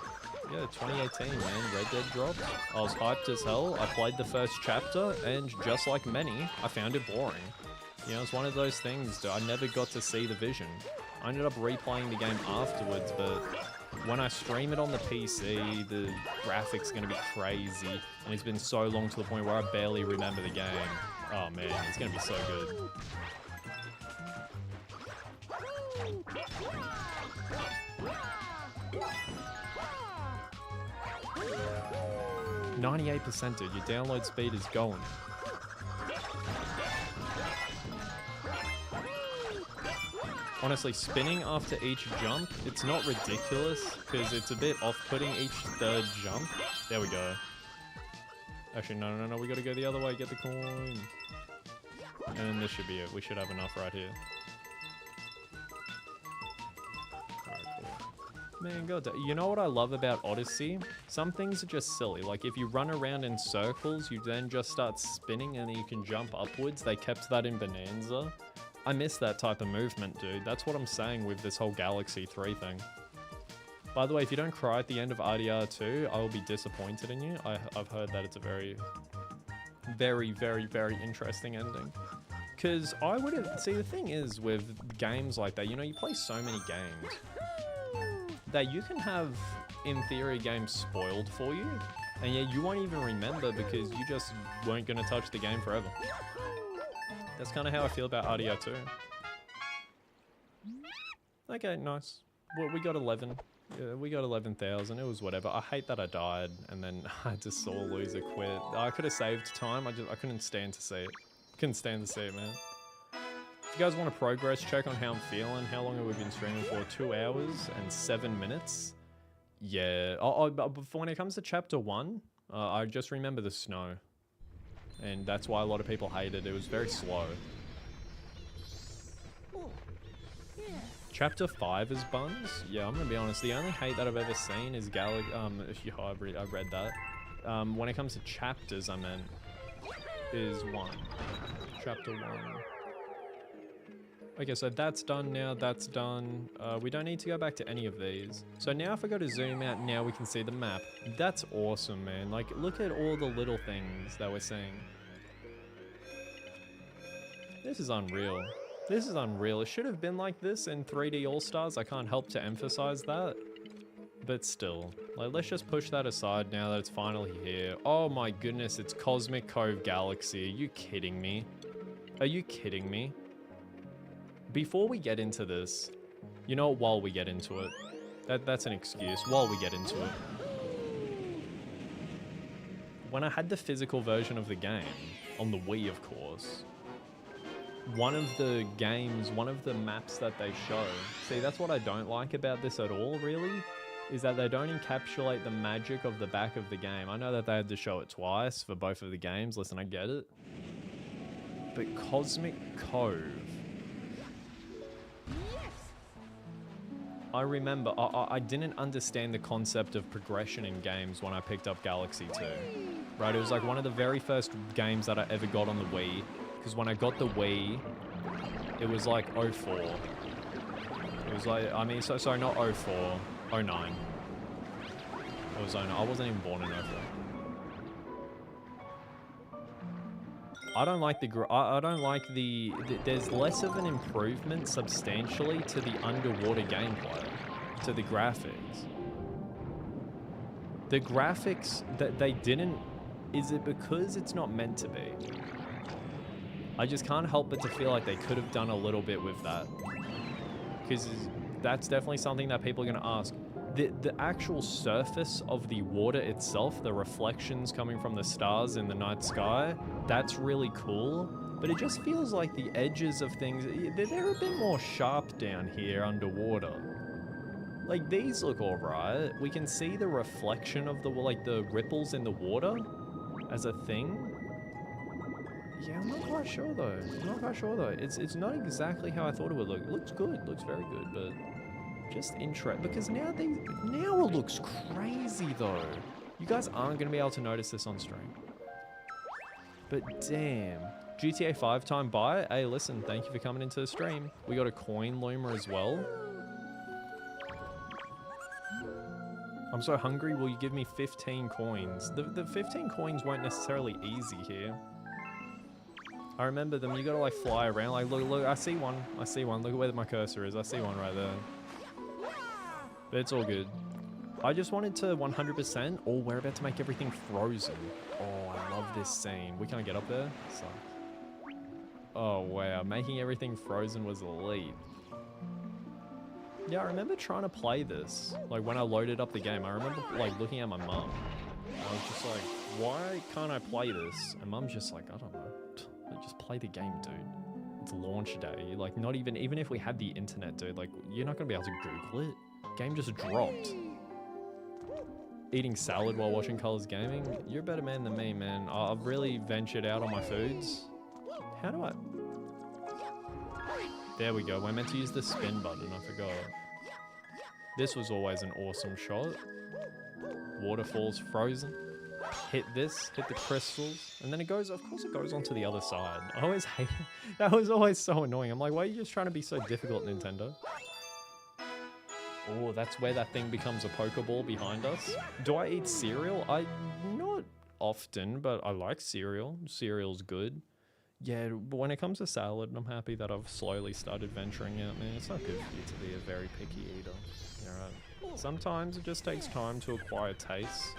Speaker 1: 2018, man, Red Dead dropped. I was hyped as hell. I played the first chapter, and just like many, I found it boring. You know, it's one of those things that I never got to see the vision. I ended up replaying the game afterwards, but when I stream it on the PC, the graphics are going to be crazy, and it's been so long to the point where I barely remember the game. Oh man, it's going to be so good. 98%, dude. Your download speed is going. Honestly, spinning after each jump, it's not ridiculous, because it's a bit off-putting each third jump. There we go. Actually, no, we gotta go the other way, get the coin. And then this should be it. We should have enough right here. Man, God, you know what I love about Odyssey? Some things are just silly. Like, if you run around in circles, you then just start spinning and then you can jump upwards. They kept that in Bonanza. I miss that type of movement, dude. That's what I'm saying with this whole Galaxy 3 thing. By the way, if you don't cry at the end of RDR 2, I will be disappointed in you. I've heard that it's a very, very, very, very interesting ending. Because I would have... See, the thing is with games like that, you know, you play so many games that you can have, in theory, games spoiled for you, and yet you won't even remember because you just weren't going to touch the game forever. That's kind of how I feel about RDR 2. Okay, nice. Well, we got 11. Yeah, we got 11,000. It was whatever. I hate that I died, and then I just saw Loser quit. I could have saved time. I couldn't stand to see it. Couldn't stand to see it, man. If you guys want a progress check on how I'm feeling, how long have we been streaming for? 2 hours and 7 minutes. Yeah. But when it comes to chapter 1, I just remember the snow. And that's why a lot of people hate it. It was very slow. Chapter 5 is buns. Yeah, I'm gonna be honest. The only hate that I've ever seen is yeah, I read that. When it comes to chapters, I meant, is 1. Chapter 1. Okay, so that's done now, that's done. We don't need to go back to any of these. So now if I go to zoom out, now we can see the map. That's awesome, man. Like, look at all the little things that we're seeing. This is unreal. This is unreal. It should have been like this in 3D All-Stars. I can't help to emphasize that. But still, like, let's just push that aside now that it's finally here. Oh my goodness, it's Cosmic Cove Galaxy. Are you kidding me? Are you kidding me? Before we get into this, you know, while we get into it, that's an excuse, while we get into it. When I had the physical version of the game, on the Wii of course, one of the maps that they show, see, that's what I don't like about this at all, really, is that they don't encapsulate the magic of the back of the game. I know that they had to show it twice for both of the games, listen, I get it. But Cosmic Cove, I remember, I didn't understand the concept of progression in games when I picked up Galaxy 2. Right, it was like one of the very first games that I ever got on the Wii. Because when I got the Wii, it was like 04. It was like, I mean, sorry, not 04, 09. It was 09, I wasn't even born in 04. I don't like there's less of an improvement substantially to the underwater gameplay, to the graphics. The graphics that they didn't, is it because it's not meant to be? I just can't help but to feel like they could have done a little bit with that. Because that's definitely something that people are going to ask. The actual surface of the water itself, the reflections coming from the stars in the night sky, that's really cool. But it just feels like the edges of things, they're a bit more sharp down here underwater. Like, these look alright. We can see the reflection of the ripples in the water as a thing. Yeah, I'm not quite sure though. It's not exactly how I thought it would look. It looks good, looks very good, but just interesting because now it looks crazy though. You guys aren't gonna be able to notice this on stream. But damn. GTA 5 time buy. Hey, listen, thank you for coming into the stream. We got a coin loomer as well. I'm so hungry, will you give me 15 coins? The 15 coins weren't necessarily easy here. I remember them, you gotta like fly around, like look, I see one, look at where my cursor is, I see one right there. But it's all good. I just wanted to 100%, we're about to make everything frozen. Oh, I love this scene. We can't get up there, so. Oh wow, making everything frozen was elite. Yeah, I remember trying to play this, like when I loaded up the game, I remember like looking at my mum. I was just like, why can't I play this? And mum's just like, I don't know. Just play the game, dude. It's launch day. Like, not even if we had the internet, dude, like, you're not gonna be able to Google it. Game just dropped. Eating salad while watching Colors Gaming? You're a better man than me, man. I've really ventured out on my foods. How do I... There we go. We're meant to use the spin button. I forgot. This was always an awesome shot. Waterfalls frozen. Hit this, hit the crystals, and then it goes, of course it goes onto the other side. I always hate it. That was always so annoying. I'm like, why are you just trying to be so difficult, Nintendo? Oh, that's where that thing becomes a Pokeball behind us. Do I eat cereal? Not often, but I like cereal. Cereal's good. Yeah, but when it comes to salad, I'm happy that I've slowly started venturing out, man. It's not good for you to be a very picky eater. You're right. Sometimes it just takes time to acquire tastes.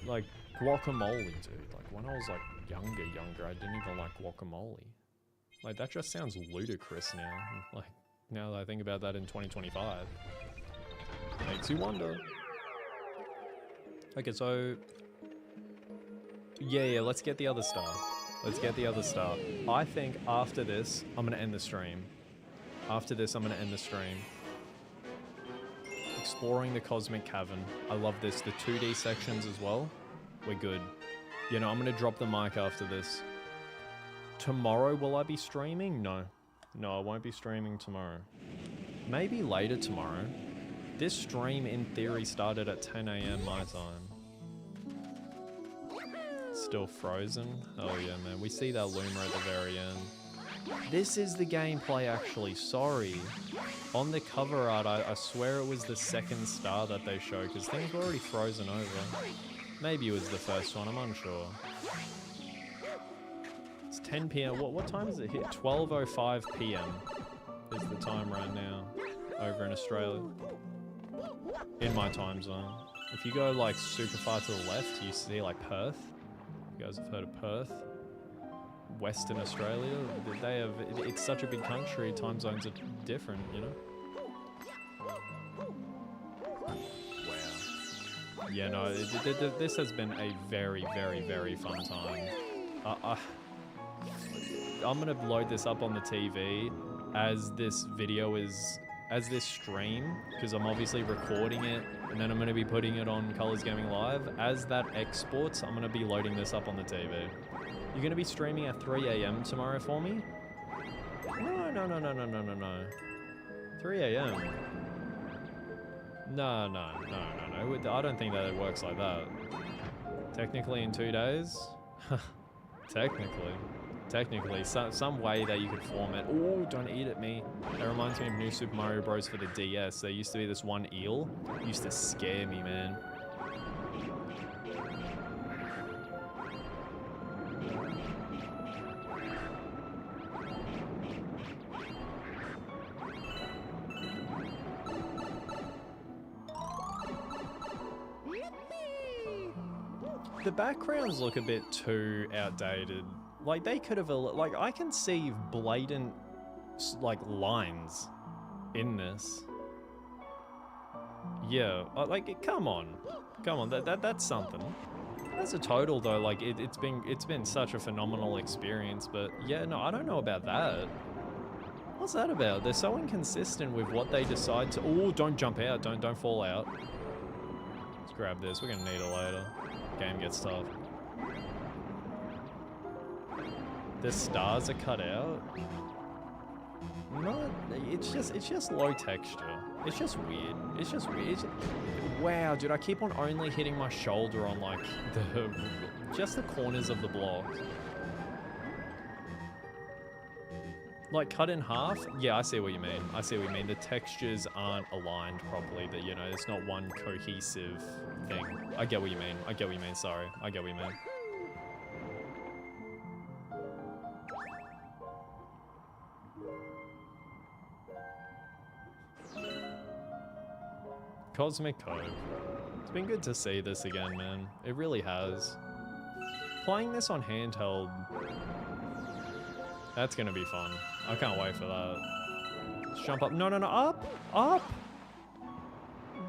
Speaker 1: Like guacamole, dude. Like when I was like younger, I didn't even like guacamole. Like that just sounds ludicrous now. Like now that I think about that in 2025. Makes you wonder. Okay, so yeah, let's get the other star. I think after this, I'm gonna end the stream. Exploring the Cosmic Cavern. I love this. The 2D sections as well. We're good. You know, I'm going to drop the mic after this. Tomorrow, will I be streaming? No. No, I won't be streaming tomorrow. Maybe later tomorrow. This stream, in theory, started at 10 AM my time. Still frozen? Oh yeah, man. We see that loomer at the very end. This is the gameplay, actually. Sorry. On the cover art, I swear it was the second star that they showed, because things were already frozen over. Maybe it was the first one, I'm unsure. It's 10 PM. What time is it here? 12:05 PM is the time right now over in Australia. In my time zone. If you go like super far to the left, you see like Perth. You guys have heard of Perth? Western Australia, it's such a big country, time zones are different, you know? Wow. Yeah, no, this has been a very, very, very fun time. I'm gonna load this up on the TV as this stream, because I'm obviously recording it, and then I'm gonna be putting it on Colors Gaming Live. As that exports, I'm gonna be loading this up on the TV. You're gonna be streaming at 3 AM tomorrow for me? No. 3 AM? No. I don't think that it works like that. Technically in 2 days? Technically, some way that you could format. Oh, don't eat at me. That reminds me of New Super Mario Bros. For the DS. There used to be this one eel. It used to scare me, man. The backgrounds look a bit too outdated Like, they could have, like, I can see blatant, like, lines in this. Yeah, like, come on. Come on, that's something. As a total, though, like, it's been such a phenomenal experience, but yeah, no, I don't know about that. What's that about? They're so inconsistent with what they decide to... Oh, don't jump out. Don't fall out. Let's grab this. We're going to need it later. Game gets tough. The stars are cut out. No, it's just low texture. It's just weird. It's just weird. Wow, dude, I keep on only hitting my shoulder on, like, just the corners of the blocks. Like, cut in half? Yeah, I see what you mean. I see what you mean. The textures aren't aligned properly, but, you know, it's not one cohesive thing. I get what you mean. I get what you mean, sorry. I get what you mean. Cosmic Cove. It's been good to see this again, man. It really has. Playing this on handheld... That's gonna be fun. I can't wait for that. Let's jump up. No, up! Up!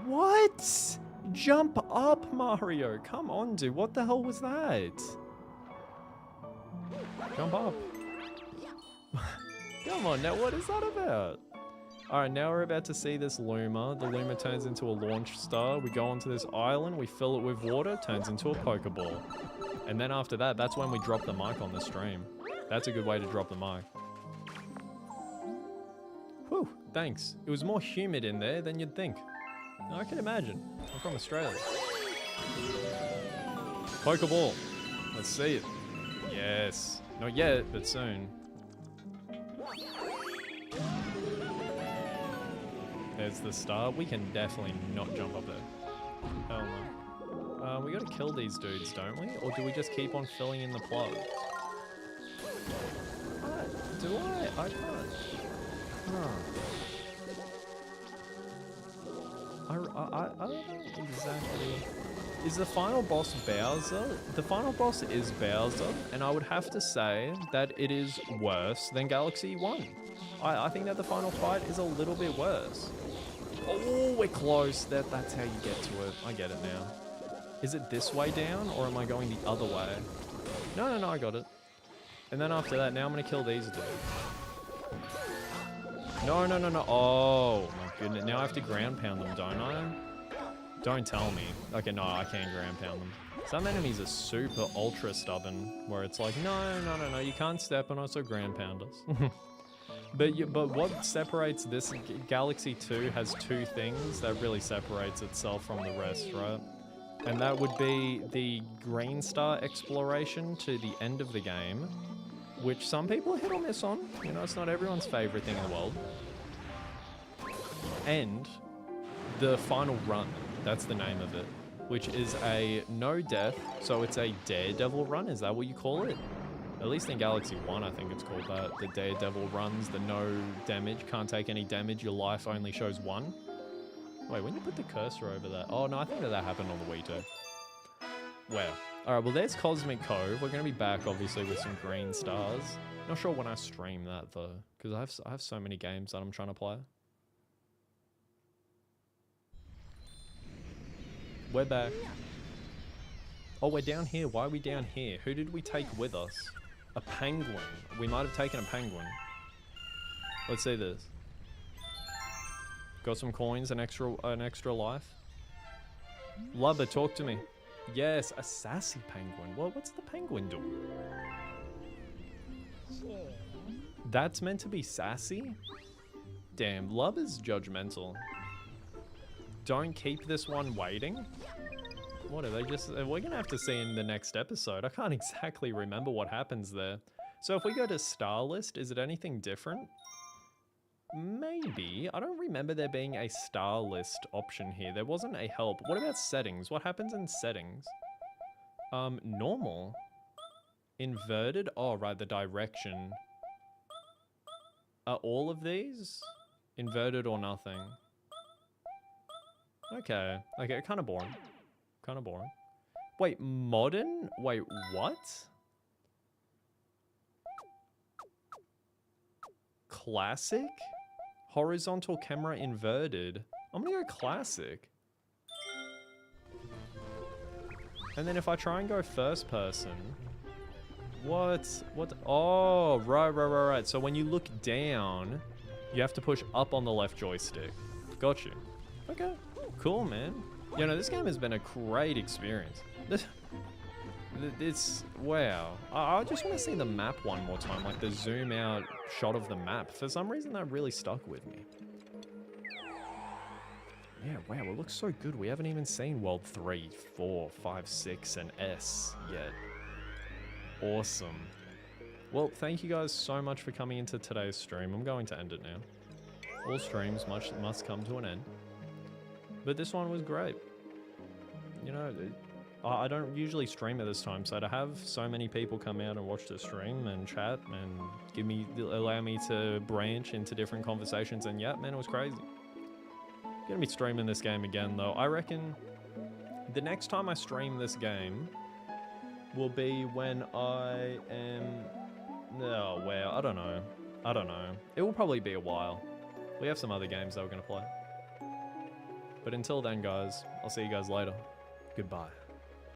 Speaker 1: What? Jump up, Mario! Come on, dude. What the hell was that? Jump up. Come on, now what is that about? Alright, now we're about to see this Luma. The Luma turns into a launch star. We go onto this island, we fill it with water, turns into a Pokeball. And then after that, that's when we drop the mic on the stream. That's a good way to drop the mic. Whew, thanks. It was more humid in there than you'd think. I can imagine. I'm from Australia. Pokeball. Let's see it. Yes. Not yet, but soon. There's the star. We can definitely not jump up there. Hell no. We gotta kill these dudes, don't we? Or do we just keep on filling in the plug? Do I? I can't. Huh. I don't know exactly. Is the final boss Bowser? The final boss is Bowser, and I would have to say that it is worse than Galaxy 1. I think that the final fight is a little bit worse. Oh, we're close. That's how you get to it. I get it now. Is it this way down, or am I going the other way? No, I got it. And then after that, now I'm going to kill these dudes. No. Oh, my goodness. Now I have to ground pound them, don't I? Don't tell me. Okay, no, I can't ground pound them. Some enemies are super ultra stubborn, where it's like, no, you can't step and also ground pound us. But what separates this Galaxy 2 has two things that really separates itself from the rest, right? And that would be the Green Star exploration to the end of the game, which some people hit or miss on. You know, it's not everyone's favorite thing in the world. And the final run, that's the name of it, which is a no death, so it's a Daredevil run, is that what you call it? At least in Galaxy 1, I think it's called that. The Daredevil runs, the no damage, can't take any damage, your life only shows 1. Wait, when you put the cursor over that? Oh, no, I think that happened on the Wii too. Wow. Alright, well, there's Cosmic Cove. We're going to be back, obviously, with some green stars. Not sure when I stream that, though, because I have so many games that I'm trying to play. We're back. Oh, we're down here. Why are we down here? Who did we take with us? A penguin. We might have taken a penguin. Let's see this. Got some coins, an extra life. Lubba, talk to me. Yes, a sassy penguin. Well, what's the penguin doing? That's meant to be sassy? Damn, Lubba's judgmental. Don't keep this one waiting. What are they just... We're going to have to see in the next episode. I can't exactly remember what happens there. So if we go to star list, is it anything different? Maybe. I don't remember there being a star list option here. There wasn't a help. What about settings? What happens in settings? Normal. Inverted? Oh, right, the direction. Are all of these inverted or nothing? Okay, kind of boring. Kind of boring. Wait, modern? Wait, what? classic? Horizontal camera inverted. I'm gonna go classic. And then if I try and go first person, what? Oh, right. So when you look down, you have to push up on the left joystick. Got you. Okay, cool, man. You know, this game has been a great experience. It's, wow. I just want to see the map one more time, like the zoom out shot of the map. For some reason, that really stuck with me. Yeah, wow, it looks so good. We haven't even seen World 3, 4, 5, 6, and S yet. Awesome. Well, thank you guys so much for coming into today's stream. I'm going to end it now. All streams must come to an end. But this one was great. You know, I don't usually stream at this time, so to have so many people come out and watch the stream and chat and allow me to branch into different conversations, and yeah, man, it was crazy. Gonna be streaming this game again though. I reckon the next time I stream this game will be when I am... Oh, wow, I don't know. It will probably be a while. We have some other games that we're gonna play. But until then, guys, I'll see you guys later. Goodbye.